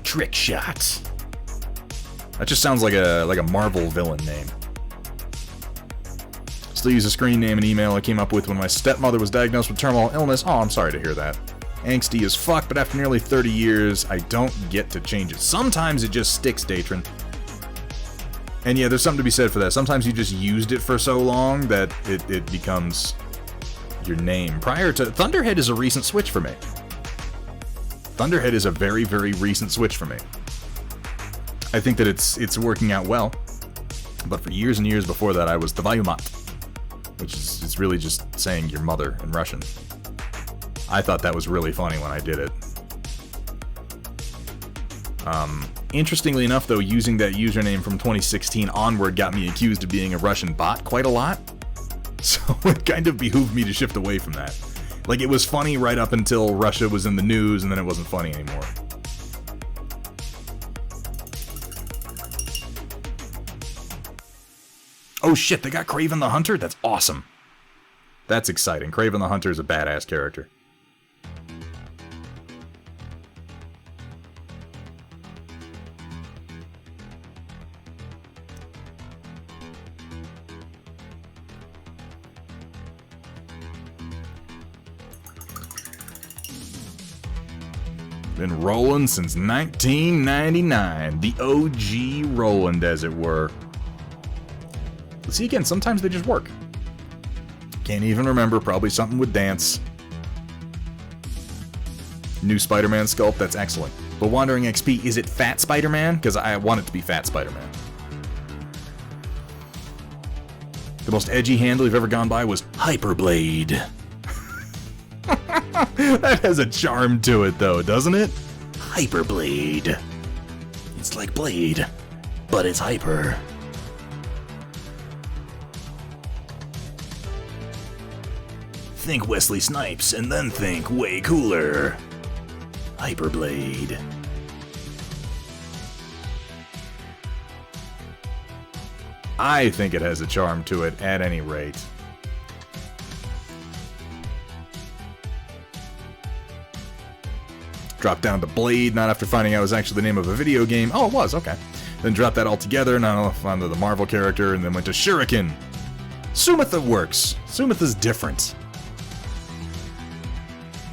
Trick shots. That just sounds like a Marvel villain name. Still use a screen name and email I came up with when my stepmother was diagnosed with terminal illness. Oh, I'm sorry to hear that. Angsty as fuck, but after nearly 30 years, I don't get to change it. Sometimes it just sticks, Datron. And yeah, there's something to be said for that. Sometimes you just used it for so long that it becomes your name. Prior to... Thunderhead is a recent switch for me. Thunderhead is a very, very recent switch for me. I think that it's working out well, but for years and years before that, I was Tvою mat, which is it's really just saying your mother in Russian. I thought that was really funny when I did it. Interestingly enough, though, using that username from 2016 onward got me accused of being a Russian bot quite a lot. So it kind of behooved me to shift away from that. Like, it was funny right up until Russia was in the news, and then it wasn't funny anymore. Oh shit, they got Kraven the Hunter? That's awesome. That's exciting. Kraven the Hunter is a badass character. Been rolling since 1999. The OG Roland, as it were. See, again, sometimes they just work. Can't even remember. Probably something with dance. New Spider-Man sculpt. That's excellent. But Wandering XP, is it Fat Spider-Man? Because I want it to be Fat Spider-Man. The most edgy handle you've ever gone by was Hyperblade. That has a charm to it, though, doesn't it? Hyperblade. It's like Blade, but it's hyper. Think Wesley Snipes, and then think way cooler. Hyperblade. I think it has a charm to it, at any rate. Dropped down to Blade, not after finding out it was actually the name of a video game. Oh, it was, okay. Then dropped that all together, now onto the Marvel character, and then went to Shuriken. Sumitha works. Sumitha's different.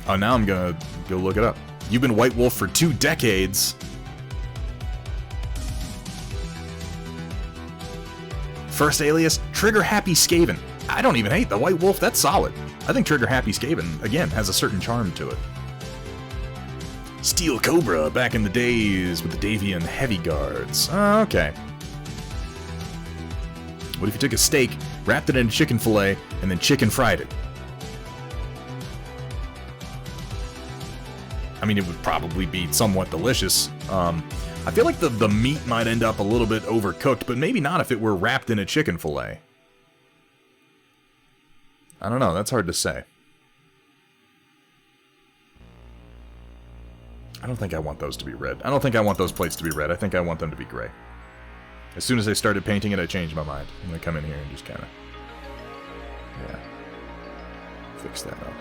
Oh, now I'm gonna go look it up. You've been White Wolf for 2 decades. First alias, Trigger Happy Skaven. I don't even hate the White Wolf, that's solid. I think Trigger Happy Skaven, again, has a certain charm to it. Steel Cobra, back in the days with the Davian Heavy Guards. Okay. What if you took a steak, wrapped it in chicken fillet, and then chicken fried it? I mean, it would probably be somewhat delicious. I feel like the meat might end up a little bit overcooked, but maybe not if it were wrapped in a chicken fillet. I don't know, that's hard to say. I don't think I want those to be red. I don't think I want those plates to be red. I think I want them to be gray. As soon as I started painting it, I changed my mind. I'm going to come in here and just kind of... yeah. Fix that up.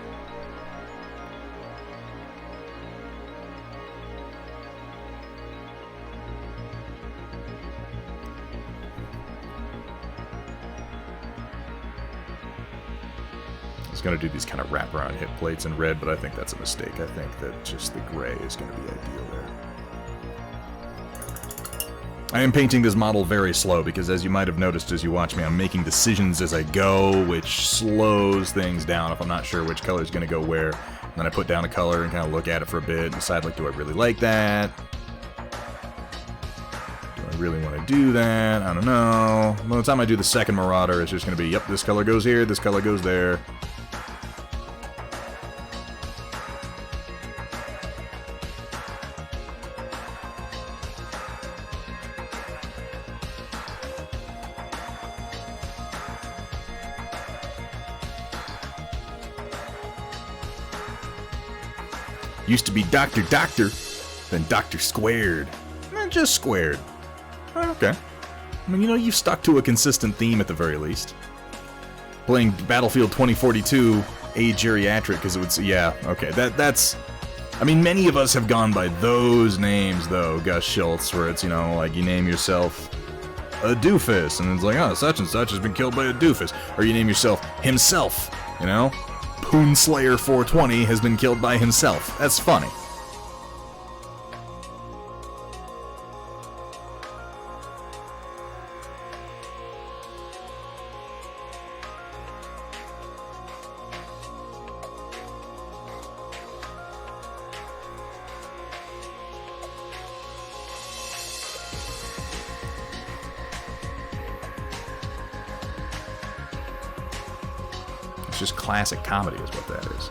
I was going to do these kind of wraparound hit plates in red, but I think that's a mistake. I think that just the gray is going to be ideal there. I am painting this model very slow because, as you might have noticed as you watch me, I'm making decisions as I go, which slows things down if I'm not sure which color is going to go where. And then I put down a color and kind of look at it for a bit and decide, like, do I really like that? Do I really want to do that? I don't know. By the time I do the second Marauder, it's just going to be, yep, this color goes here, this color goes there. Used to be Dr. Doctor, then Dr. Squared. Just Squared. Okay. I mean, you know, you've stuck to a consistent theme at the very least. Playing Battlefield 2042, a geriatric, because it would say, yeah, okay, that's... I mean, many of us have gone by those names, though, Gus Schultz, where it's, you know, like, you name yourself a doofus, and it's like, oh, such and such has been killed by a doofus. Or you name yourself himself, you know? Poonslayer 420 has been killed by himself. That's funny. just classic comedy is what that is.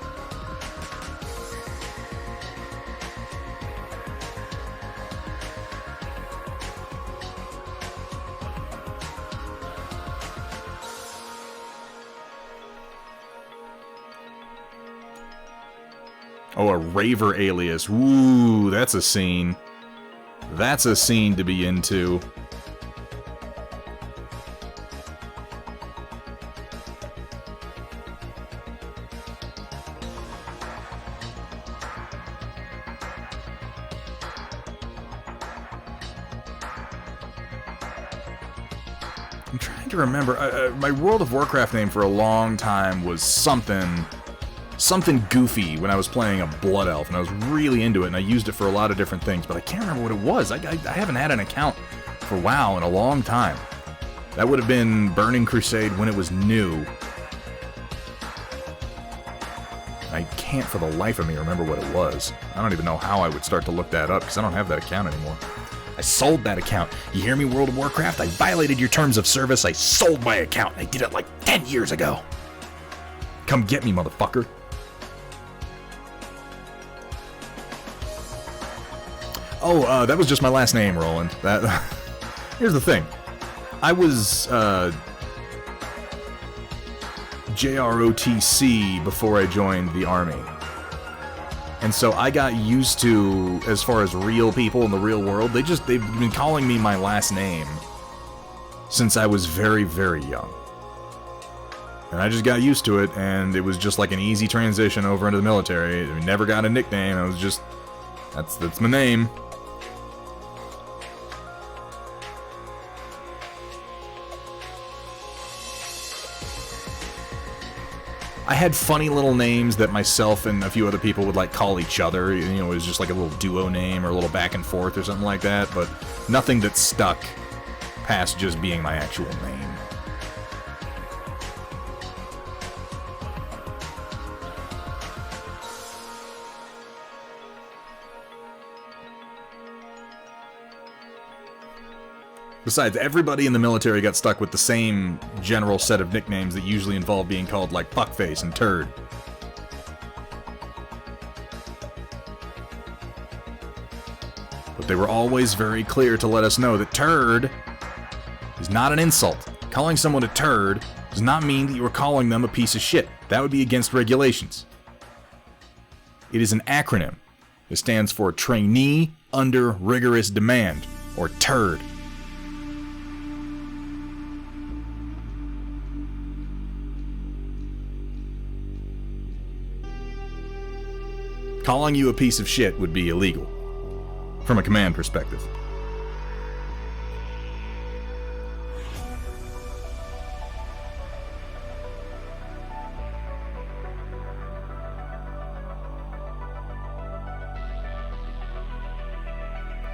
Oh, a raver alias. Ooh, that's a scene. That's a scene to be into. I'm trying to remember. My World of Warcraft name for a long time was something goofy when I was playing a Blood Elf, and I was really into it, and I used it for a lot of different things, but I can't remember what it was. I haven't had an account for WoW in a long time. That would have been Burning Crusade when it was new. I can't for the life of me remember what it was. I don't even know how I would start to look that up, because I don't have that account anymore. I sold that account. You hear me, World of Warcraft? I violated your terms of service. I sold my account. I did it like 10 years ago. Come get me, motherfucker. Oh, that was just my last name, Roland. Here's the thing. I was JROTC before I joined the Army. And so I got used to, as far as real people in the real world, they've been calling me my last name since I was very, very young. And I just got used to it, and it was just like an easy transition over into the military. I never got a nickname. I was just, that's my name. I had funny little names that myself and a few other people would like call each other. You know, it was just like a little duo name or a little back and forth or something like that, but nothing that stuck past just being my actual name. Besides, everybody in the military got stuck with the same general set of nicknames that usually involve being called, like, fuckface and turd. But they were always very clear to let us know that turd is not an insult. Calling someone a turd does not mean that you are calling them a piece of shit. That would be against regulations. It is an acronym. It stands for Trainee Under Rigorous Demand, or TURD. Calling you a piece of shit would be illegal, from a command perspective.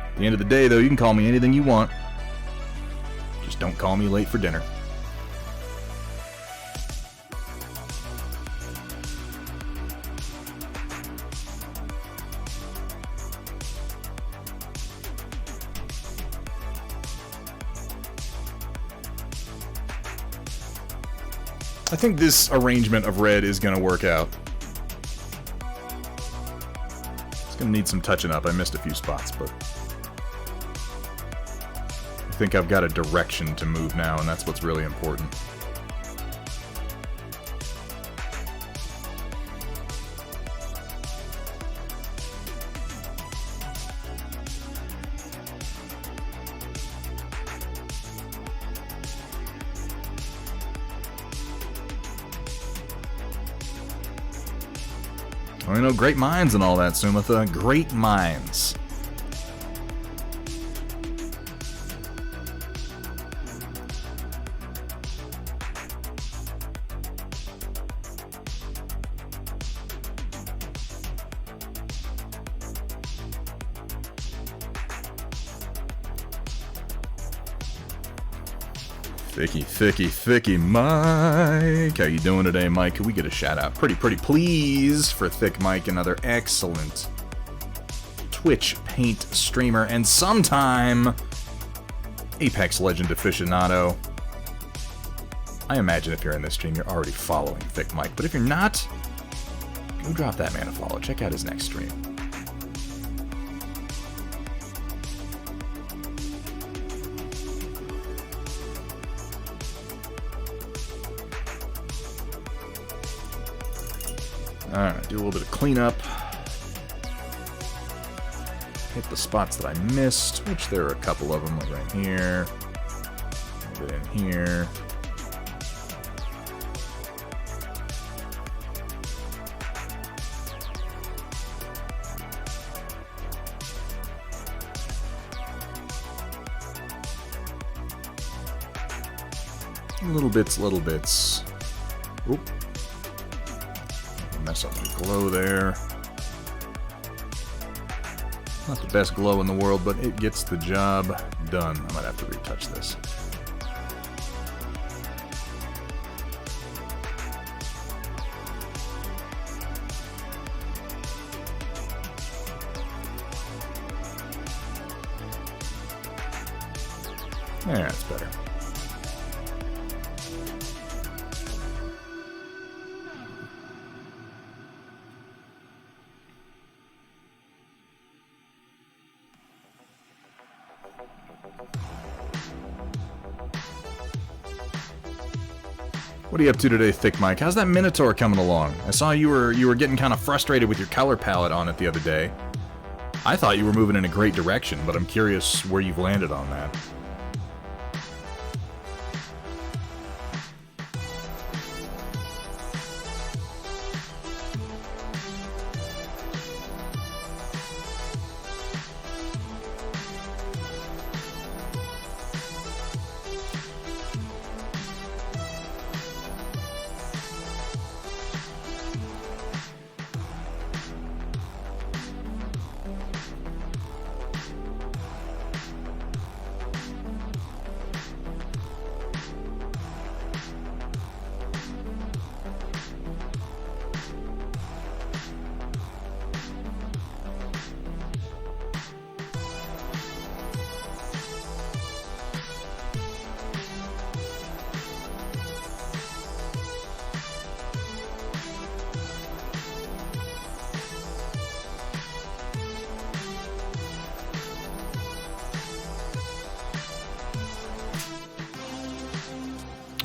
At the end of the day, though, you can call me anything you want. Just don't call me late for dinner. I think this arrangement of red is going to work out. It's going to need some touching up. I missed a few spots, but I think I've got a direction to move now, and that's what's really important. I know, great minds and all that, Sumitha. Great minds. Thicky Mike. How you doing today, Mike? Could we get a shout out? Pretty please for Thick Mike, another excellent Twitch paint streamer and sometime Apex Legend aficionado. I imagine if you're in this stream, you're already following Thick Mike. But if you're not, go drop that man a follow. Check out his next stream. Alright, do a little bit of cleanup. Hit the spots that I missed, which there are a couple of them, like right here. A little bit in here. Little bits. Oop. Mess up the glow there. Not the best glow in the world, but it gets the job done. I might have to retouch this. Yeah, that's better. What are you up to today, Thick Mike? How's that Minotaur coming along? I saw you were getting kind of frustrated with your color palette on it the other day. I thought you were moving in a great direction, but I'm curious where you've landed on that.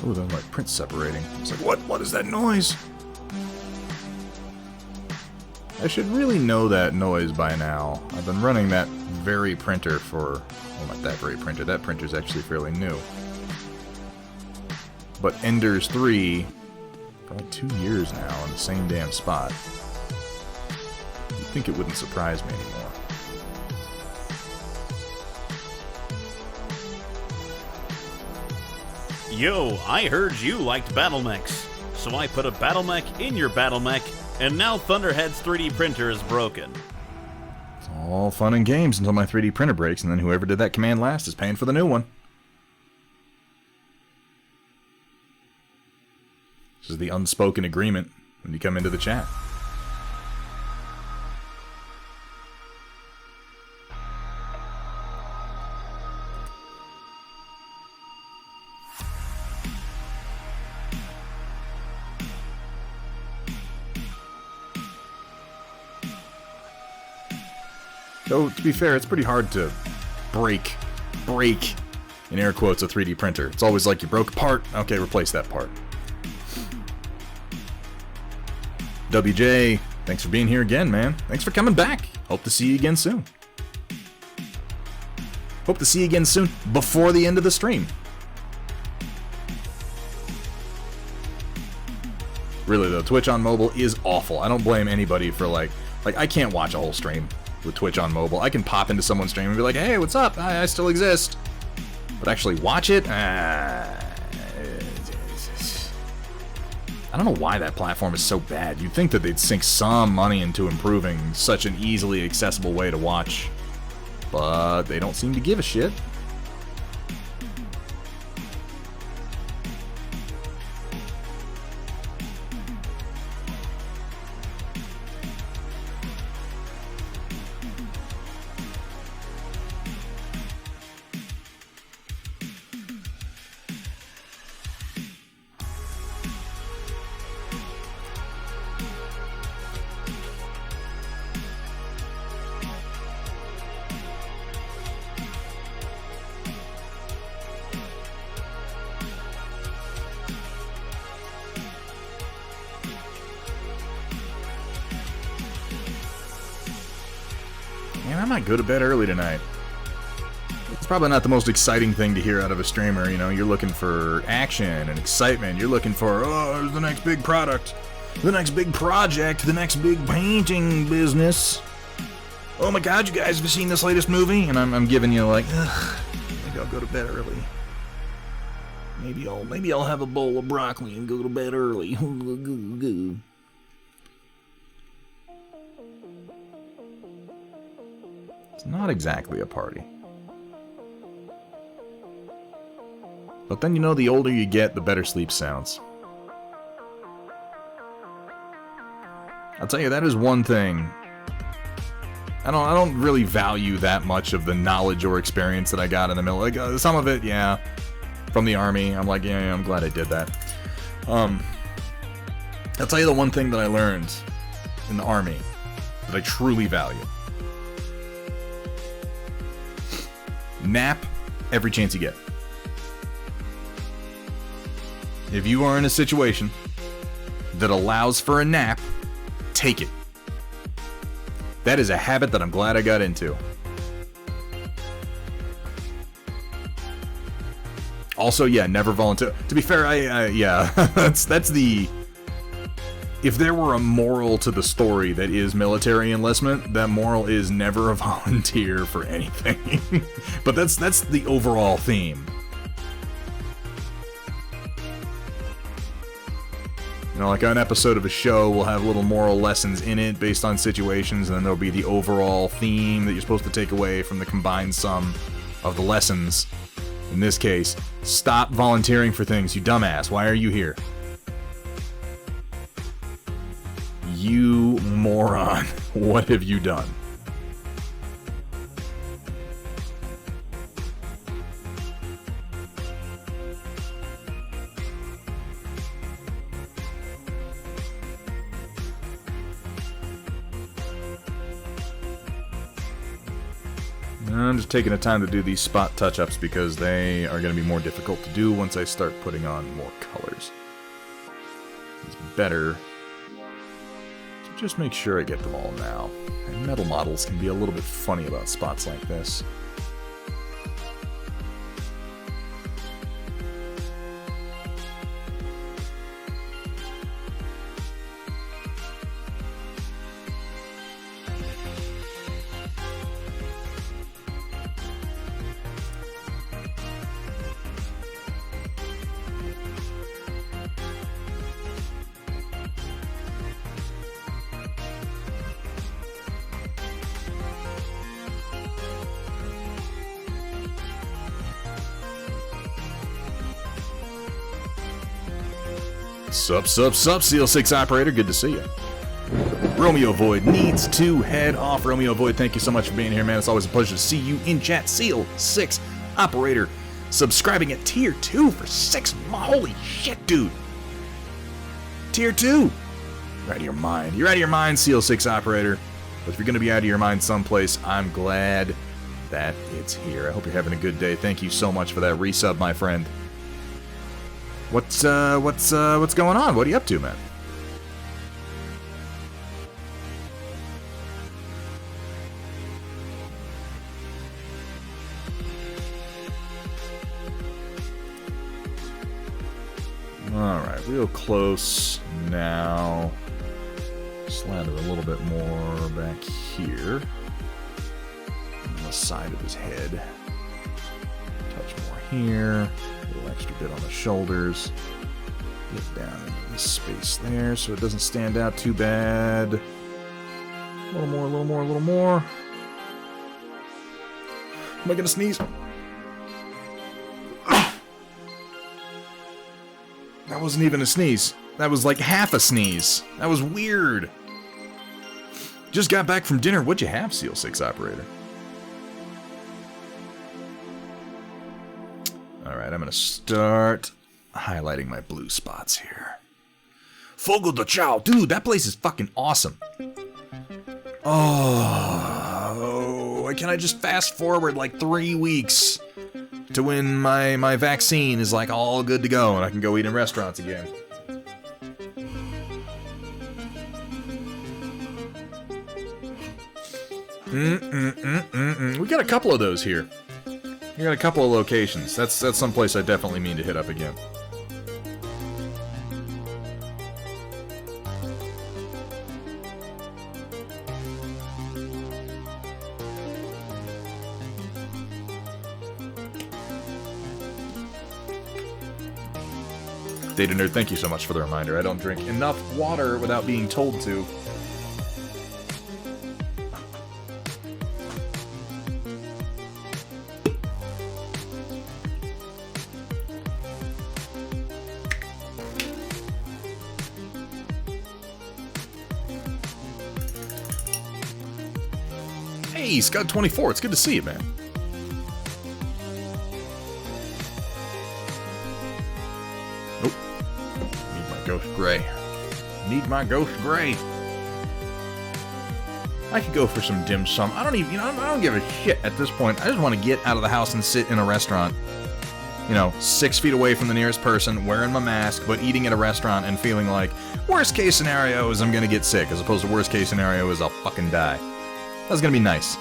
Oh, then like print separating. It's like, what is that noise? I should really know that noise by now. I've been running that very printer for, well, not that very printer. That printer's actually fairly new. But Enders 3, for like 2 years now in the same damn spot. You'd think it wouldn't surprise me anymore. Yo, I heard you liked battle mechs, so I put a battle mech in your battle mech, and now Thunderhead's 3D printer is broken. It's all fun and games until my 3D printer breaks, and then whoever did that command last is paying for the new one. This is the unspoken agreement when you come into the chat. Though, to be fair, it's pretty hard to break, in air quotes, a 3D printer. It's always like you broke a part, okay, replace that part. WJ, thanks for being here again, man. Thanks for coming back. Hope to see you again soon. Hope to see you again soon, before the end of the stream. Really, though, Twitch on mobile is awful. I don't blame anybody for, like I can't watch a whole stream with Twitch on mobile. I can pop into someone's stream and be like, hey, what's up? I still exist. But actually watch it? I don't know why that platform is so bad. You'd think that they'd sink some money into improving such an easily accessible way to watch. But they don't seem to give a shit. might go to bed early tonight. It's probably not the most exciting thing to hear out of a streamer, you know, you're looking for action and excitement, you're looking for, oh, there's the next big product, the next big project, the next big painting business. Oh my god, you guys have seen this latest movie? And I'm giving you like, ugh, maybe I'll go to bed early. Maybe I'll have a bowl of broccoli and go to bed early. It's not exactly a party. But then, you know, the older you get, the better sleep sounds. I'll tell you, that is one thing. I don't really value that much of the knowledge or experience that I got in the middle. Like, some of it, yeah, from the army. I'm like, yeah, I'm glad I did that. I'll tell you the one thing that I learned in the army that I truly value. Nap every chance you get. If you are in a situation that allows for a nap, take it. That is a habit that I'm glad I got into. Also, yeah, never volunteer. To be fair, yeah, that's the... If there were a moral to the story that is military enlistment, that moral is never volunteer for anything. But that's the overall theme. You know, like an episode of a show will have little moral lessons in it based on situations, and then there'll be the overall theme that you're supposed to take away from the combined sum of the lessons. In this case, stop volunteering for things, you dumbass. Why are you here? You moron. What have you done? I'm just taking the time to do these spot touch-ups because they are going to be more difficult to do once I start putting on more colors. It's better to just make sure I get them all now. And metal models can be a little bit funny about spots like this. Sup, Seal 6 Operator, good to see you. Romeo Void needs to head off. Romeo Void, thank you so much for being here, man. It's always a pleasure to see you in chat. Seal 6 Operator, subscribing at Tier 2 for 6 months. Holy shit, dude. Tier 2. You're out of your mind. You're out of your mind, Seal 6 Operator. But if you're going to be out of your mind someplace, I'm glad that it's here. I hope you're having a good day. Thank you so much for that resub, my friend. What's going on? What are you up to, man? Alright, real close now. Slide it a little bit more back here. On the side of his head. Touch more here. A little extra bit on the shoulders. Get down into this space there so it doesn't stand out too bad. A little more, a little more, a little more. Am I gonna sneeze? That wasn't even a sneeze. That was like half a sneeze. That was weird. Just got back from dinner. What'd you have, Seal 6 Operator? Alright, I'm gonna start highlighting my blue spots here. Fogo de Chao. Dude, that place is fucking awesome. Oh, can I just fast forward like 3 weeks to when my vaccine is like all good to go and I can go eat in restaurants again? We got a couple of those here. We got a couple of locations. That's someplace I definitely mean to hit up again. Data Nerd, thank you so much for the reminder. I don't drink enough water without being told to. Hey, Scud24, it's good to see you, man. Ghost Gray. Need my Ghost Gray. I could go for some dim sum. I don't even, I don't give a shit at this point. I just want to get out of the house and sit in a restaurant. 6 feet away from the nearest person, wearing my mask, but eating at a restaurant and feeling like, worst case scenario is I'm gonna get sick, as opposed to worst case scenario is I'll fucking die. That's gonna be nice.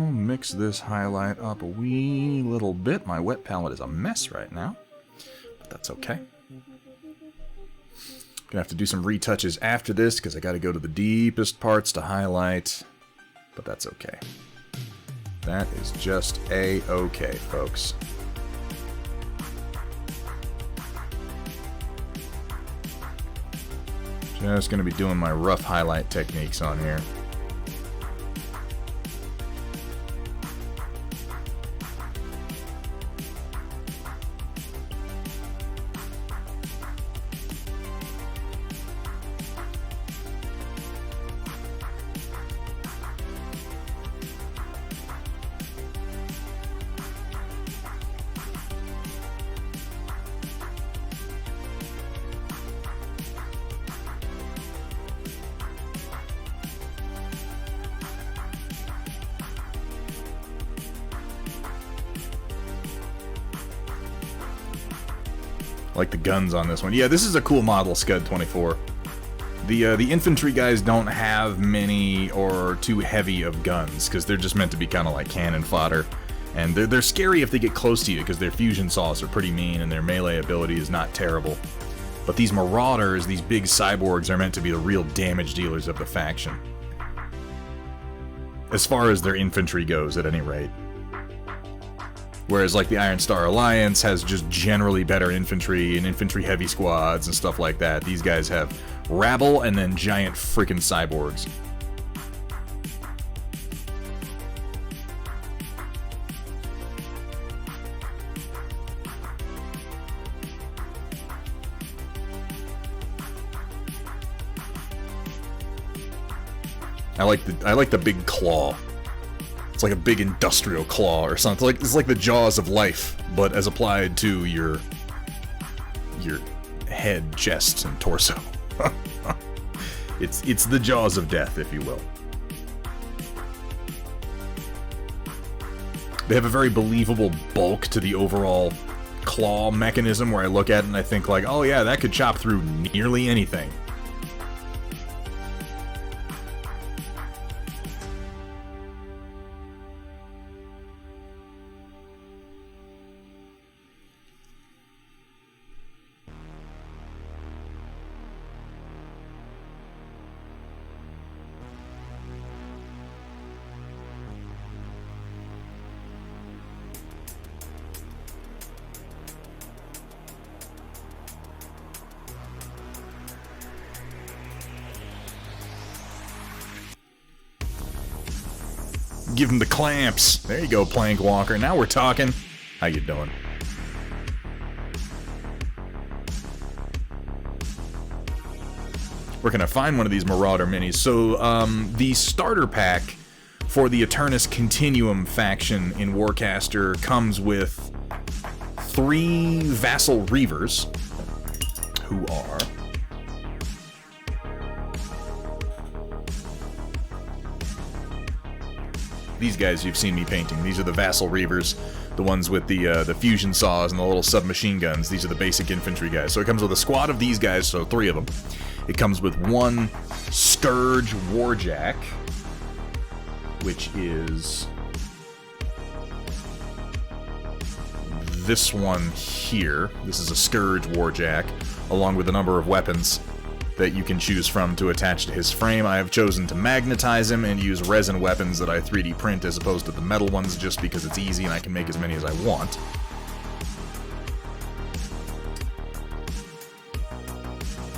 Mix this highlight up a wee little bit. My wet palette is a mess right now, but that's okay. Gonna have to do some retouches after this because I gotta go to the deepest parts to highlight, but that's okay. That is just a-okay, folks. Just gonna be doing my rough highlight techniques on here. Like the guns on this one. Yeah, this is a cool model, Scud24. The infantry guys don't have many or too heavy of guns, because they're just meant to be kind of like cannon fodder. And they're scary if they get close to you, because their fusion saws are pretty mean and their melee ability is not terrible. But these Marauders, these big cyborgs, are meant to be the real damage dealers of the faction. As far as their infantry goes, at any rate. Whereas, like, the Iron Star Alliance has just generally better infantry and infantry-heavy squads and stuff like that. These guys have rabble and then giant freaking cyborgs. I like the big claw. It's like a big industrial claw or something. It's like the jaws of life, but as applied to your head, chest, and torso. It's the jaws of death, if you will. They have a very believable bulk to the overall claw mechanism, where I look at it and I think like, oh yeah, that could chop through nearly anything. Give him the clamps. There you go, Plank Walker. Now we're talking. How you doing? We're gonna find one of these Marauder minis. So, the starter pack for the Eternus Continuum faction in Warcaster comes with 3 Vassal Reavers, who are these guys you've seen me painting. These are the Vassal Reavers, the ones with the fusion saws and the little submachine guns. These are the basic infantry guys. So it comes with a squad of these guys, so 3 of them. It comes with 1 Scourge Warjack, which is this one here. This is a Scourge Warjack, along with a number of weapons that you can choose from to attach to his frame. I have chosen to magnetize him and use resin weapons that I 3D print as opposed to the metal ones, just because it's easy and I can make as many as I want.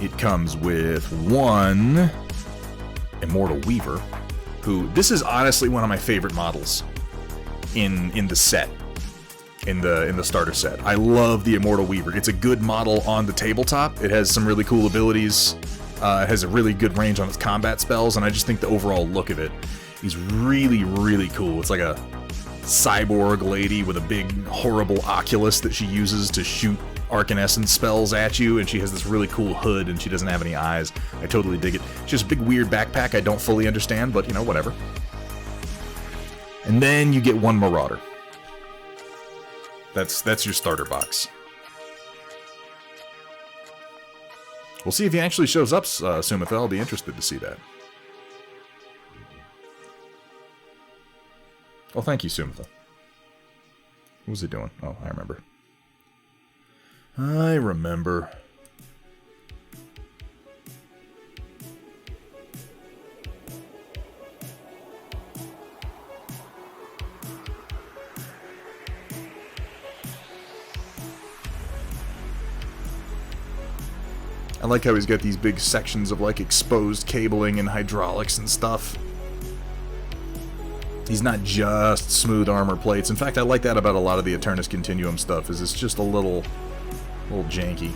It comes with 1 Immortal Weaver, who, this is honestly one of my favorite models in the set. In the starter set. I love the Immortal Weaver. It's a good model on the tabletop. It has some really cool abilities. It has a really good range on its combat spells, and I just think the overall look of it is really, really cool. It's like a cyborg lady with a big, horrible oculus that she uses to shoot Arcanescent spells at you, and she has this really cool hood, and she doesn't have any eyes. I totally dig it. It's just a big, weird backpack I don't fully understand, but, you know, whatever. And then you get 1 Marauder. That's your starter box. We'll see if he actually shows up, Sumitha. I'll be interested to see that. Oh, thank you, Sumitha. What was he doing? Oh, I remember. I remember. I like how he's got these big sections of, like, exposed cabling and hydraulics and stuff. He's not just smooth armor plates. In fact, I like that about a lot of the Eternus Continuum stuff, is it's just a little janky.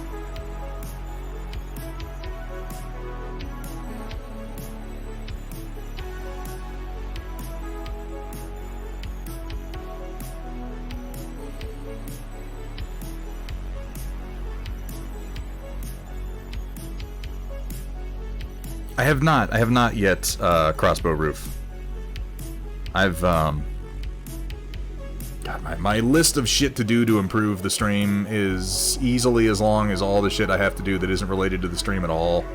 I have not yet crossbow roof. I've God, my list of shit to do to improve the stream is easily as long as all the shit I have to do that isn't related to the stream at all.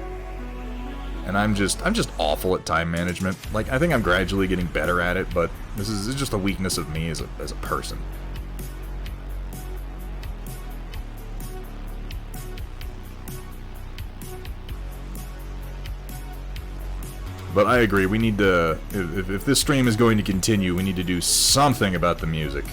And I'm just awful at time management. Like, I think I'm gradually getting better at it, but this is just a weakness of me as a person. But I agree, we need to, if this stream is going to continue, we need to do something about the music.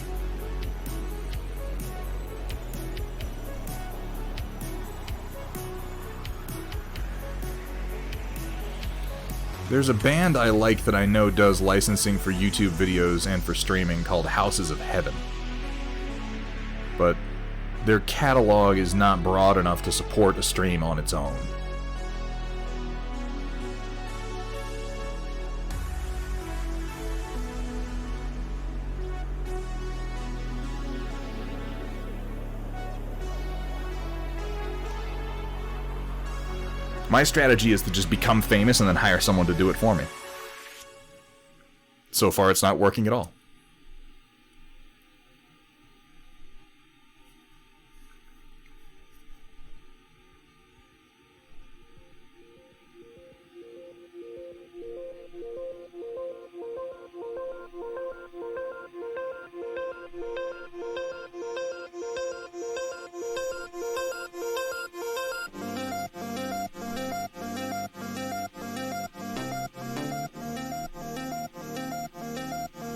There's a band I like that I know does licensing for YouTube videos and for streaming called Houses of Heaven. But their catalog is not broad enough to support a stream on its own. My strategy is to just become famous and then hire someone to do it for me. So far, it's not working at all.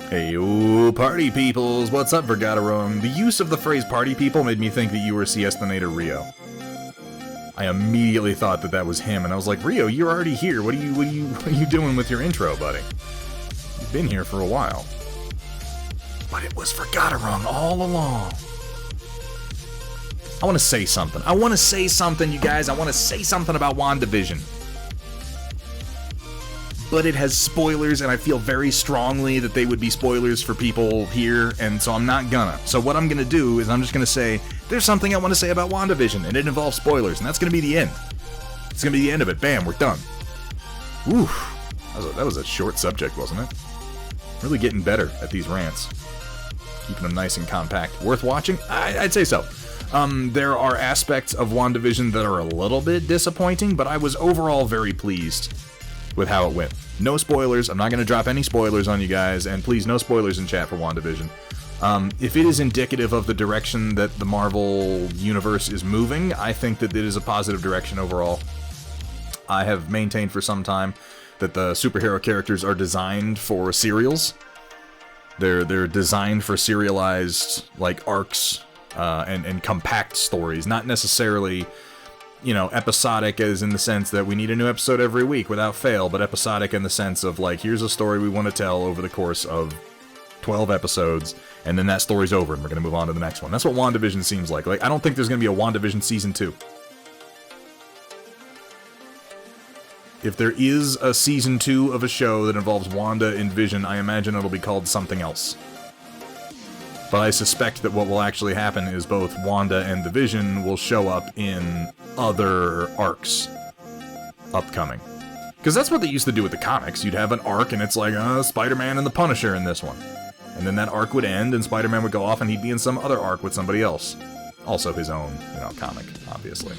Heyo, party peoples! What's up, Vergaderone? The use of the phrase party people made me think that you were Siestanator Rio. I immediately thought that was him, and I was like, Rio, you're already here. What are you doing with your intro, buddy? You've been here for a while. But it was Vergaderone all along. I want to say something. I want to say something, you guys. I want to say something about WandaVision. But it has spoilers, and I feel very strongly that they would be spoilers for people here, and so I'm not gonna. So what I'm gonna do is I'm just gonna say there's something I want to say about WandaVision, and it involves spoilers, and that's going to be the end. It's going to be the end of it. Bam, we're done. Whew. That was a short subject, wasn't it? Really getting better at these rants. Keeping them nice and compact. Worth watching? I'd say so. There are aspects of WandaVision that are a little bit disappointing, but I was overall very pleased with how it went. No spoilers. I'm not going to drop any spoilers on you guys, and please, no spoilers in chat for WandaVision. If it is indicative of the direction that the Marvel Universe is moving, I think that it is a positive direction overall. I have maintained for some time that the superhero characters are designed for serials. They're designed for serialized, like, arcs, and compact stories, not necessarily, you know, episodic as in the sense that we need a new episode every week without fail, but episodic in the sense of, like, here's a story we want to tell over the course of 12 episodes, and then that story's over, and we're going to move on to the next one. That's what WandaVision seems like. Like, I don't think there's going to be a WandaVision Season 2. If there is a Season 2 of a show that involves Wanda and Vision, I imagine it'll be called something else. But I suspect that what will actually happen is both Wanda and the Vision will show up in other arcs upcoming. Because that's what they used to do with the comics. You'd have an arc, and it's like, Spider-Man and the Punisher in this one. And then that arc would end, and Spider-Man would go off, and he'd be in some other arc with somebody else. Also his own, comic, obviously.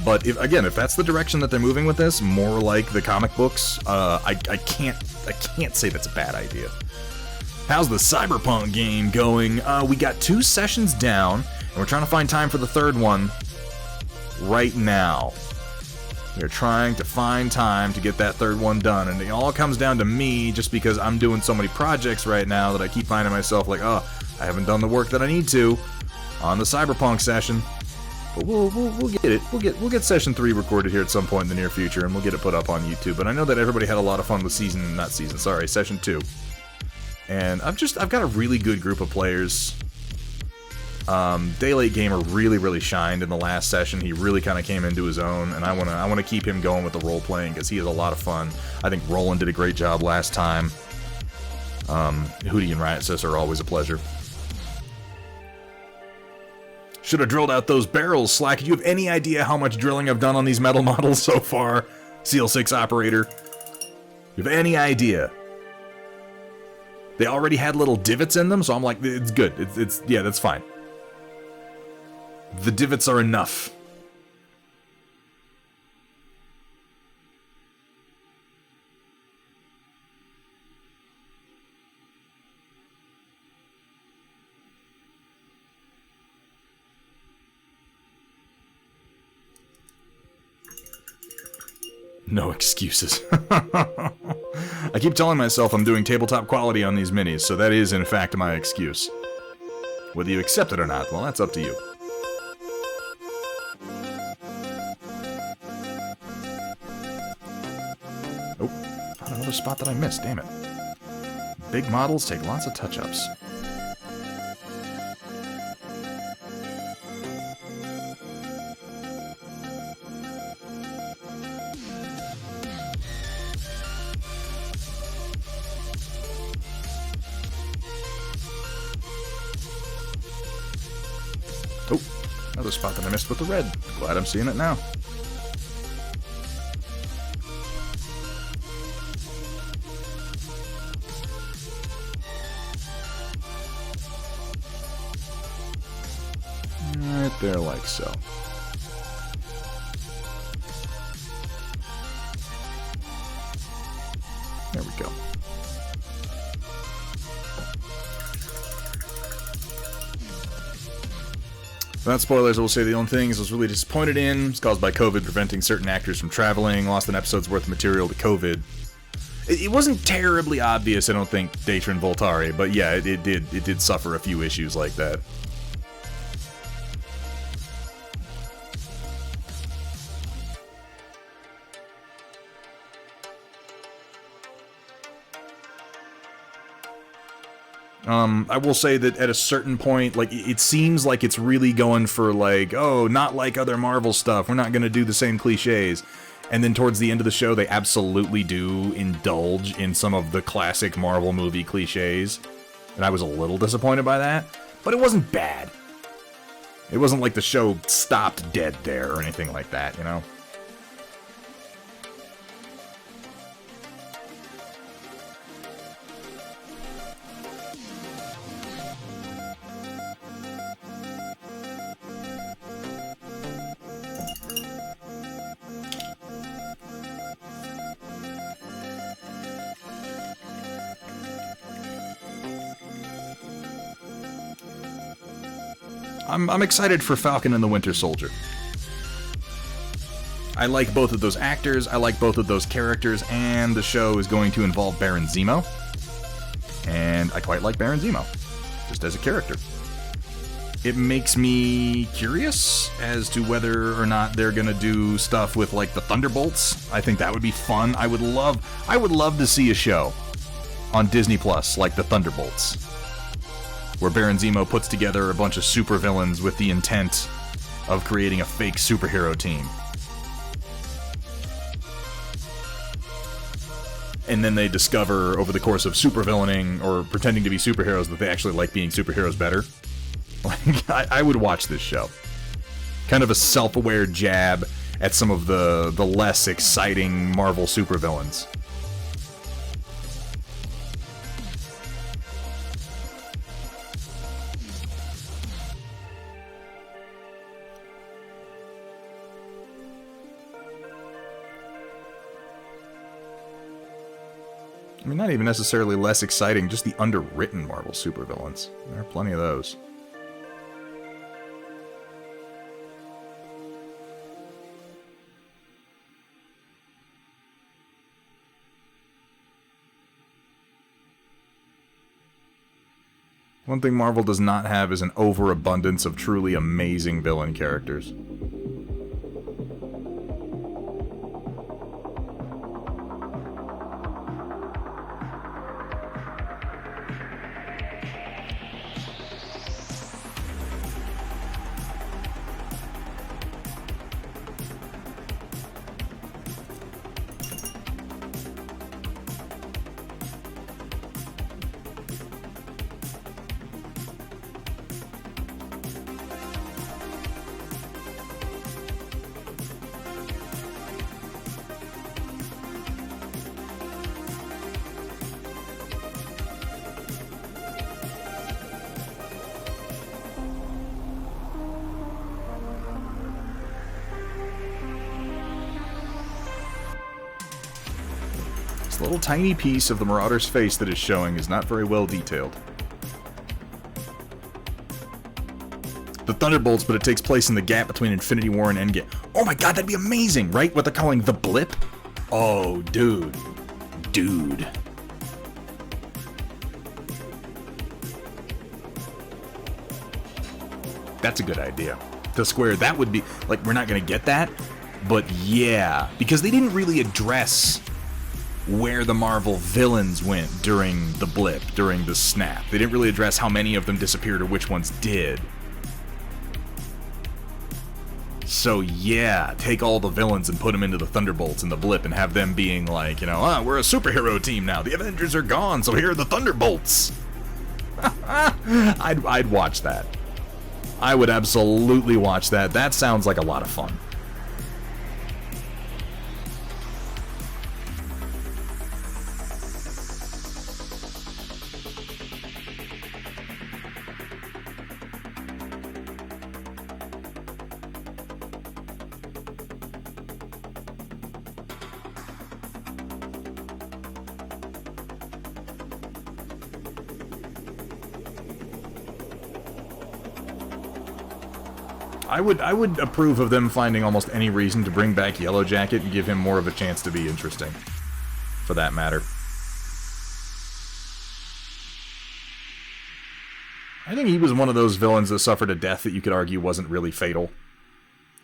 But if that's the direction that they're moving with this, more like the comic books, I can't say that's a bad idea. How's the Cyberpunk game going? We got 2 sessions down, and we're trying to find time for the third one right now. We're trying to find time to get that third one done, and it all comes down to me just because I'm doing so many projects right now that I keep finding myself like, I haven't done the work that I need to on the Cyberpunk session. But we'll get it. We'll get session 3 recorded here at some point in the near future, and we'll get it put up on YouTube. But I know that everybody had a lot of fun with session 2. And I've got a really good group of players. Daylight Gamer really shined in the last session. He really kind of came into his own, and I wanna keep him going with the role playing because he has a lot of fun. I think Roland did a great job last time. Hootie and Riot Sis are always a pleasure. Should have drilled out those barrels, Slack. Do you have any idea how much drilling I've done on these metal models so far? Seal 6 operator. You have any idea? They already had little divots in them, so I'm like, it's good. Yeah, that's fine. The divots are enough. No excuses. I keep telling myself I'm doing tabletop quality on these minis, so that is in fact my excuse. Whether you accept it or not, well, that's up to you. Oh, another spot that I missed, damn it. Big models take lots of touch-ups. Oh, another spot that I missed with the red. Glad I'm seeing it now. Right there, like so. There we go. Without spoilers, I will say the only things I was really disappointed in was caused by COVID preventing certain actors from traveling, lost an episode's worth of material to COVID. It wasn't terribly obvious, I don't think, Datron Voltari, but yeah, it did suffer a few issues like that. I will say that at a certain point, like, it seems like it's really going for, like, oh, not like other Marvel stuff, we're not going to do the same cliches. And then towards the end of the show, they absolutely do indulge in some of the classic Marvel movie cliches. And I was a little disappointed by that. But it wasn't bad. It wasn't like the show stopped dead there or anything like that, you know? I'm excited for Falcon and the Winter Soldier. I like both of those actors, I like both of those characters, and the show is going to involve Baron Zemo. And I quite like Baron Zemo, just as a character. It makes me curious as to whether or not they're gonna do stuff with, like, the Thunderbolts. I think that would be fun. I would love to see a show on Disney Plus like the Thunderbolts, where Baron Zemo puts together a bunch of supervillains with the intent of creating a fake superhero team. And then they discover, over the course of supervillaining or pretending to be superheroes, that they actually like being superheroes better. Like, I would watch this show. Kind of a self-aware jab at some of the less exciting Marvel supervillains. I mean, not even necessarily less exciting, just the underwritten Marvel supervillains. There are plenty of those. One thing Marvel does not have is an overabundance of truly amazing villain characters. The little tiny piece of the Marauder's face that is showing is not very well detailed. The Thunderbolts, but it takes place in the gap between Infinity War and Endgame. Oh my god, that'd be amazing, right? What they're calling the blip? Oh, dude. Dude. That's a good idea. To square, that would be... Like, we're not gonna get that, but yeah. Because they didn't really address where the Marvel villains went during the blip, during the snap. They didn't really address how many of them disappeared or which ones did. So yeah, take all the villains and put them into the Thunderbolts in the blip and have them being like, you know, we're a superhero team now. The Avengers are gone, so here are the Thunderbolts. I'd watch that. I would absolutely watch that. That sounds like a lot of fun. I would approve of them finding almost any reason to bring back Yellow Jacket and give him more of a chance to be interesting, for that matter. I think he was one of those villains that suffered a death that you could argue wasn't really fatal.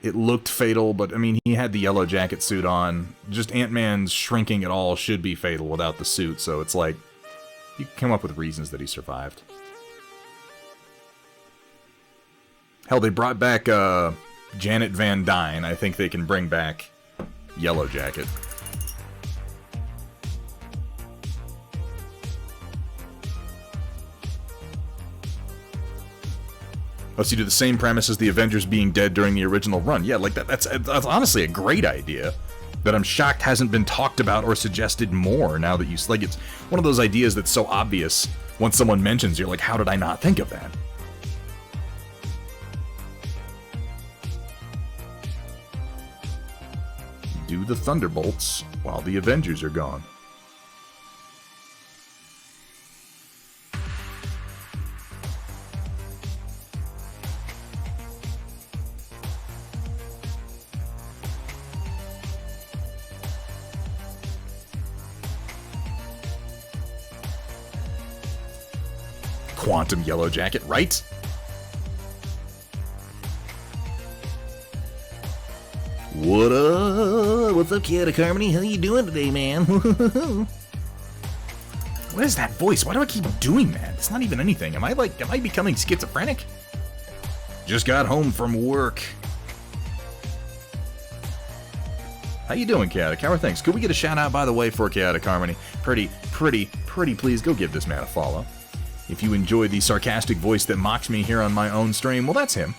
It looked fatal, but I mean, he had the Yellow Jacket suit on. Just Ant-Man's shrinking at all should be fatal without the suit, so it's like, you can come up with reasons that he survived. Hell, they brought back Janet Van Dyne. I think they can bring back Yellow Jacket. Oh, so you do the same premise as the Avengers being dead during the original run. Yeah, like that's honestly a great idea that I'm shocked hasn't been talked about or suggested more now that you... Like, it's one of those ideas that's so obvious once someone mentions, you're like, how did I not think of that? Do the Thunderbolts while the Avengers are gone. Quantum Yellow Jacket, right? What up? What's up, Chaotic Harmony? How you doing today, man? What is that voice? Why do I keep doing that? It's not even anything. Am I becoming schizophrenic? Just got home from work. How you doing, Chaotic? How are things? Could we get a shout out, by the way, for Chaotic Harmony? Pretty please go give this man a follow. If you enjoy the sarcastic voice that mocks me here on my own stream, well, that's him.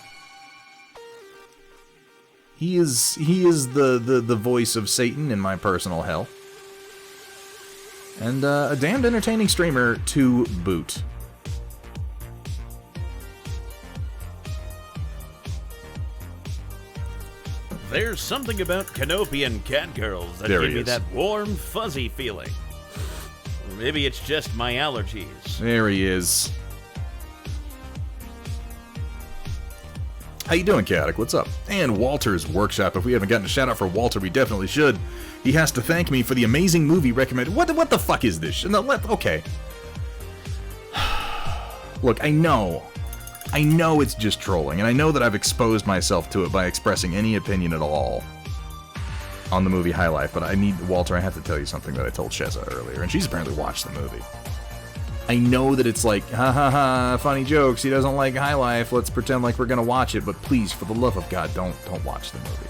He is the voice of Satan in my personal hell. And a damned entertaining streamer to boot. There's something about Canopian catgirls that There give he me is. that warm, fuzzy feeling. Maybe it's just my allergies. There he is. How you doing, Chaotic? What's up? And Walter's Workshop. If we haven't gotten a shout out for Walter, we definitely should. He has to thank me for the amazing movie recommended. What the fuck is this? No, okay. Look, I know it's just trolling, and I know that I've exposed myself to it by expressing any opinion at all on the movie High Life, but Walter, I have to tell you something that I told Sheza earlier, and she's apparently watched the movie. I know that it's like, ha ha ha, funny jokes, he doesn't like High Life, let's pretend like we're gonna watch it, but please, for the love of God, don't watch the movie.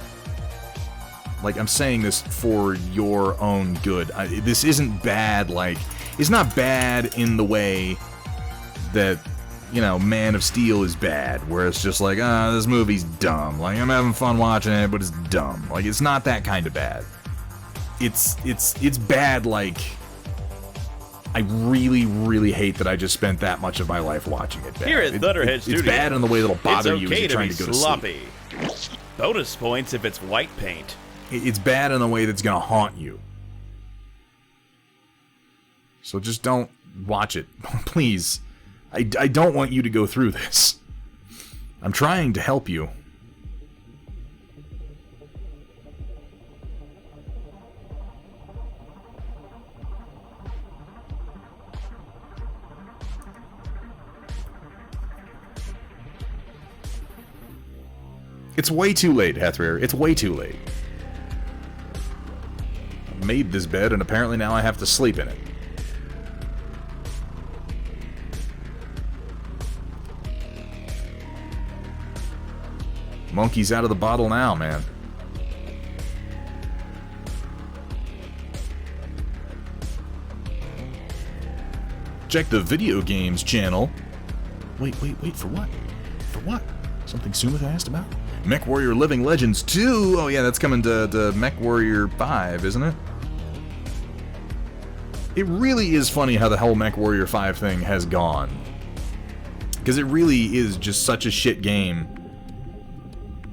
Like, I'm saying this for your own good. This isn't bad, like, it's not bad in the way that, you know, Man of Steel is bad, where it's just like, this movie's dumb. Like, I'm having fun watching it, but it's dumb. Like, it's not that kind of bad. It's bad, like, I really hate that I just spent that much of my life watching it. Bad. Here at Thunderhead Studios, it's bad in the way that'll bother it's you okay as you're trying to go sloppy. to sleep. Bonus points if it's white paint. It's bad in the way that's gonna haunt you. So just don't watch it, please. I don't want you to go through this. I'm trying to help you. It's way too late, Hathrir. It's way too late. I made this bed, and apparently now I have to sleep in it. Monkey's out of the bottle now, man. Check the video games channel. Wait, for what? For what? Something Sumith asked about? Mech Warrior Living Legends 2! Oh yeah, that's coming to Mech Warrior 5, isn't it? It really is funny how the whole Mech Warrior 5 thing has gone. Because it really is just such a shit game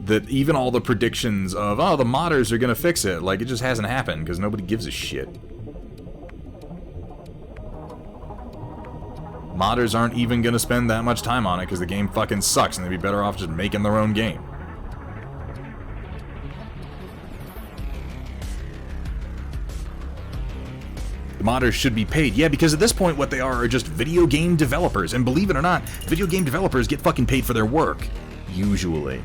that even all the predictions of, oh, the modders are gonna fix it, like, it just hasn't happened because nobody gives a shit. Modders aren't even gonna spend that much time on it because the game fucking sucks and they'd be better off just making their own game. The modders should be paid. Yeah, because at this point what they are just video game developers. And believe it or not, video game developers get fucking paid for their work. Usually.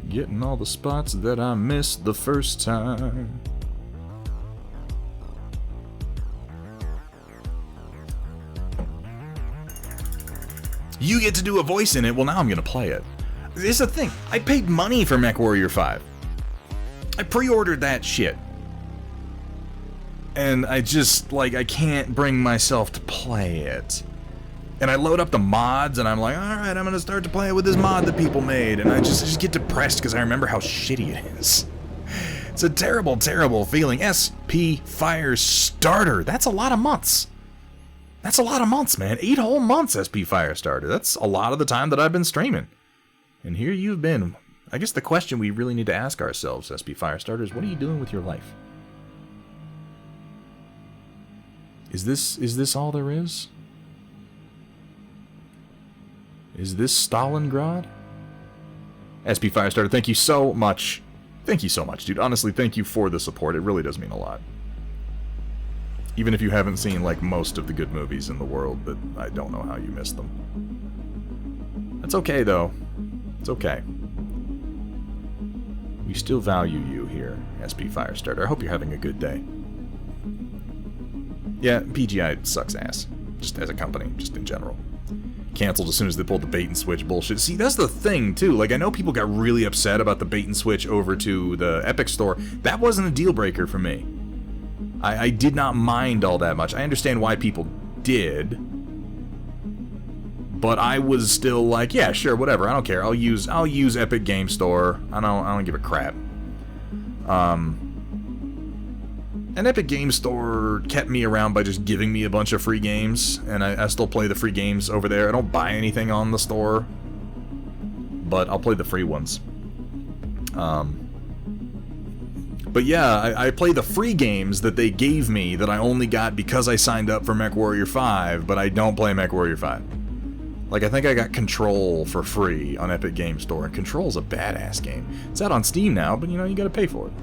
Getting all the spots that I missed the first time. You get to do a voice in it, well now I'm gonna play it. This is the thing, I paid money for Mech Warrior 5. I pre-ordered that shit. And I just, like, I can't bring myself to play it. And I load up the mods, and I'm like, alright, I'm gonna start to play it with this mod that people made. And I just get depressed because I remember how shitty it is. It's a terrible, terrible feeling. SP Firestarter. That's a lot of months. That's a lot of months, man. 8 whole months, SP Firestarter. That's a lot of the time that I've been streaming. And here you've been. I guess the question we really need to ask ourselves, SP Firestarter, is what are you doing with your life? Is this all there is? Is this Stalingrad? SP Firestarter, thank you so much. Thank you so much, dude. Honestly, thank you for the support. It really does mean a lot. Even if you haven't seen, like, most of the good movies in the world, but I don't know how you missed them. That's okay, though. It's okay. We still value you here, SP Firestarter. I hope you're having a good day. Yeah, PGI sucks ass. Just as a company, just in general. Canceled as soon as they pulled the bait and switch bullshit. See, that's the thing, too. Like, I know people got really upset about the bait and switch over to the Epic Store. That wasn't a deal breaker for me. I did not mind all that much. I understand why people did. But I was still like, yeah, sure, whatever. I don't care. I'll use Epic Game Store. I don't give a crap. And Epic Game Store kept me around by just giving me a bunch of free games, and I still play the free games over there. I don't buy anything on the store, but I'll play the free ones. But yeah, I play the free games that they gave me that I only got because I signed up for MechWarrior 5, but I don't play MechWarrior 5. Like, I think I got Control for free on Epic Game Store, and Control's a badass game. It's out on Steam now, but you know, you gotta pay for it.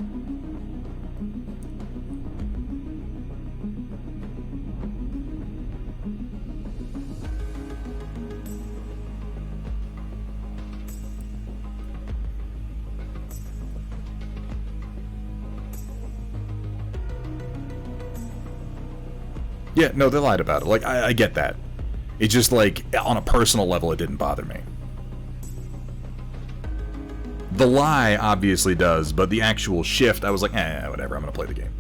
Yeah, no, they lied about it. Like, I get that. It's just, like, on a personal level, it didn't bother me. The lie obviously does, but the actual shift, I was like, whatever, I'm gonna play the game.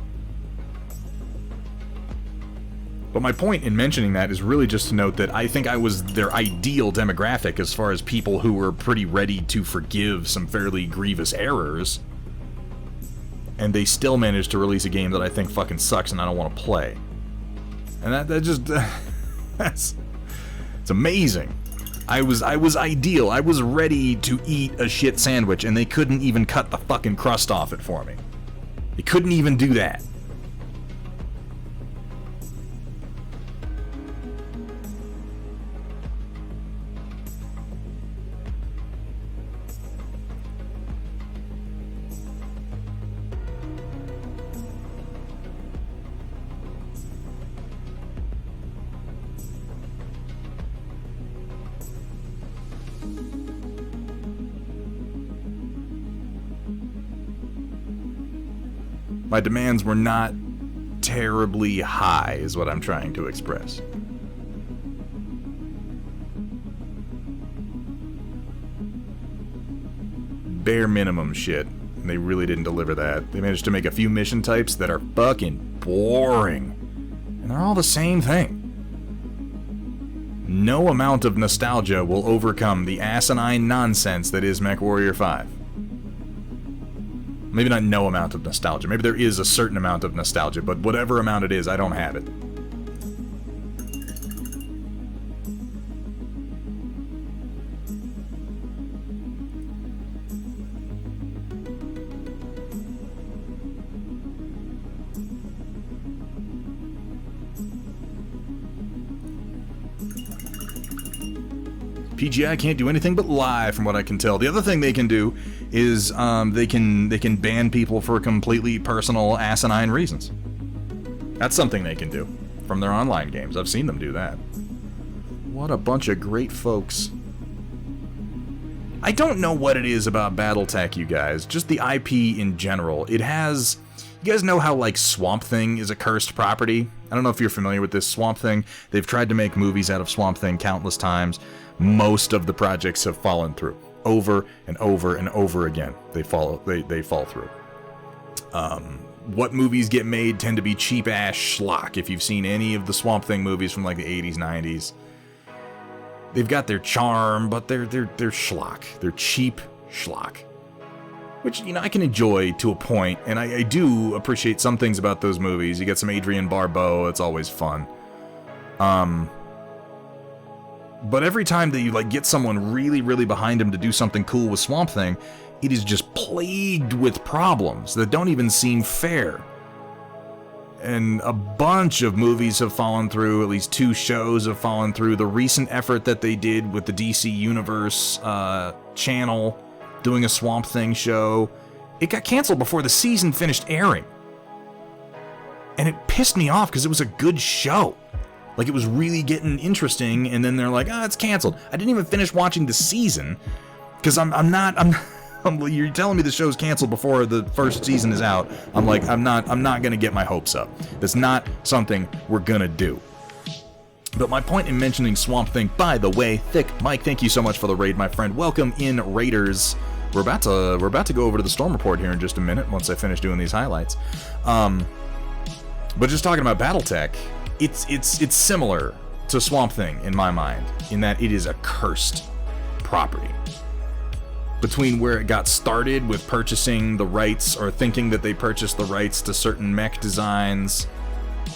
But my point in mentioning that is really just to note that I think I was their ideal demographic as far as people who were pretty ready to forgive some fairly grievous errors. And they still managed to release a game that I think fucking sucks and I don't want to play. And that just, it's amazing. I was ideal. I was ready to eat a shit sandwich, and they couldn't even cut the fucking crust off it for me. They couldn't even do that. My demands were not terribly high, is what I'm trying to express. Bare minimum shit. And they really didn't deliver that. They managed to make a few mission types that are fucking boring. And they're all the same thing. No amount of nostalgia will overcome the asinine nonsense that is MechWarrior 5. Maybe not no amount of nostalgia. Maybe there is a certain amount of nostalgia, but whatever amount it is, I don't have it. PGI can't do anything but lie, from what I can tell. The other thing they can do is they can ban people for completely personal, asinine reasons. That's something they can do from their online games. I've seen them do that. What a bunch of great folks. I don't know what it is about BattleTech, you guys. Just the IP in general. It has... You guys know how, like, Swamp Thing is a cursed property? I don't know if you're familiar with this Swamp Thing. They've tried to make movies out of Swamp Thing countless times. Most of the projects have fallen through. Over and over and over again. They fall through. What movies get made tend to be cheap-ass schlock. If you've seen any of the Swamp Thing movies from like the 80s, 90s, they've got their charm, but they're schlock. They're cheap schlock. Which, you know, I can enjoy to a point, and I do appreciate some things about those movies. You get some Adrienne Barbeau, it's always fun. But every time that you like get someone really, really behind him to do something cool with Swamp Thing, it is just plagued with problems that don't even seem fair. And a bunch of movies have fallen through, at least 2 shows have fallen through. The recent effort that they did with the DC Universe channel, doing a Swamp Thing show, it got canceled before the season finished airing. And it pissed me off because it was a good show. Like, it was really getting interesting, and then they're like, it's canceled. I didn't even finish watching the season, because you're telling me the show's canceled before the first season is out. I'm like, I'm not gonna get my hopes up. That's not something we're gonna do. But my point in mentioning Swamp Thing, by the way, Thick Mike, thank you so much for the raid, my friend. Welcome in, Raiders. We're about to go over to the Storm Report here in just a minute once I finish doing these highlights. But just talking about BattleTech, it's similar to Swamp Thing in my mind, in that it is a cursed property. Between where it got started with purchasing the rights, or thinking that they purchased the rights to certain mech designs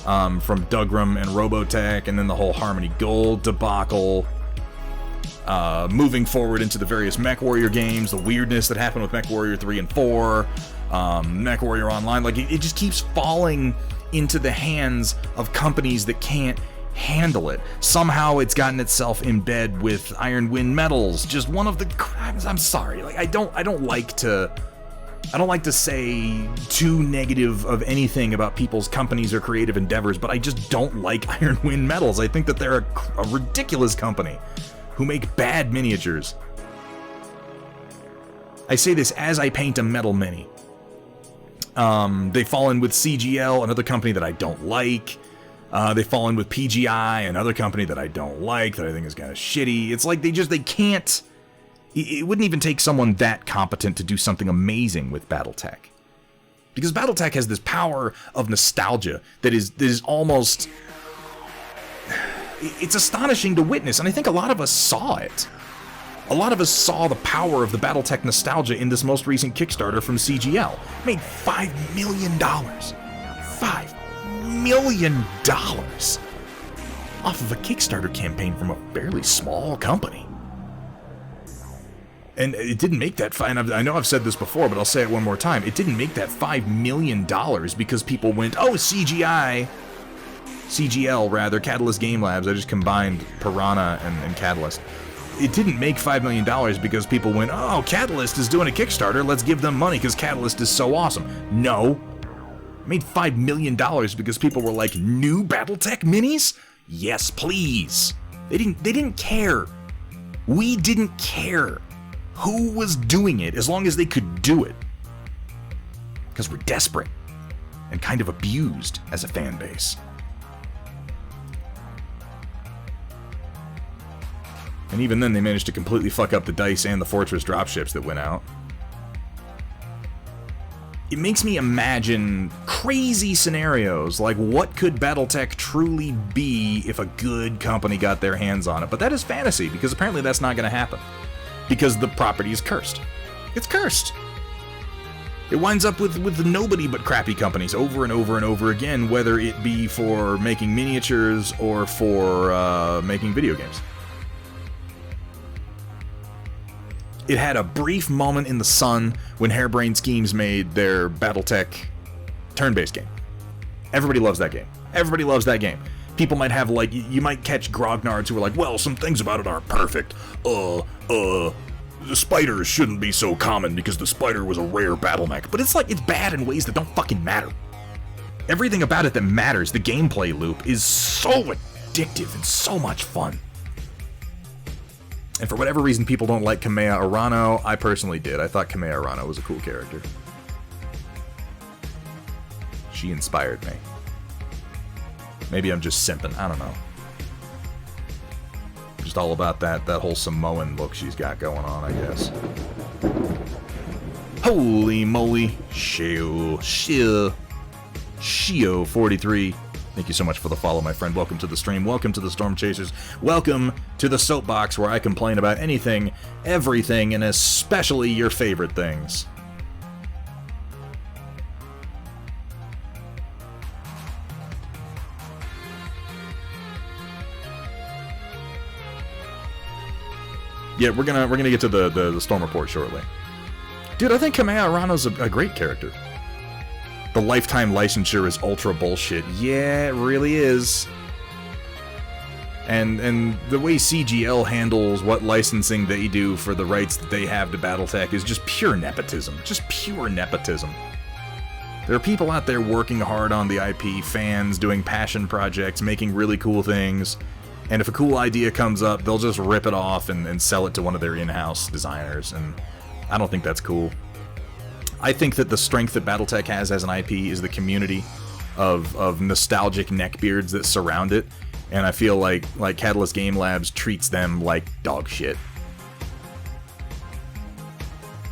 from Dougram and Robotech, and then the whole Harmony Gold debacle, moving forward into the various MechWarrior games, the weirdness that happened with MechWarrior 3 and 4, MechWarrior Online, like it just keeps falling into the hands of companies that can't handle it. Somehow it's gotten itself in bed with Iron Wind Metals, just one of the crimes. I'm sorry, like I don't like to say too negative of anything about people's companies or creative endeavors, but I just don't like Iron Wind Metals. I think that they're a ridiculous company who make bad miniatures. I say this as I paint a metal mini. They fall in with CGL, another company that I don't like. They fall in with PGI, another company that I don't like, that I think is kind of shitty. It's like they can't. It wouldn't even take someone that competent to do something amazing with BattleTech. Because BattleTech has this power of nostalgia that is almost... It's astonishing to witness, and I think a lot of us saw it. A lot of us saw the power of the BattleTech nostalgia in this most recent Kickstarter from CGL. It made $5 million. $5 million off of a Kickstarter campaign from a fairly small company. And it didn't make that, and I know I've said this before, but I'll say it one more time. It didn't make that $5 million because people went, oh, CGL rather, Catalyst Game Labs. I just combined Piranha and Catalyst. It didn't make $5 million because people went, oh, Catalyst is doing a Kickstarter, let's give them money because Catalyst is so awesome. No. It made $5 million because people were like, new BattleTech minis? Yes, please. They didn't care. We didn't care who was doing it as long as they could do it. Because we're desperate and kind of abused as a fan base. And even then, they managed to completely fuck up the Dice and the Fortress dropships that went out. It makes me imagine crazy scenarios, like what could BattleTech truly be if a good company got their hands on it? But that is fantasy, because apparently that's not going to happen. Because the property is cursed. It's cursed. It winds up with nobody but crappy companies over and over and over again, whether it be for making miniatures or for making video games. It had a brief moment in the sun when Harebrained Schemes made their BattleTech turn-based game. Everybody loves that game. Everybody loves that game. People might have, like, you might catch grognards who are like, well, some things about it aren't perfect. The spiders shouldn't be so common because the spider was a rare battle mech. But it's like, it's bad in ways that don't fucking matter. Everything about it that matters, the gameplay loop, is so addictive and so much fun. And for whatever reason, people don't like Kamea Arano. I personally did. I thought Kamea Arano was a cool character. She inspired me. Maybe I'm just simping. I don't know. Just all about that whole Samoan look she's got going on, I guess. Holy moly. Shio43. Thank you so much for the follow, my friend. Welcome to the stream. Welcome to the Storm Chasers. Welcome to the Soapbox, where I complain about anything, everything, and especially your favorite things. Yeah, we're gonna get to the Storm Report shortly. Dude, I think Kamea Arano's a great character. The lifetime licensure is ultra bullshit. Yeah, it really is. And the way CGL handles what licensing they do for the rights that they have to BattleTech is just pure nepotism. Just pure nepotism. There are people out there working hard on the IP, fans doing passion projects, making really cool things, and if a cool idea comes up, they'll just rip it off and sell it to one of their in-house designers, and I don't think that's cool. I think that the strength that BattleTech has as an IP is the community of nostalgic neckbeards that surround it, and I feel like Catalyst Game Labs treats them like dog shit.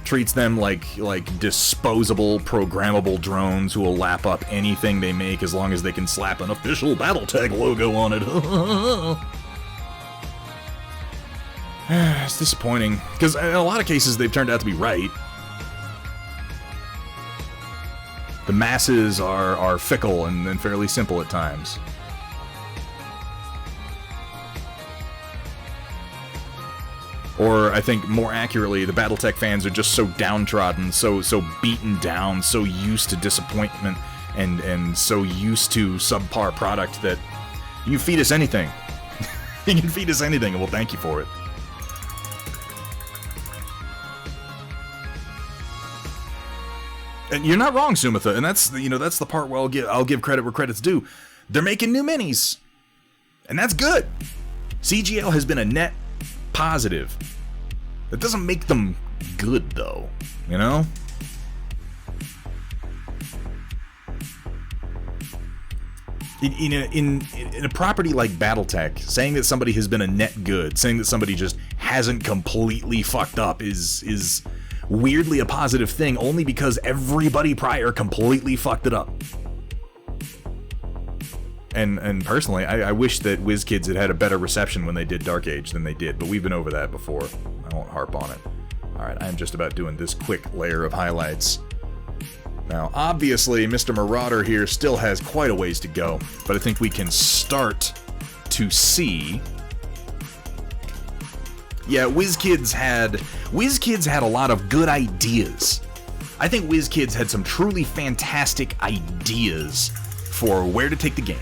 Treats them like disposable, programmable drones who will lap up anything they make as long as they can slap an official BattleTech logo on it. It's disappointing, because in a lot of cases they've turned out to be right. The masses are fickle and fairly simple at times. Or, I think, more accurately, the BattleTech fans are just so downtrodden, so beaten down, so used to disappointment, and so used to subpar product that you feed us anything. You can feed us anything, and we'll thank you for it. And you're not wrong, Sumitha, and that's the part where I'll give credit where credit's due. They're making new minis, and that's good. CGL has been a net positive. That doesn't make them good, though, you know? In a property like BattleTech, saying that somebody has been a net good, saying that somebody just hasn't completely fucked up is weirdly a positive thing, only because everybody prior completely fucked it up. And personally, I wish that WizKids had a better reception when they did Dark Age than they did, but we've been over that before. I won't harp on it. Alright, I'm just about doing this quick layer of highlights. Now, obviously, Mr. Marauder here still has quite a ways to go, but I think we can start to see... Yeah, WizKids had a lot of good ideas. I think WizKids had some truly fantastic ideas for where to take the game.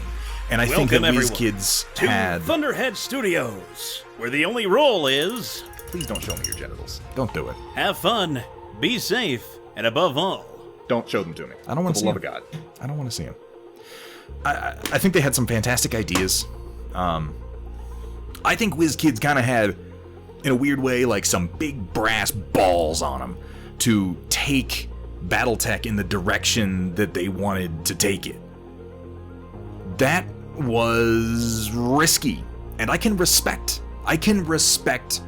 And I think that WizKids had... Thunderhead Studios, where the only rule is... Please don't show me your genitals. Don't do it. Have fun, be safe, and above all... Don't show them to me. I don't want to see them. For the love of God. I don't want to see them. I think they had some fantastic ideas. I think WizKids kind of had, in a weird way, like some big brass balls on them to take BattleTech in the direction that they wanted to take it. That was risky, and I can respect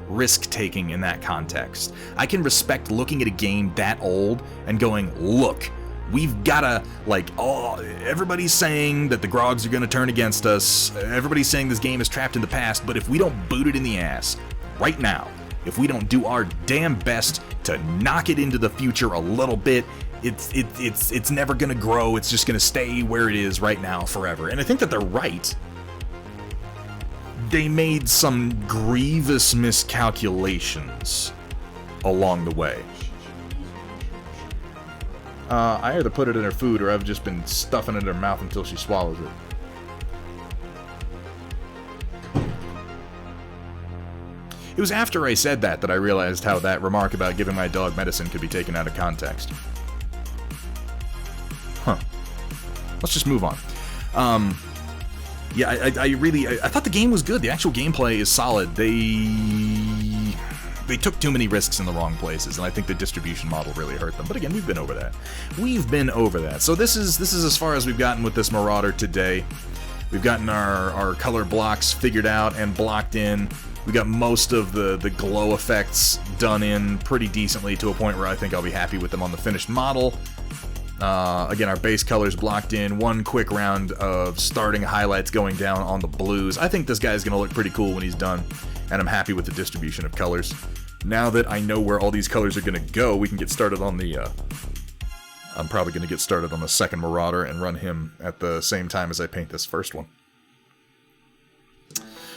risk-taking in that context. I can respect looking at a game that old and going, look, we've gotta, everybody's saying that the Grogs are gonna turn against us, everybody's saying this game is trapped in the past, but if we don't boot it in the ass right now, if we don't do our damn best to knock it into the future a little bit, it's never gonna grow, it's just gonna stay where it is right now forever. And I think that they're right. They made some grievous miscalculations along the way. I either put it in her food or I've just been stuffing it in her mouth until she swallows it. It was after I said that I realized how that remark about giving my dog medicine could be taken out of context. Huh. Let's just move on. Yeah, I thought the game was good. The actual gameplay is solid. They took too many risks in the wrong places, and I think the distribution model really hurt them. But again, we've been over that. So this is as far as we've gotten with this Marauder today. We've gotten our color blocks figured out and blocked in. We got most of the glow effects done in pretty decently to a point where I think I'll be happy with them on the finished model. Again, our base colors blocked in. One quick round of starting highlights going down on the blues. I think this guy's going to look pretty cool when he's done, and I'm happy with the distribution of colors. Now that I know where all these colors are going to go, we can get started on the... I'm probably going to get started on the second Marauder and run him at the same time as I paint this first one.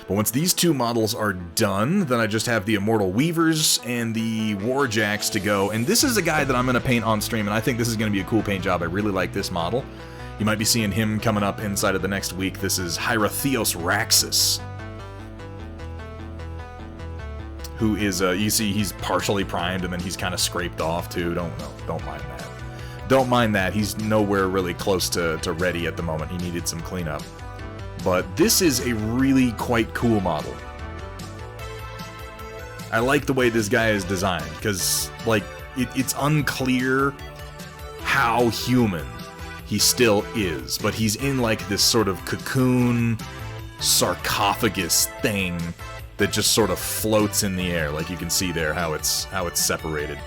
But once these two models are done, then I just have the Immortal Weavers and the Warjacks to go. And this is a guy that I'm going to paint on stream, and I think this is going to be a cool paint job. I really like this model. You might be seeing him coming up inside of the next week. This is Hierotheos Raxus, who is, you see he's partially primed, and then he's kind of scraped off too. Don't mind that. Don't mind that. He's nowhere really close to ready at the moment. He needed some cleanup. But this is a really quite cool model. I like the way this guy is designed, because, like, it's unclear how human he still is, but he's in, like, this sort of cocoon sarcophagus thing that just sort of floats in the air. Like, you can see there how it's separated.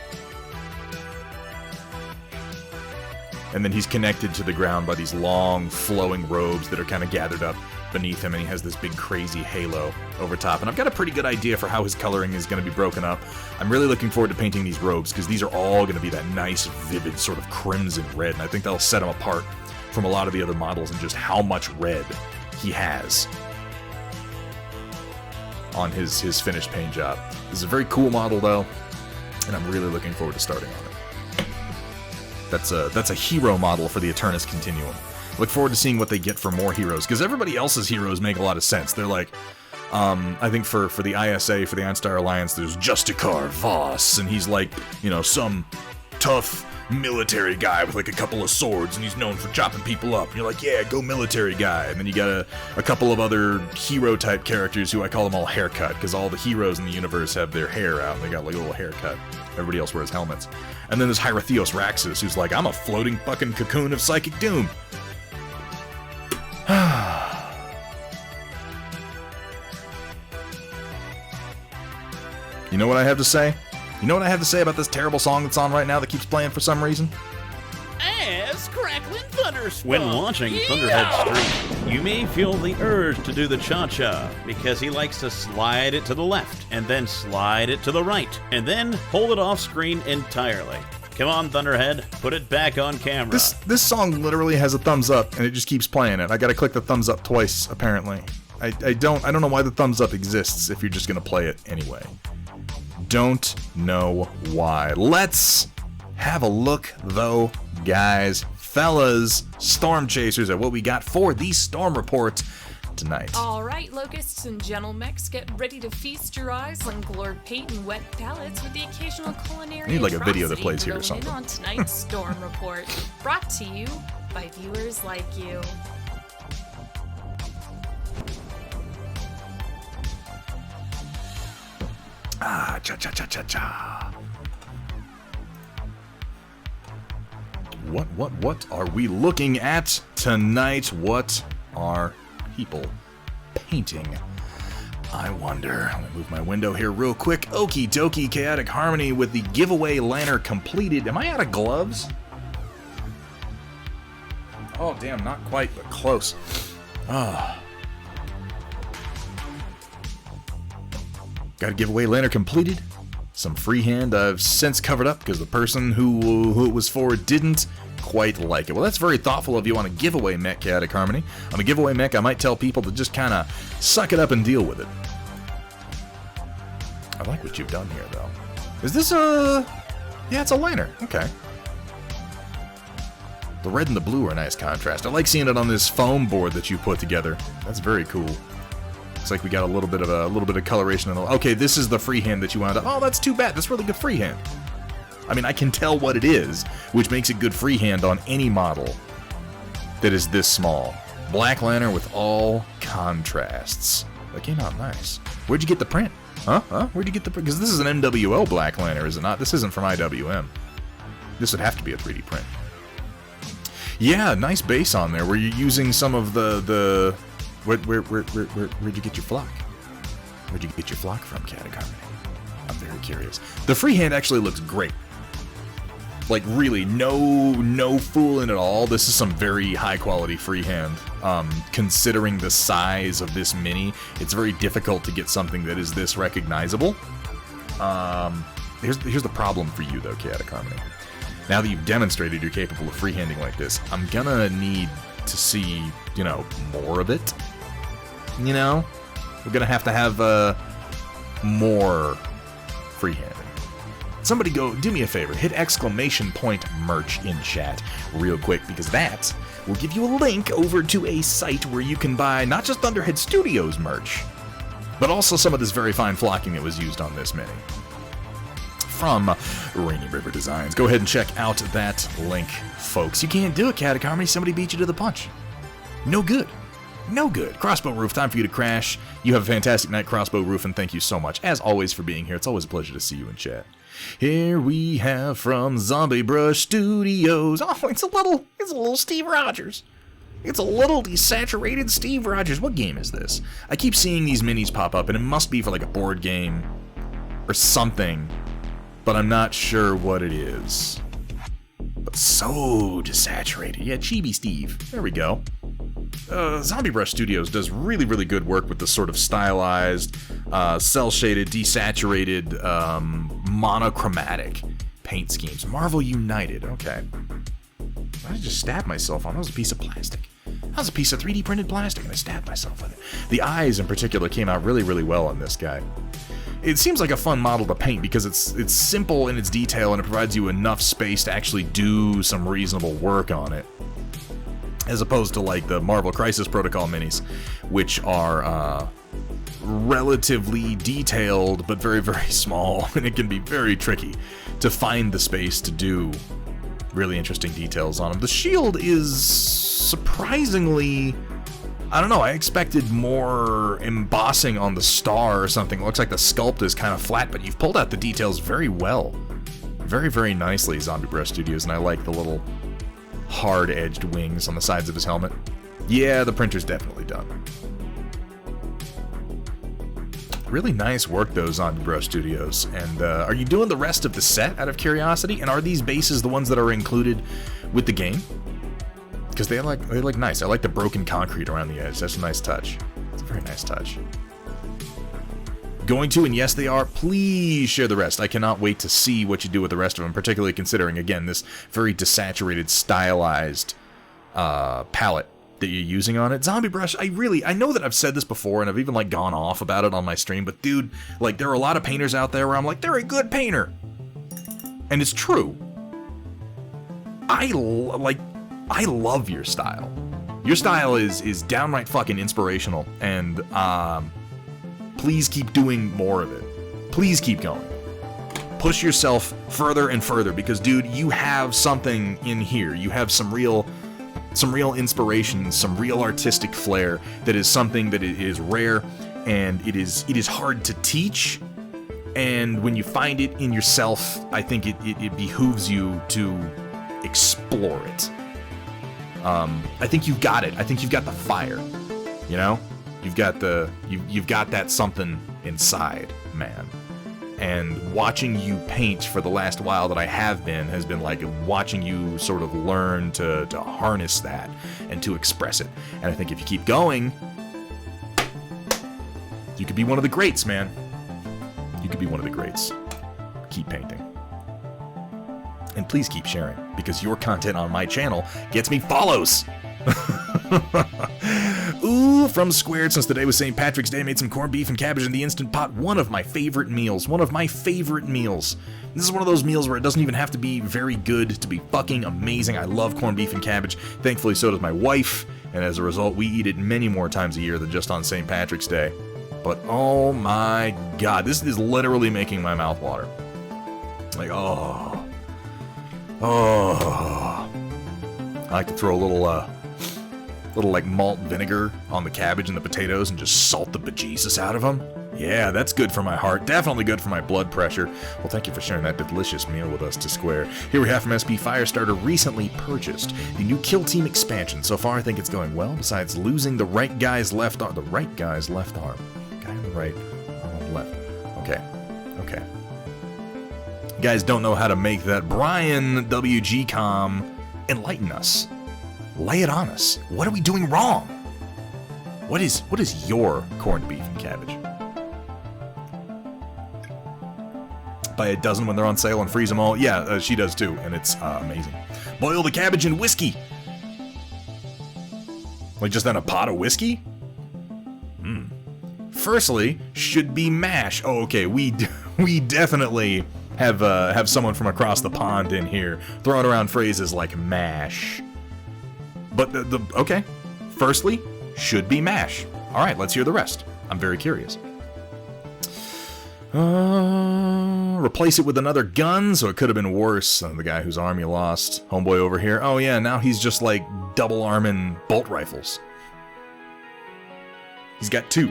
And then he's connected to the ground by these long, flowing robes that are kind of gathered up beneath him, and he has this big, crazy halo over top. And I've got a pretty good idea for how his coloring is going to be broken up. I'm really looking forward to painting these robes, because these are all going to be that nice, vivid, sort of crimson red, and I think that'll set him apart from a lot of the other models and just how much red he has on his finished paint job. This is a very cool model, though, and I'm really looking forward to starting on it. That's a hero model for the Eternus Continuum. Look forward to seeing what they get for more heroes, because everybody else's heroes make a lot of sense. They're like, I think for the ISA, for the Einstein Alliance, there's Justicar Voss, and he's like, you know, some tough military guy with like a couple of swords, and he's known for chopping people up. And you're like, yeah, go military guy. And then you got a couple of other hero-type characters who I call them all haircut, because all the heroes in the universe have their hair out, and they got like a little haircut. Everybody else wears helmets. And then there's Hierotheos Raxus, who's like, I'm a floating fucking cocoon of psychic doom. You know what I have to say? You know what I have to say about this terrible song that's on right now that keeps playing for some reason? As Crackling Thunderstorm. When watching Thunderhead stream, you may feel the urge to do the cha-cha, because he likes to slide it to the left, and then slide it to the right, and then hold it off screen entirely. Come on, Thunderhead, put it back on camera. This song literally has a thumbs up, and it just keeps playing it. I gotta click the thumbs up twice, apparently. I don't know why the thumbs up exists if you're just gonna play it anyway. Don't know why. Let's have a look, though, guys, fellas, storm chasers, at what we got for the storm report tonight. All right, locusts and gentlemechs, get ready to feast your eyes on glorp paint and wet palettes with the occasional culinary I need like a video that atrocity plays here or thrown in something. on tonight's storm report, brought to you by viewers like you. Ah, cha-cha-cha-cha-cha. What are we looking at tonight? What are people painting? I wonder. Let me move my window here real quick. Okie dokie, Chaotic Harmony with the giveaway lantern completed. Am I out of gloves? Oh, damn, not quite, but close. Ah. Got a giveaway lantern completed. Some freehand I've since covered up because the person who it was for didn't quite like it. Well, that's very thoughtful of you on a giveaway mech, Chaotic Harmony. On a giveaway mech, I might tell people to just kind of suck it up and deal with it. I like what you've done here, though. Is this a... Yeah, it's a lantern. Okay. The red and the blue are a nice contrast. I like seeing it on this foam board that you put together. That's very cool. Looks like we got a little bit of coloration in the... Okay, this is the freehand that you wound up... Oh, that's too bad. That's really good freehand. I mean, I can tell what it is, which makes it good freehand on any model that is this small. Black lantern with all contrasts. That came out nice. Where'd you get the print? Huh? Where'd you get the print? Because this is an MWO black lantern, is it not? This isn't from IWM. This would have to be a 3D print. Yeah, nice base on there. Were you using some of the... Where'd you get your flock? Where'd you get your flock from, Catacarmony? I'm very curious. The freehand actually looks great. Like, really, no fooling at all. This is some very high-quality freehand. Considering the size of this mini, it's very difficult to get something that is this recognizable. Here's the problem for you, though, Catacarmony. Now that you've demonstrated you're capable of freehanding like this, I'm gonna need to see, you know, more of it. You know? We're gonna have to have, more freehanding. Somebody go, do me a favor, hit ! merch in chat real quick, because that will give you a link over to a site where you can buy not just Thunderhead Studios merch, but also some of this very fine flocking that was used on this mini. From Rainy River Designs. Go ahead and check out that link, folks. You can't do it, Catacarmony. Somebody beat you to the punch. No good. No good. Crossbow Roof, time for you to crash. You have a fantastic night, Crossbow Roof, and thank you so much, as always, for being here. It's always a pleasure to see you in chat. Here we have from Zombie Brush Studios. Oh, it's a little Steve Rogers. It's a little desaturated Steve Rogers. What game is this? I keep seeing these minis pop up, and it must be for like a board game or something, but I'm not sure what it is. But so desaturated. Yeah, Chibi Steve. There we go. Zombie Brush Studios does really, really good work with the sort of stylized, cel-shaded, desaturated, monochromatic paint schemes. Marvel United, okay. I just stabbed myself on. That was a piece of plastic. That was a piece of 3D printed plastic, and I stabbed myself with it. The eyes, in particular, came out really, really well on this guy. It seems like a fun model to paint because it's simple in its detail, and it provides you enough space to actually do some reasonable work on it. As opposed to like the Marvel Crisis Protocol minis, which are relatively detailed but very, very small, and it can be very tricky to find the space to do really interesting details on them. The shield is surprisingly, I don't know, I expected more embossing on the star or something. It looks like the sculpt is kind of flat, but you've pulled out the details very well. Very, very nicely, Zombie Brush Studios, and I like the little hard-edged wings on the sides of his helmet. Yeah, the printer's definitely done. Really nice work, though, Zombie Brush Studios. And are you doing the rest of the set out of curiosity? And are these bases the ones that are included with the game? Because they look nice. I like the broken concrete around the edge. That's a nice touch. It's a very nice touch. Going to, and yes they are, please share the rest. I cannot wait to see what you do with the rest of them, particularly considering, again, this very desaturated, stylized palette that you're using on it. Zombie Brush, I know that I've said this before, and I've even, like, gone off about it on my stream, but dude, like, there are a lot of painters out there where I'm like, they're a good painter. And it's true. I love your style. Your style is downright fucking inspirational, and, please keep doing more of it. Please keep going. Push yourself further and further, because, dude, you have something in here. You have some real inspiration, some real artistic flair that is something that is rare, and it is hard to teach. And when you find it in yourself, I think it behooves you to explore it. I think you've got it. I think you've got the fire. You know? You've got that something inside, man. And watching you paint for the last while that I have been has been like watching you sort of learn to harness that and to express it. And I think if you keep going, you could be one of the greats, man. You could be one of the greats. Keep painting. And please keep sharing, because your content on my channel gets me follows. Ooh, from Squared, since today was St. Patrick's Day, made some corned beef and cabbage in the Instant Pot. One of my favorite meals. This is one of those meals where it doesn't even have to be very good to be fucking amazing. I love corned beef and cabbage. Thankfully, so does my wife. And as a result, we eat it many more times a year than just on St. Patrick's Day. But oh my god, this is literally making my mouth water. Like, oh. I like to throw a little like malt vinegar on the cabbage and the potatoes and just salt the bejesus out of them. Yeah, that's good for my heart. Definitely good for my blood pressure. Well, thank you for sharing that delicious meal with us to Square. Here we have from SP Firestarter, recently purchased the new Kill Team expansion. So far, I think it's going well, besides losing the right guy's left arm. The right guy's left arm. Guy on the right, Okay. Okay. You guys don't know how to make that. Brian WGCom, enlighten us. Lay it on us. What are we doing wrong? What is your corned beef and cabbage? Buy a dozen when they're on sale and freeze them all. Yeah, she does too, and it's amazing. Boil the cabbage in whiskey. Like just in a pot of whiskey? Firstly, should be mash. Oh, okay. We definitely have someone from across the pond in here throwing around phrases like mash. But okay. Firstly, should be mash. All right, let's hear the rest. I'm very curious. Replace it with another gun, so it could have been worse. The guy whose arm you lost. Homeboy over here. Oh yeah, now he's just like double arming bolt rifles. He's got 2.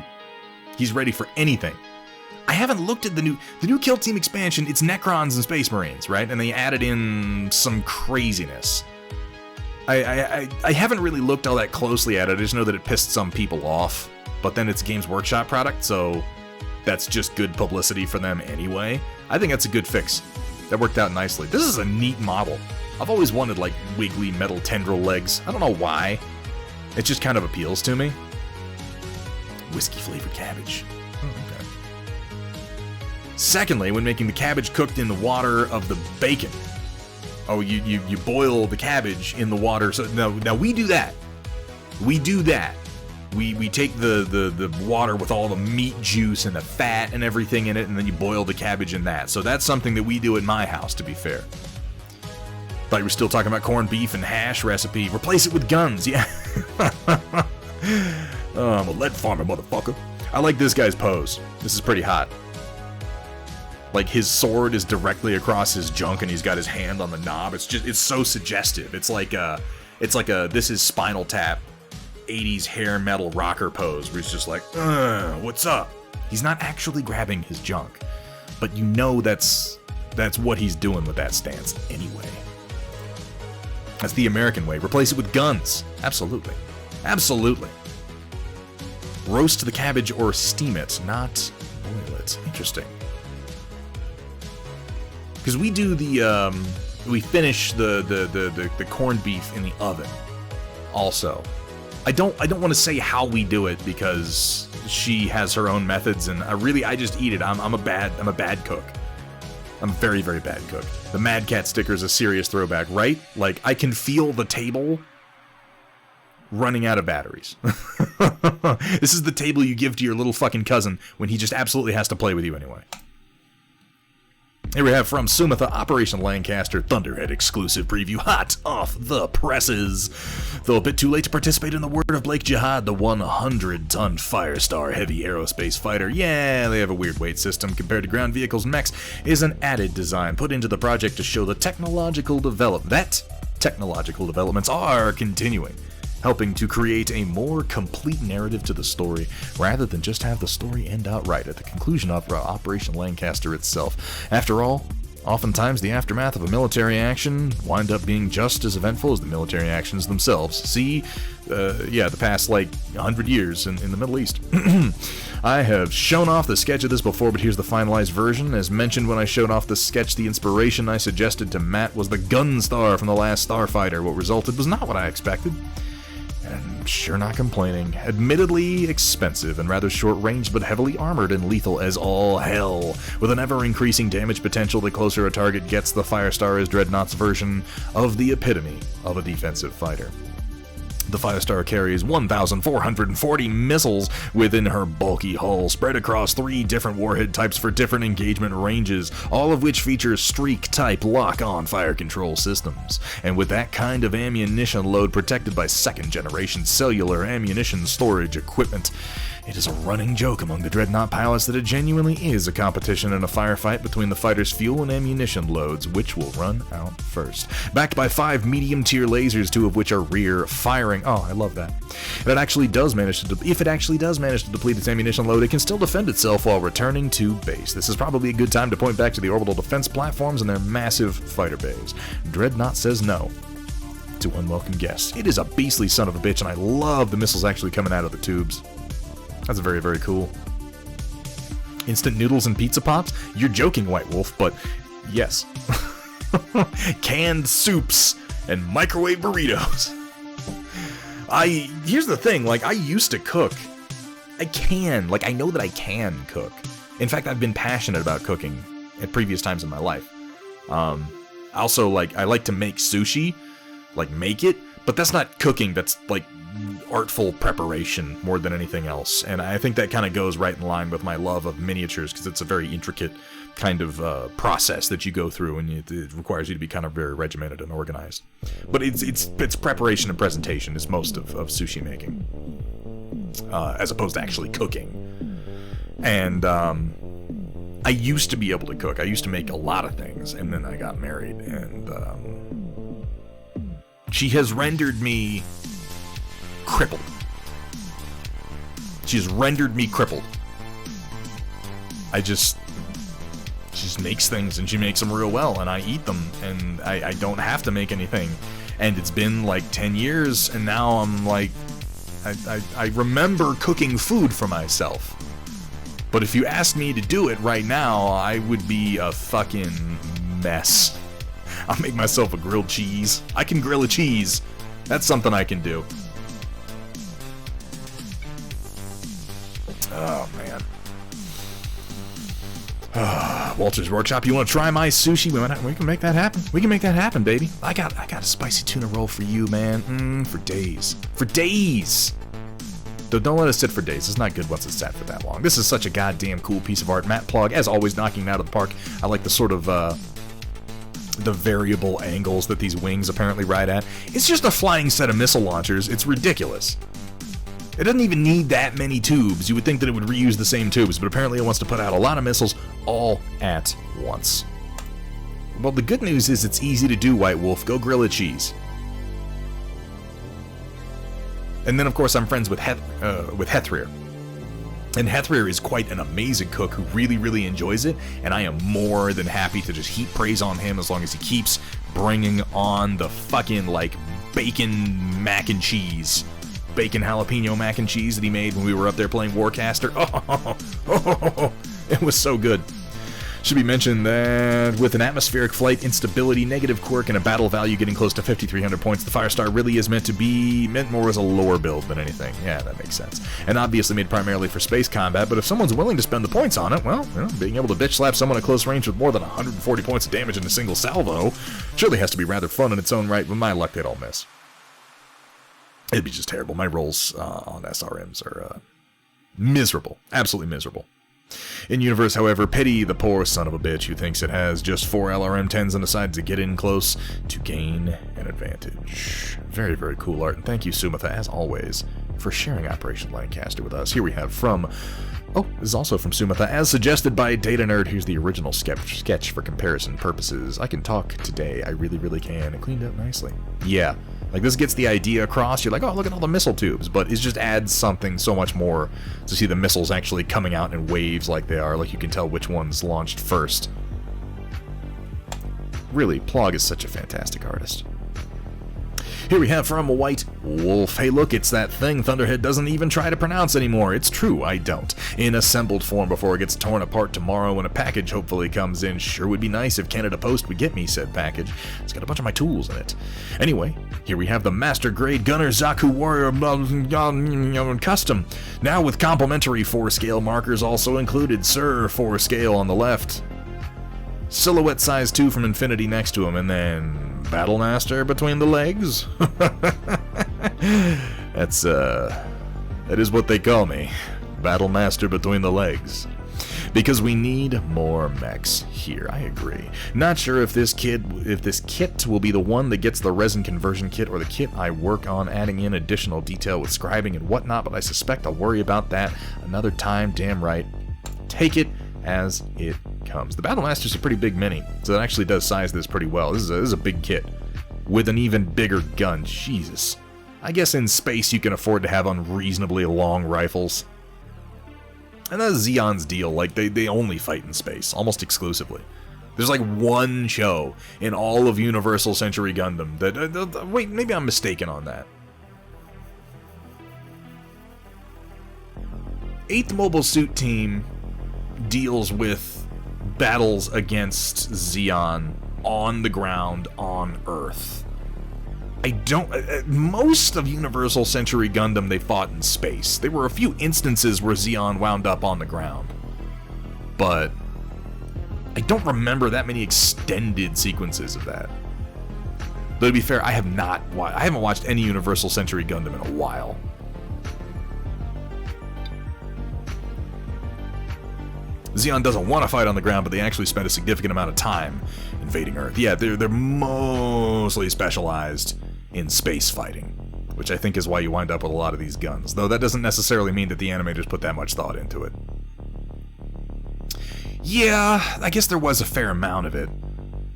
He's ready for anything. I haven't looked at the new Kill Team expansion. It's Necrons and Space Marines, right? And they added in some craziness. I haven't really looked all that closely at it. I just know that it pissed some people off. But then it's a Games Workshop product, so that's just good publicity for them anyway. I think that's a good fix. That worked out nicely. This is a neat model. I've always wanted, like, wiggly metal tendril legs. I don't know why. It just kind of appeals to me. Whiskey-flavored cabbage. Oh, okay. Secondly, when making the cabbage cooked in the water of the bacon. Oh, you boil the cabbage in the water. So now we do that. We do that. We take the water with all the meat juice and the fat and everything in it, and then you boil the cabbage in that. So that's something that we do at my house, to be fair. Thought you were still talking about corned beef and hash recipe. Replace it with guns, yeah. Oh, I'm a lead farmer, motherfucker. I like this guy's pose. This is pretty hot. Like, his sword is directly across his junk, and he's got his hand on the knob. It's so suggestive. It's like a this is Spinal Tap 80s hair metal rocker pose, where he's just like, what's up? He's not actually grabbing his junk, but you know that's what he's doing with that stance anyway. That's the American way. Replace it with guns. Absolutely. Absolutely. Roast the cabbage or steam it, not boil it. Interesting. Because we do we finish the corned beef in the oven. Also, I don't want to say how we do it because she has her own methods, and I just eat it. I'm a bad cook. I'm a very, very bad cook. The Mad Cat sticker is a serious throwback, right? Like, I can feel the table running out of batteries. This is the table you give to your little fucking cousin when he just absolutely has to play with you anyway. Here we have from Sumitha, Operation Lancaster Thunderhead exclusive preview, hot off the presses. Though a bit too late to participate in the word of Blake Jihad, the 100-ton Firestar heavy aerospace fighter, yeah, they have a weird weight system compared to ground vehicles and mechs, is an added design put into the project to show the technological developments are continuing, helping to create a more complete narrative to the story, rather than just have the story end outright at the conclusion of Operation Lancaster itself. After all, oftentimes the aftermath of a military action wind up being just as eventful as the military actions themselves. See, the past, 100 years in the Middle East. I have shown off the sketch of this before, but here's the finalized version. As mentioned when I showed off the sketch, the inspiration I suggested to Matt was the gun star from The Last Starfighter. What resulted was not what I expected. And I'm sure not complaining. Admittedly expensive and rather short-range, but heavily armored and lethal as all hell. With an ever-increasing damage potential the closer a target gets, the Firestar is Dreadnought's version of the epitome of a defensive fighter. The Firestar carries 1,440 missiles within her bulky hull, spread across 3 different warhead types for different engagement ranges, all of which feature Streak-type lock-on fire control systems. And with that kind of ammunition load protected by second-generation cellular ammunition storage equipment, it is a running joke among the Dreadnought pilots that it genuinely is a competition in a firefight between the fighter's fuel and ammunition loads, which will run out first. Backed by 5 medium-tier lasers, 2 of which are rear-firing. Oh, I love that. If it actually does manage to deplete its ammunition load, it can still defend itself while returning to base. This is probably a good time to point back to the orbital defense platforms and their massive fighter bays. Dreadnought says no to unwelcome guests. It is a beastly son of a bitch, and I love the missiles actually coming out of the tubes. That's very, very cool. Instant noodles and pizza pops? You're joking, White Wolf, but yes. Canned soups and microwave burritos. Here's the thing, like, I used to cook. I know that I can cook. In fact, I've been passionate about cooking at previous times in my life. Also, I like to make sushi, make it, but that's not cooking, that's, artful preparation more than anything else. And I think that kind of goes right in line with my love of miniatures, because it's a very intricate kind of process that you go through, and it requires you to be kind of very regimented and organized. But it's preparation and presentation is most of sushi making, as opposed to actually cooking. And I used to be able to cook. I used to make a lot of things, and then I got married, and she has rendered me crippled. She has rendered me crippled. She just makes things, and she makes them real well, and I eat them, and I don't have to make anything. And it's been 10 years, and now I'm I remember cooking food for myself. But if you asked me to do it right now, I would be a fucking mess. I'll make myself a grilled cheese. I can grill a cheese. That's something I can do. Oh, man. Walter's Workshop, you want to try my sushi? We can make that happen. We can make that happen, baby. I got a spicy tuna roll for you, man. For days. For days! Don't let it sit for days. It's not good once it's sat for that long. This is such a goddamn cool piece of art. Matt Plug, as always, knocking it out of the park. I like the sort of, the variable angles that these wings apparently ride at. It's just a flying set of missile launchers. It's ridiculous. It doesn't even need that many tubes. You would think that it would reuse the same tubes, but apparently it wants to put out a lot of missiles all at once. Well, the good news is it's easy to do, White Wolf. Go grill a cheese. And then, of course, I'm friends with Hethrir. And Hethrir is quite an amazing cook who really, really enjoys it, and I am more than happy to just heap praise on him as long as he keeps bringing on the fucking, bacon mac and cheese. Bacon jalapeno mac and cheese that he made when we were up there playing Warcaster. It was so good. Should be mentioned that with an atmospheric flight, instability, negative quirk, and a battle value getting close to 5,300 points, the Firestar really is meant more as a lore build than anything. Yeah, that makes sense. And obviously made primarily for space combat, but if someone's willing to spend the points on it, well, being able to bitch slap someone at close range with more than 140 points of damage in a single salvo surely has to be rather fun in its own right. With my luck, they'd all miss. It'd be just terrible. My rolls on SRMs are miserable. Absolutely miserable. In universe, however, pity the poor son of a bitch who thinks it has just 4 LRM-10s and decides to get in close to gain an advantage. Very, very cool art, and thank you, Sumitha, as always, for sharing Operation Lancaster with us. Here we have from... Oh, this is also from Sumitha. As suggested by Data Nerd, here's the original sketch for comparison purposes. I can talk today. I really, really can. It cleaned up nicely. Yeah. This gets the idea across. You're like, oh, look at all the missile tubes. But it just adds something so much more to see the missiles actually coming out in waves like they are. You can tell which one's launched first. Really, Plog is such a fantastic artist. Here we have from White Wolf. Hey, look, it's that thing Thunderhead doesn't even try to pronounce anymore. It's true, I don't. In assembled form before it gets torn apart tomorrow when a package hopefully comes in. Sure would be nice if Canada Post would get me said package. It's got a bunch of my tools in it. Anyway, here we have the Master Grade Gunner Zaku Warrior Custom. Now with complimentary 4-scale markers also included. Sir, 4-scale on the left. Silhouette size 2 from Infinity next to him, and then Battlemaster between the legs. That is what they call me. Battlemaster between the legs. Because we need more mechs here, I agree. Not sure if this kit will be the one that gets the resin conversion kit or the kit I work on adding in additional detail with scribing and whatnot, but I suspect I'll worry about that another time, damn right. Take it as it comes. The Battlemaster's a pretty big mini, so it actually does size this pretty well. This is a big kit with an even bigger gun. Jesus. I guess in space you can afford to have unreasonably long rifles. And that's Xeon's deal. They only fight in space, almost exclusively. There's one show in all of Universal Century Gundam that... wait, maybe I'm mistaken on that. 8th Mobile Suit Team deals with battles against Xeon on the ground on Earth. I don't... most of Universal Century Gundam, they fought in space. There were a few instances where Xeon wound up on the ground. But I don't remember that many extended sequences of that. Though to be fair, I haven't watched any Universal Century Gundam in a while. Xeon doesn't want to fight on the ground, but they actually spend a significant amount of time invading Earth. Yeah, they're mostly specialized in space fighting, which I think is why you wind up with a lot of these guns. Though that doesn't necessarily mean that the animators put that much thought into it. Yeah, I guess there was a fair amount of it.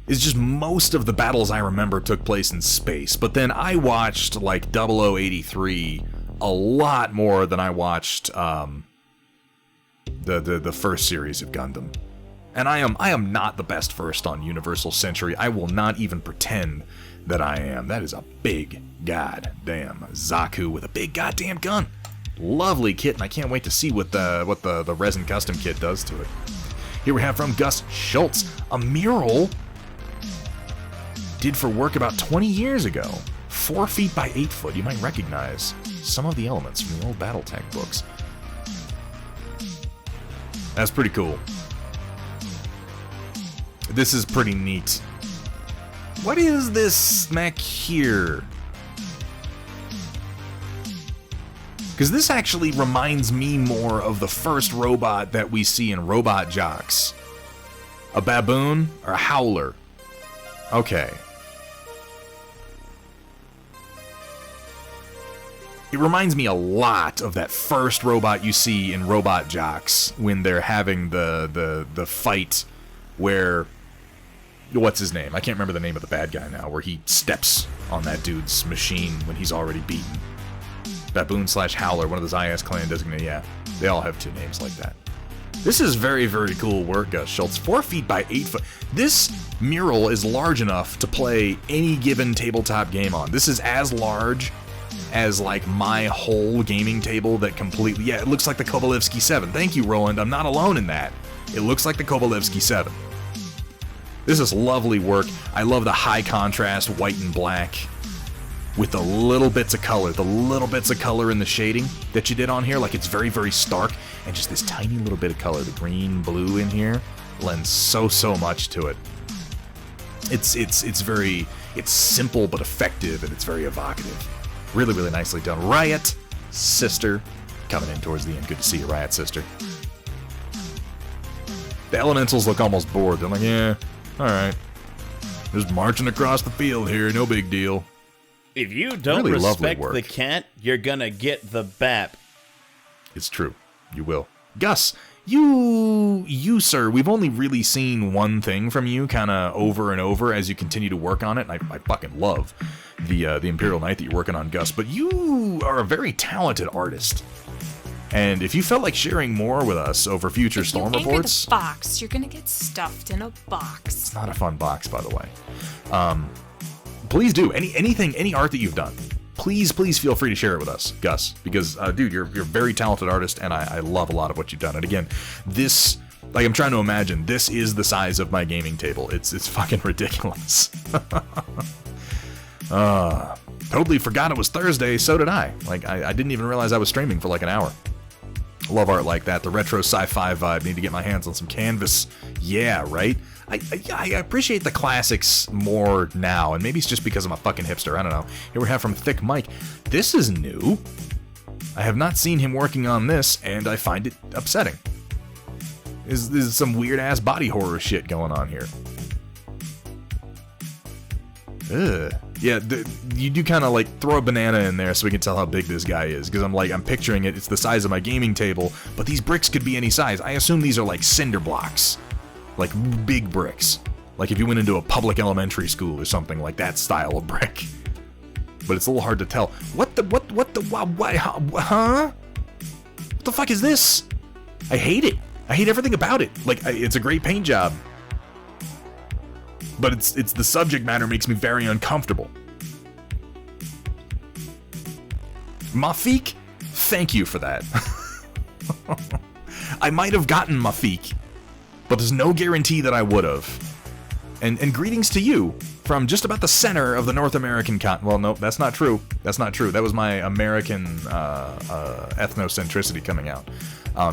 It's just most of the battles I remember took place in space, but then I watched, like, 0083 a lot more than I watched, the first series of Gundam. And I am not the best versed on Universal Century. I will not even pretend that I am. That is a big goddamn Zaku with a big goddamn gun. Lovely kit, and I can't wait to see what the resin custom kit does to it. Here we have from Gus Schultz, a mural did for work about 20 years ago. 4 feet by 8 foot. You might recognize some of the elements from the old Battletech books. That's pretty cool. This is pretty neat. What is this mech here? Because this actually reminds me more of the first robot that we see in Robot Jocks. A baboon or a howler? Okay. It reminds me a lot of that first robot you see in Robot Jocks when they're having the fight where... What's his name? I can't remember the name of the bad guy now, where he steps on that dude's machine when he's already beaten. Baboon / Howler, one of those IS clan designated, yeah. They all have 2 names like that. This is very, very cool work, Gus Schultz. 4 feet by 8 foot. This mural is large enough to play any given tabletop game on. This is as large as, like, my whole gaming table that completely... Yeah, it looks like the Kovalevsky 7. Thank you, Roland. I'm not alone in that. It looks like the Kovalevsky 7. This is lovely work. I love the high contrast white and black with the little bits of color. The little bits of color in the shading that you did on here. Like, it's very, very stark. And just this tiny little bit of color, the green, blue in here, lends so much to it. It's simple but effective, and it's very evocative. Really, really nicely done. Riot Sister, coming in towards the end. Good to see you, Riot Sister. The Elementals look almost bored. They're like, yeah, alright. Just marching across the field here, no big deal. If you don't really respect the cat, you're gonna get the BAP. It's true. You will. Gus, you, sir, we've only really seen one thing from you kind of over and over as you continue to work on it, and I fucking love the Imperial Knight that you're working on, Gus, but you are a very talented artist. And if you felt like sharing more with us over future Storm reports... the box, you're gonna get stuffed in a box. It's not a fun box, by the way. Please do. Any art that you've done, please feel free to share it with us, Gus. Because, dude, you're a very talented artist, and I love a lot of what you've done. And again, this... Like, I'm trying to imagine, this is the size of my gaming table. It's fucking ridiculous. Totally forgot it was Thursday, so did I. Like, I didn't even realize I was streaming for like an hour. Love art like that. The retro sci-fi vibe. Need to get my hands on some canvas. Yeah, right? I appreciate the classics more now, and maybe it's just because I'm a fucking hipster. I don't know. Here we have from Thick Mike. This is new. I have not seen him working on this, and I find it upsetting. There's some weird-ass body horror shit going on here. Ugh. Yeah, you do kind of like throw a banana in there so we can tell how big this guy is. Because I'm picturing it, it's the size of my gaming table, but these bricks could be any size. I assume these are like cinder blocks. Like big bricks. Like if you went into a public elementary school or something, like that style of brick. But it's a little hard to tell. Huh? What the fuck is this? I hate it. I hate everything about it. Like, it's a great paint job. But it's the subject matter makes me very uncomfortable. Mafik, thank you for that. I might have gotten Mafik, but there's no guarantee that I would have. And greetings to you from just about the center of the North American continent. Well, no, that's not true. That's not true. That was my American ethnocentricity coming out.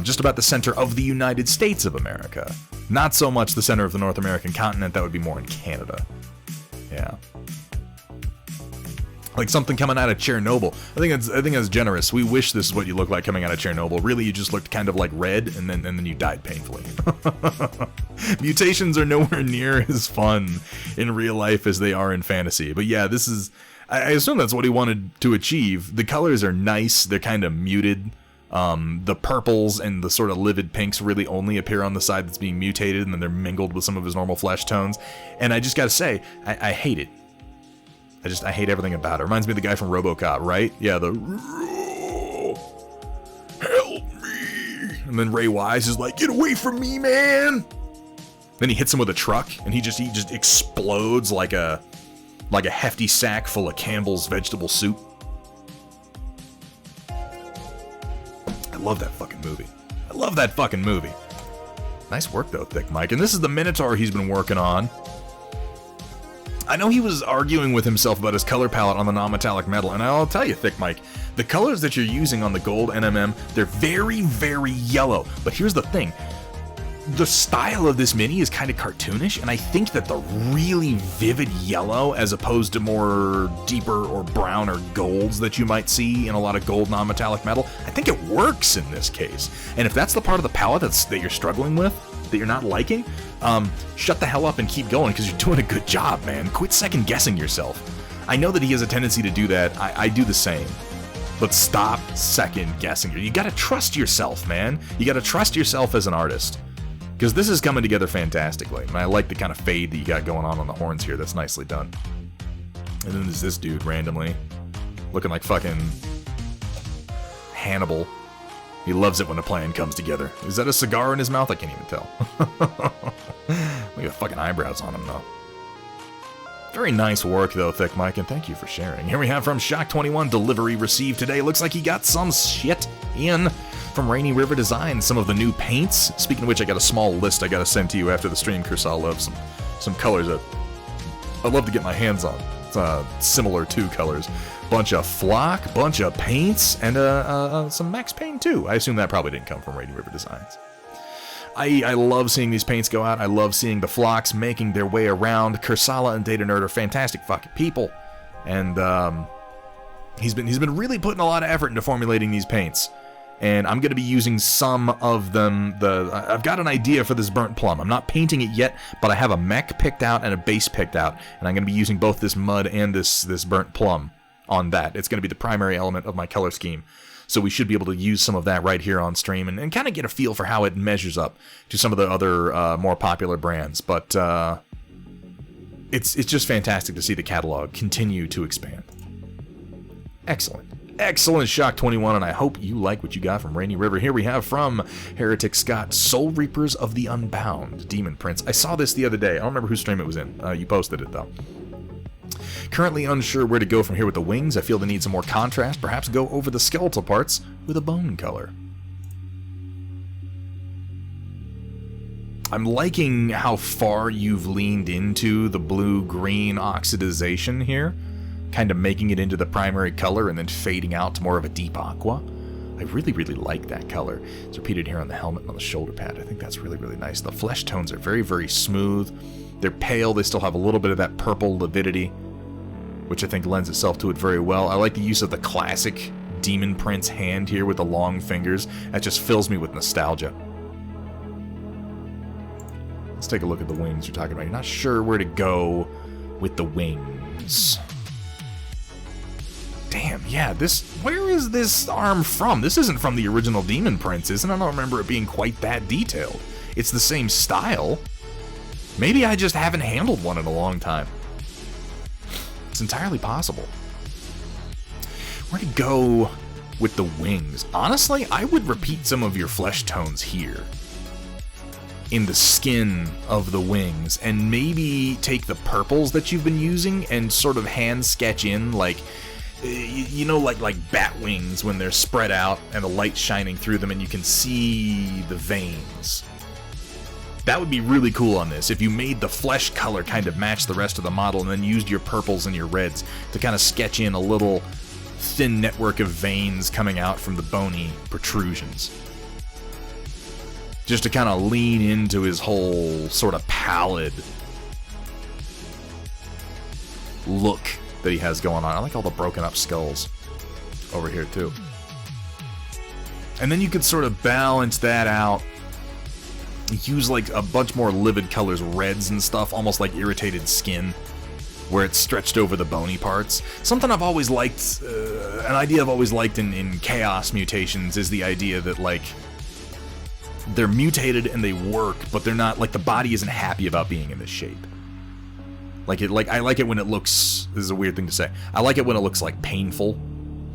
Just about the center of the United States of America. Not so much the center of the North American continent. That would be more in Canada. Yeah. Like something coming out of Chernobyl. I think that's generous. We wish this is what you look like coming out of Chernobyl. Really, you just looked kind of like red, and then you died painfully. Mutations are nowhere near as fun in real life as they are in fantasy. But yeah, this is... I assume that's what he wanted to achieve. The colors are nice. They're kind of muted. The purples and the sort of livid pinks really only appear on the side that's being mutated, and then they're mingled with some of his normal flesh tones. And I just gotta say, I hate it. I hate everything about it. Reminds me of the guy from RoboCop, right? Yeah, the help me. And then Ray Wise is like, get away from me, man. Then he hits him with a truck, and he just explodes like a hefty sack full of Campbell's vegetable soup. I love that fucking movie. I love that fucking movie. Nice work though, Thick Mike. And this is the Minotaur he's been working on. I know he was arguing with himself about his color palette on the non-metallic metal, and I'll tell you, Thick Mike, the colors that you're using on the gold NMM, they're very, very yellow. But here's the thing. The style of this mini is kind of cartoonish, and I think that the really vivid yellow, as opposed to more deeper or brown or golds that you might see in a lot of gold non-metallic metal, I think it works in this case. And if that's the part of the palette that you're struggling with, that you're not liking, shut the hell up and keep going, because you're doing a good job, man. Quit second-guessing yourself. I know that he has a tendency to do that. I do the same. But stop second-guessing. You gotta trust yourself, man. You gotta trust yourself as an artist. Because this is coming together fantastically. And I like the kind of fade that you got going on the horns here. That's nicely done. And then there's this dude randomly looking like fucking Hannibal. He loves it when a plan comes together. Is that a cigar in his mouth? I can't even tell. Look at the fucking eyebrows on him, though. Very nice work, though, Thick Mike, and thank you for sharing. Here we have from Shock21, delivery received today. Looks like he got some shit in from Rainy River Designs, some of the new paints. Speaking of which, I got a small list I gotta send to you after the stream, Chris. I'll love some colors that I'd love to get my hands on. It's similar to colors. Bunch of flock, bunch of paints, and some Max Payne too. I assume that probably didn't come from Rainy River Designs. I love seeing these paints go out. I love seeing the flocks making their way around. Kursala and Data Nerd are fantastic fucking people, and he's been really putting a lot of effort into formulating these paints. And I'm going to be using some of them. I've got an idea for this burnt plum. I'm not painting it yet, but I have a mech picked out and a base picked out, and I'm going to be using both this mud and this burnt plum on that. It's going to be the primary element of my color scheme. So we should be able to use some of that right here on stream and kind of get a feel for how it measures up to some of the other more popular brands. But it's just fantastic to see the catalog continue to expand. Excellent. Excellent, Shock21, and I hope you like what you got from Rainy River. Here we have from Heretic Scott, Soul Reapers of the Unbound, Demon Prince. I saw this the other day. I don't remember whose stream it was in. You posted it, though. Currently unsure where to go from here with the wings. I feel the need some more contrast. Perhaps go over the skeletal parts with a bone color. I'm liking how far you've leaned into the blue-green oxidization here, kind of making it into the primary color and then fading out to more of a deep aqua. I really, really like that color. It's repeated here on the helmet and on the shoulder pad. I think that's really, really nice. The flesh tones are very, very smooth. They're pale. They still have a little bit of that purple lividity, which I think lends itself to it very well. I like the use of the classic Demon Prince hand here with the long fingers. That just fills me with nostalgia. Let's take a look at the wings you're talking about. You're not sure where to go with the wings. Damn, yeah, where is this arm from? This isn't from the original Demon Prince, isn't it? I don't remember it being quite that detailed. It's the same style. Maybe I just haven't handled one in a long time. It's entirely possible. Where to go with the wings? Honestly, I would repeat some of your flesh tones here in the skin of the wings, and maybe take the purples that you've been using and sort of hand sketch in like you know, like bat wings when they're spread out and the light's shining through them and you can see the veins. That would be really cool on this, if you made the flesh color kind of match the rest of the model and then used your purples and your reds to kind of sketch in a little thin network of veins coming out from the bony protrusions. Just to kind of lean into his whole sort of pallid look that he has going on. I like all the broken up skulls over here too. And then you could sort of balance that out. Use like a bunch more livid colors, reds and stuff, almost like irritated skin, where it's stretched over the bony parts. Something I've always liked, an idea I've always liked in Chaos mutations is the idea that, like, they're mutated and they work, but they're not, like, the body isn't happy about being in this shape. I like it when it looks, this is a weird thing to say, I like it when it looks, like, painful,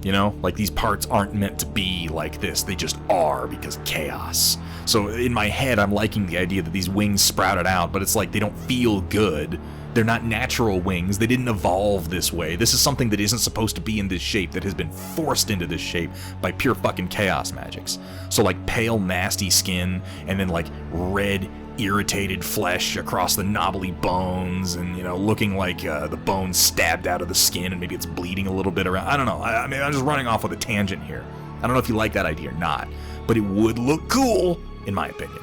you know? Like, these parts aren't meant to be like this, they just are because Chaos. So in my head, I'm liking the idea that these wings sprouted out, but it's like they don't feel good. They're not natural wings. They didn't evolve this way. This is something that isn't supposed to be in this shape, that has been forced into this shape by pure fucking Chaos magics. So like pale, nasty skin, and then like red, irritated flesh across the knobbly bones, and, you know, looking like the bones stabbed out of the skin, and maybe it's bleeding a little bit around. I don't know. I mean, I'm just running off with a tangent here. I don't know if you like that idea or not, but it would look cool, in my opinion.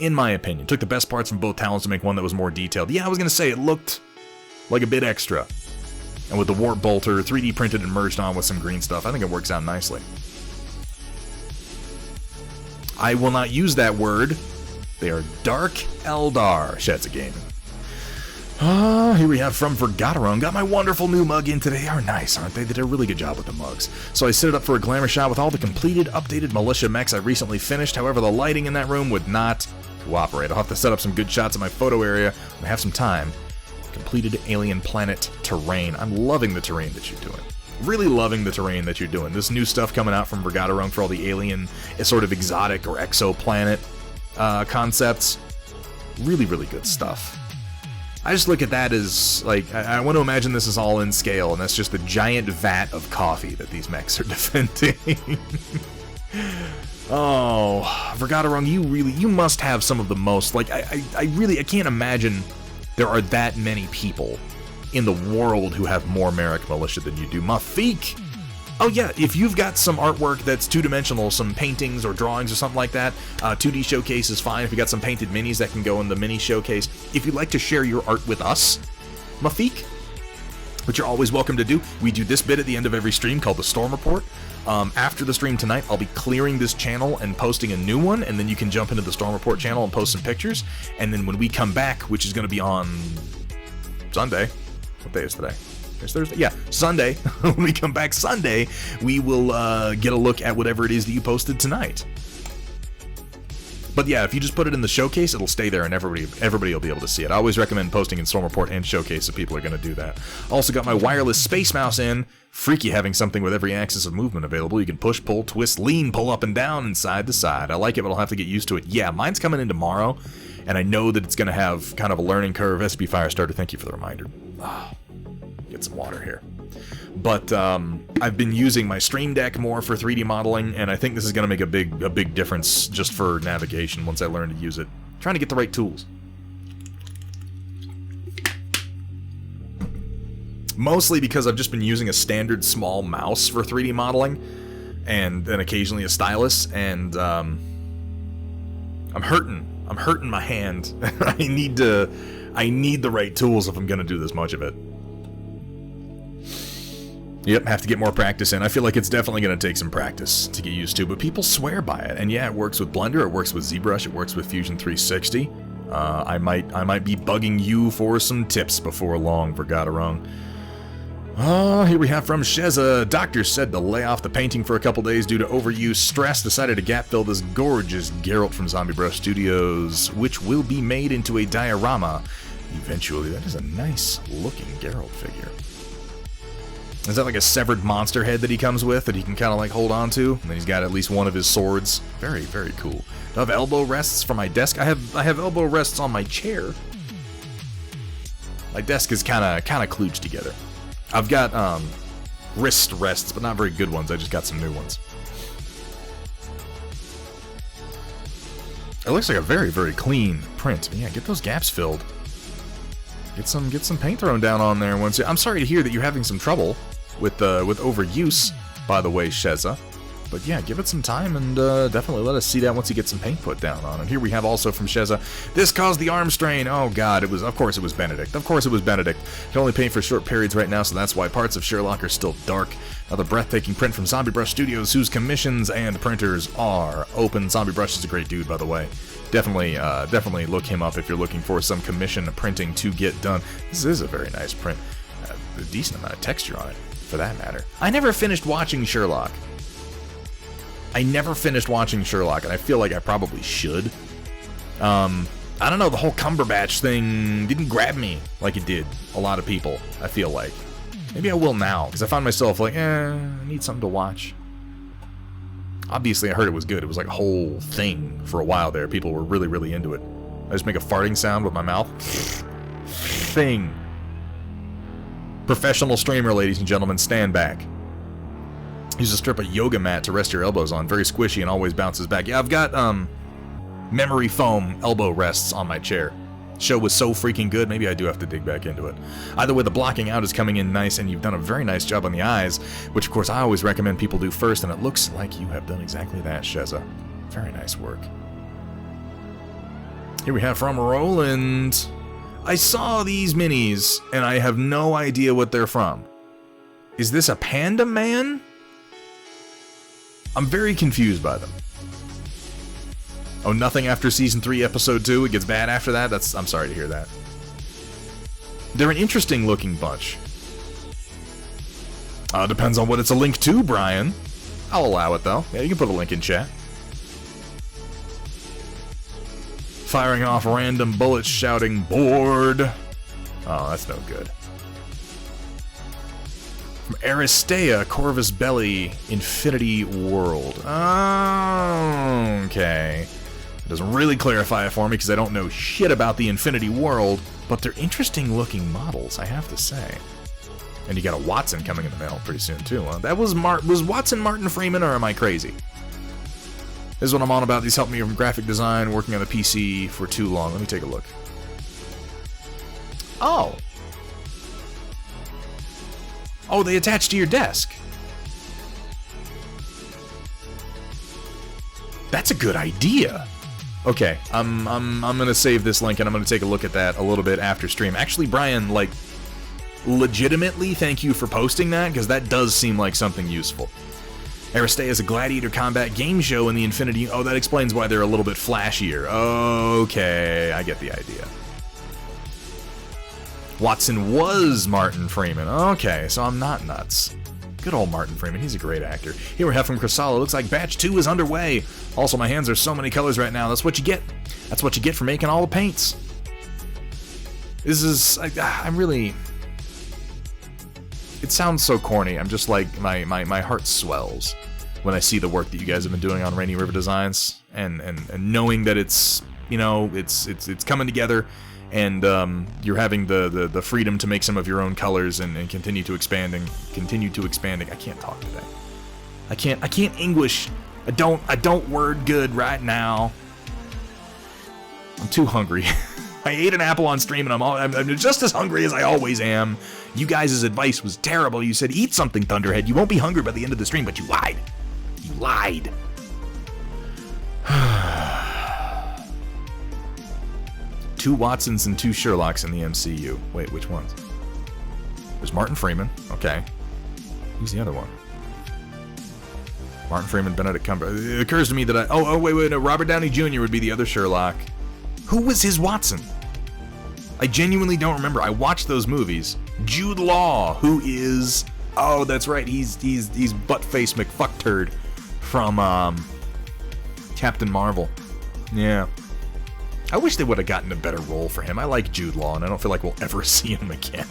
In my opinion. Took the best parts from both talents to make one that was more detailed. Yeah, I was going to say, it looked like a bit extra. And with the warp bolter, 3D printed and merged on with some green stuff, I think it works out nicely. I will not use that word. They are Dark Eldar. Sheds of Gaming. Here we have from Vergateron. Got my wonderful new mug in today. They are nice, aren't they? They did a really good job with the mugs. So I set it up for a glamour shot with all the completed, updated militia mechs I recently finished. However, the lighting in that room would not cooperate. I'll have to set up some good shots in my photo area when I have some time. Completed alien planet terrain. I'm loving the terrain that you're doing. Really loving the terrain that you're doing. This new stuff coming out from Vergateron for all the alien, sort of exotic or exoplanet concepts. Really, really good stuff. I just look at that as, like, I want to imagine this is all in scale, and that's just a giant vat of coffee that these mechs are defending. Oh, Vergateron, you must have some of the most, like, I can't imagine there are that many people in the world who have more Merrick Militia than you do. Mafik! Oh yeah, if you've got some artwork that's two-dimensional, some paintings or drawings or something like that, 2D showcase is fine. If you got some painted minis that can go in the mini showcase. If you'd like to share your art with us, Mafik, which you're always welcome to do. We do this bit at the end of every stream called the Storm Report. After the stream tonight, I'll be clearing this channel and posting a new one, and then you can jump into the Storm Report channel and post some pictures. And then when we come back, which is going to be on Sunday. What day is today? It's Thursday? Yeah, Sunday. When we come back Sunday, we will get a look at whatever it is that you posted tonight. But yeah, if you just put it in the showcase, it'll stay there and everybody will be able to see it. I always recommend posting in Storm Report and Showcase if people are going to do that. Also got my wireless space mouse in. Freaky having something with every axis of movement available. You can push, pull, twist, lean, pull up and down and side to side. I like it, but I'll have to get used to it. Yeah, mine's coming in tomorrow, and I know that it's going to have kind of a learning curve. SP Firestarter, thank you for the reminder. Get some water here. But I've been using my Stream Deck more for 3D modeling, and I think this is going to make a big difference just for navigation once I learn to use it. Trying to get the right tools. Mostly because I've just been using a standard small mouse for 3D modeling, and then occasionally a stylus, and I'm hurting. I'm hurting my hand. I need the right tools if I'm going to do this much of it. Yep, have to get more practice in. I feel like it's definitely going to take some practice to get used to, but people swear by it. And yeah, it works with Blender, it works with ZBrush, it works with Fusion 360. I might be bugging you for some tips before long, Vergateron. Here we have from Sheza. Doctor said to lay off the painting for a couple days due to overuse stress. Decided to gap fill this gorgeous Geralt from Zombie Bro Studios, which will be made into a diorama eventually. That is a nice looking Geralt figure. Is that like a severed monster head that he comes with that he can kind of like hold on to? And then he's got at least one of his swords. Very, very cool. Do I have elbow rests for my desk? I have elbow rests on my chair. My desk is kind of klooched together. I've got wrist rests, but not very good ones. I just got some new ones. It looks like a very, very clean print. But yeah, get those gaps filled. Get some paint thrown down on there once. I'm sorry to hear that you're having some trouble with overuse, by the way, Sheza. But yeah, give it some time and definitely let us see that once you get some paint put down on it. Here we have also from Sheza, this caused the arm strain. Oh god, of course it was Benedict. Of course it was Benedict. Can only paint for short periods right now, so that's why parts of Sherlock are still dark. Another breathtaking print from Zombie Brush Studios, whose commissions and printers are open. Zombie Brush is a great dude, by the way. Definitely look him up if you're looking for some commission printing to get done. This is a very nice print. A decent amount of texture on it, for that matter. I never finished watching Sherlock. and I feel like I probably should. I don't know, the whole Cumberbatch thing didn't grab me like it did a lot of people, I feel like. Maybe I will now, because I found myself like, I need something to watch. Obviously, I heard it was good. It was like a whole thing for a while there. People were really, really into it. I just make a farting sound with my mouth. Thing. Professional streamer, ladies and gentlemen, stand back. Use a strip of yoga mat to rest your elbows on. Very squishy and always bounces back. Yeah, I've got memory foam elbow rests on my chair. Show was so freaking good, maybe I do have to dig back into it. Either way, the blocking out is coming in nice, and you've done a very nice job on the eyes, which of course I always recommend people do first, and it looks like you have done exactly that, Sheza. Very nice work. Here we have from Roland. I saw these minis, and I have no idea what they're from. Is this a Panda Man? I'm very confused by them. Oh, nothing after Season 3, Episode 2? It gets bad after that? I'm sorry to hear that. They're an interesting looking bunch. Depends on what it's a link to, Brian. I'll allow it, though. Yeah, you can put a link in chat. Firing off random bullets, shouting, bored. Oh, that's no good. From Aristea, Corvus Belli, Infinity World. Okay. It doesn't really clarify it for me because I don't know shit about the Infinity World, but they're interesting looking models, I have to say. And you got a Watson coming in the mail pretty soon too. That was Watson Martin Freeman, or am I crazy? This is what I'm on about. These helped me from graphic design, working on the PC for too long. Let me take a look. Oh. Oh, they attach to your desk. That's a good idea. Okay, I'm gonna save this link and I'm gonna take a look at that a little bit after stream. Actually, Brian, like, legitimately, thank you for posting that, because that does seem like something useful. Aristea is a gladiator combat game show in the Infinity... Oh, that explains why they're a little bit flashier. Okay, I get the idea. Watson was Martin Freeman. Okay, so I'm not nuts. Good old Martin Freeman, he's a great actor. Here we have from Crisalo, looks like Batch 2 is underway. Also, my hands are so many colors right now. That's what you get. That's what you get for making all the paints. This is... I'm really... It sounds so corny. I'm just like... My heart swells when I see the work that you guys have been doing on Rainy River Designs. And knowing that it's... You know, it's coming together. And you're having the freedom to make some of your own colors and continue to expanding. I can't talk today. I can't English. I don't word good right now. I'm too hungry. I ate an apple on stream and I'm just as hungry as I always am. You guys' advice was terrible. You said eat something, Thunderhead. You won't be hungry by the end of the stream, but you lied. You lied. 2 Watsons and 2 Sherlocks in the MCU. Wait, which ones? There's Martin Freeman. Okay. Who's the other one? Martin Freeman, Benedict Cumberbatch. It occurs to me that wait, no, Robert Downey Jr. would be the other Sherlock. Who was his Watson? I genuinely don't remember. I watched those movies. Jude Law, who is... Oh, that's right. He's Buttface McFuckturd from Captain Marvel. Yeah. I wish they would have gotten a better role for him. I like Jude Law, and I don't feel like we'll ever see him again.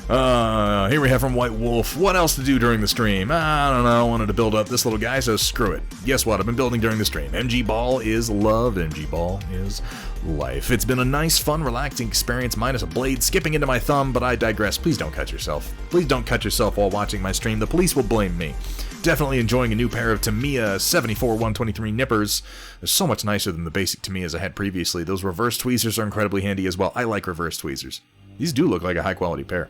Here we have from White Wolf. What else to do during the stream? I don't know. I wanted to build up this little guy, so screw it. Guess what? I've been building during the stream. MG Ball is love. MG Ball is life. It's been a nice, fun, relaxing experience, minus a blade skipping into my thumb, but I digress. Please don't cut yourself. Please don't cut yourself while watching my stream. The police will blame me. Definitely enjoying a new pair of Tamiya 74-123 nippers. They're so much nicer than the basic Tamiyas I had previously. Those reverse tweezers are incredibly handy as well. I like reverse tweezers. These do look like a high-quality pair.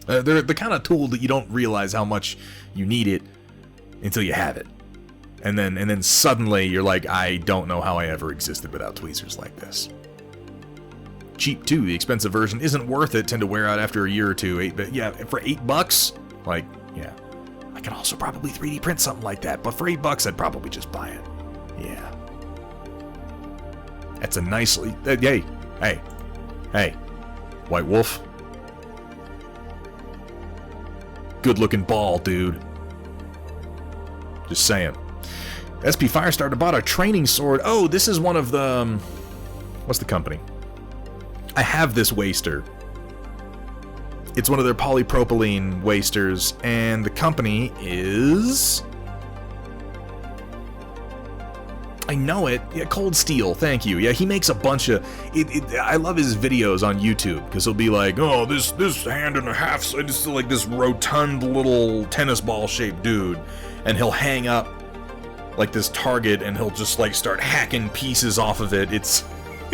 They're the kind of tool that you don't realize how much you need it until you have it. And then suddenly you're like, I don't know how I ever existed without tweezers like this. Cheap too. The expensive version isn't worth it. Tend to wear out after a year or two. Yeah, for $8, like, yeah. I could also probably 3D print something like that, but for $8, I'd probably just buy it. Yeah. That's a nicely... Hey. White Wolf. Good-looking ball, dude. Just saying. SP Firestarter bought a training sword. Oh, this is one of the... what's the company? I have this waster. It's one of their polypropylene wasters, and the company is... I know it. Yeah, Cold Steel. Thank you. Yeah, he makes a bunch of... I love his videos on YouTube, because he'll be like, oh, this hand and a half, so it's like this rotund little tennis ball shaped dude, and he'll hang up like this target, and he'll just like start hacking pieces off of it. It's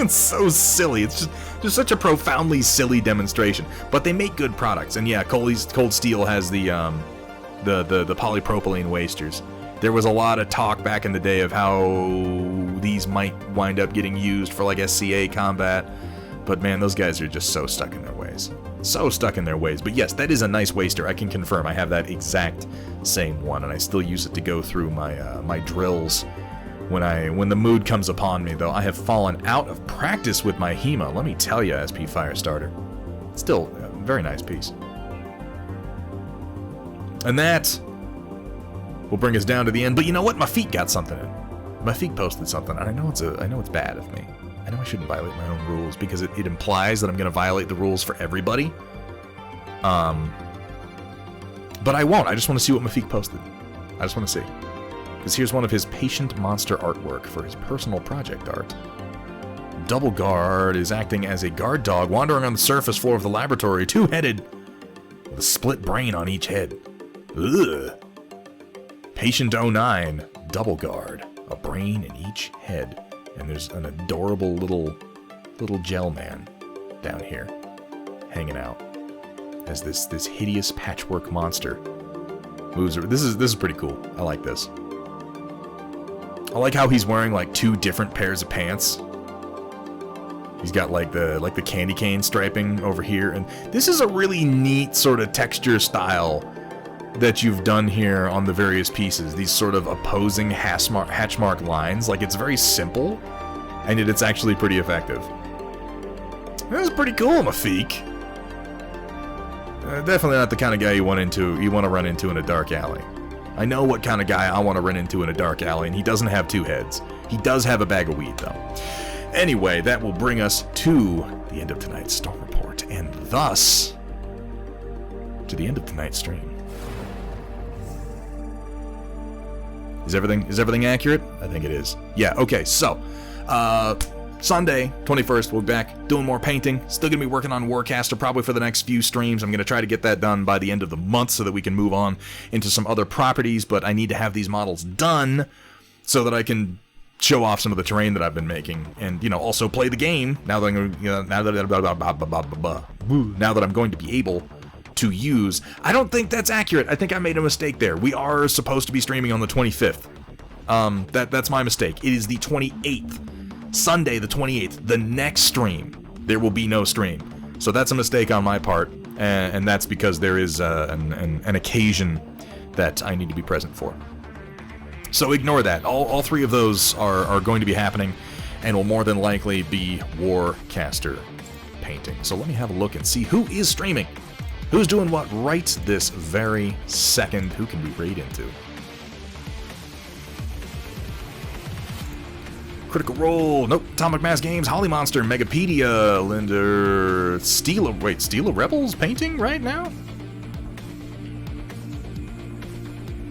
so silly. It's just such a profoundly silly demonstration. But they make good products, and yeah, Cold Steel has the polypropylene wasters. There was a lot of talk back in the day of how these might wind up getting used for like SCA combat, but man, those guys are just so stuck in their ways. So stuck in their ways. But yes, that is a nice waster. I can confirm I have that exact same one, and I still use it to go through my drills when the mood comes upon me. Though I have fallen out of practice with my HEMA, let me tell you, SP Firestarter. Still a very nice piece. And that will bring us down to the end. But you know what? My feet got something in. My feet posted something, and I know it's bad of me. I know I shouldn't violate my own rules because it implies that I'm going to violate the rules for everybody. But I won't. I just want to see what Mafik posted. I just want to see. Because here's one of his patient monster artwork for his personal project art. Double Guard is acting as a guard dog wandering on the surface floor of the laboratory, two-headed, with a split brain on each head. Ugh. Patient 09, Double Guard, a brain in each head. And there's an adorable little gel man down here, hanging out as this hideous patchwork monster moves. This is pretty cool. I like this. I like how he's wearing like two different pairs of pants. He's got like the candy cane striping over here, and this is a really neat sort of texture style that you've done here on the various pieces. These sort of opposing hatch mark lines. Like, it's very simple, and yet it's actually pretty effective. That was pretty cool, Mafik. Definitely not the kind of guy you want to run into in a dark alley. I know what kind of guy I want to run into in a dark alley, and he doesn't have two heads. He does have a bag of weed, though. Anyway, that will bring us to the end of tonight's Storm Report, and thus to the end of tonight's stream. Is everything accurate? I think it is. Yeah, okay, so, Sunday, 21st, we'll be back doing more painting. Still gonna be working on Warcaster probably for the next few streams. I'm gonna try to get that done by the end of the month so that we can move on into some other properties, but I need to have these models done so that I can show off some of the terrain that I've been making, and, you know, also play the game now that I'm going to be able to use. I don't think that's accurate. I think I made a mistake there. We are supposed to be streaming on the 25th. That's my mistake. It is the 28th. Sunday the 28th. The next stream, there will be no stream. So that's a mistake on my part, and that's because there is an occasion that I need to be present for. So ignore that. All three of those are going to be happening, and will more than likely be Warcaster painting. So let me have a look and see who is streaming. Who's doing what right this very second? Who can we raid into? Critical Role. Nope. Atomic Mass Games. Holly Monster. Megapedia. Linder. Steel Rebels painting right now?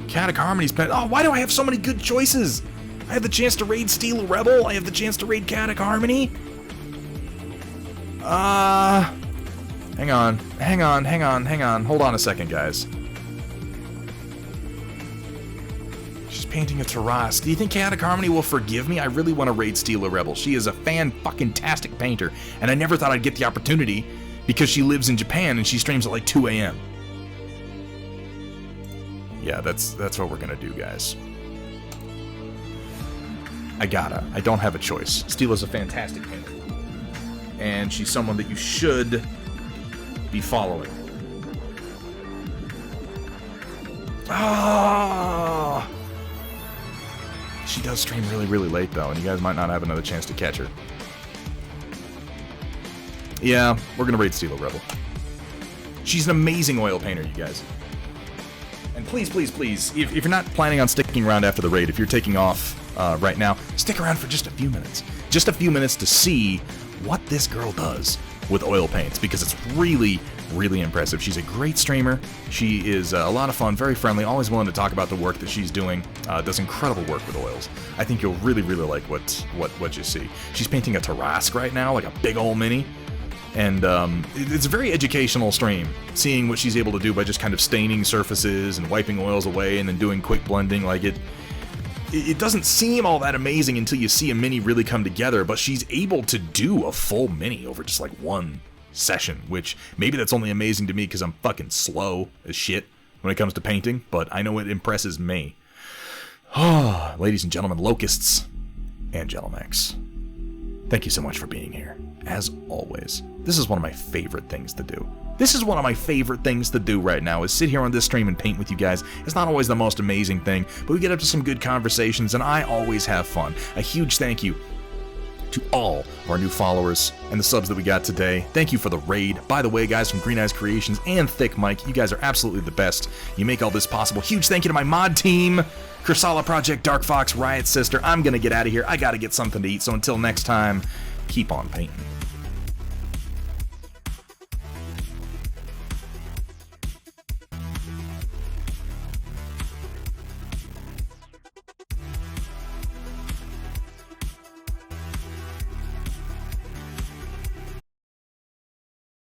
Chaotic Harmonies. Oh, why do I have so many good choices? I have the chance to raid Steel Rebel. I have the chance to raid Chaotic Harmony. Hang on. Hold on a second, guys. She's painting a terrace. Do you think Chaotic Harmony will forgive me? I really want to raid Steel Rebel. She is a fan-fucking-tastic painter, and I never thought I'd get the opportunity because she lives in Japan and she streams at like 2 a.m. Yeah, that's what we're gonna do, guys. I don't have a choice. Steel is a fantastic painter. And she's someone that you should be following. Ah! She does stream really, really late, though, and you guys might not have another chance to catch her. Yeah, we're gonna raid Steel Rebel. She's an amazing oil painter, you guys. And please, please, please, if you're not planning on sticking around after the raid, if you're taking off right now, stick around for just a few minutes. Just a few minutes to see what this girl does with oil paints, because it's really, really impressive. She's a great streamer. She is a lot of fun, very friendly, always willing to talk about the work that she's doing. Does incredible work with oils. I think you'll really, really like what you see. She's painting a Tarrasque right now, like a big old mini. And it's a very educational stream, seeing what she's able to do by just kind of staining surfaces and wiping oils away and then doing quick blending. Like it doesn't seem all that amazing until you see a mini really come together, but she's able to do a full mini over just like one session, which maybe that's only amazing to me because I'm fucking slow as shit when it comes to painting, but I know it impresses me. Oh, ladies and gentlemen, Locusts and Gelmex, thank you so much for being here. As always, this is one of my favorite things to do. This is one of my favorite things to do right now, is sit here on this stream and paint with you guys. It's not always the most amazing thing, but we get up to some good conversations, and I always have fun. A huge thank you to all of our new followers and the subs that we got today. Thank you for the raid. By the way, guys from Green Eyes Creations and Thick Mike, you guys are absolutely the best. You make all this possible. Huge thank you to my mod team, Kursala Project, Dark Fox, Riot Sister. I'm gonna get out of here. I gotta get something to eat, so until next time, keep on painting.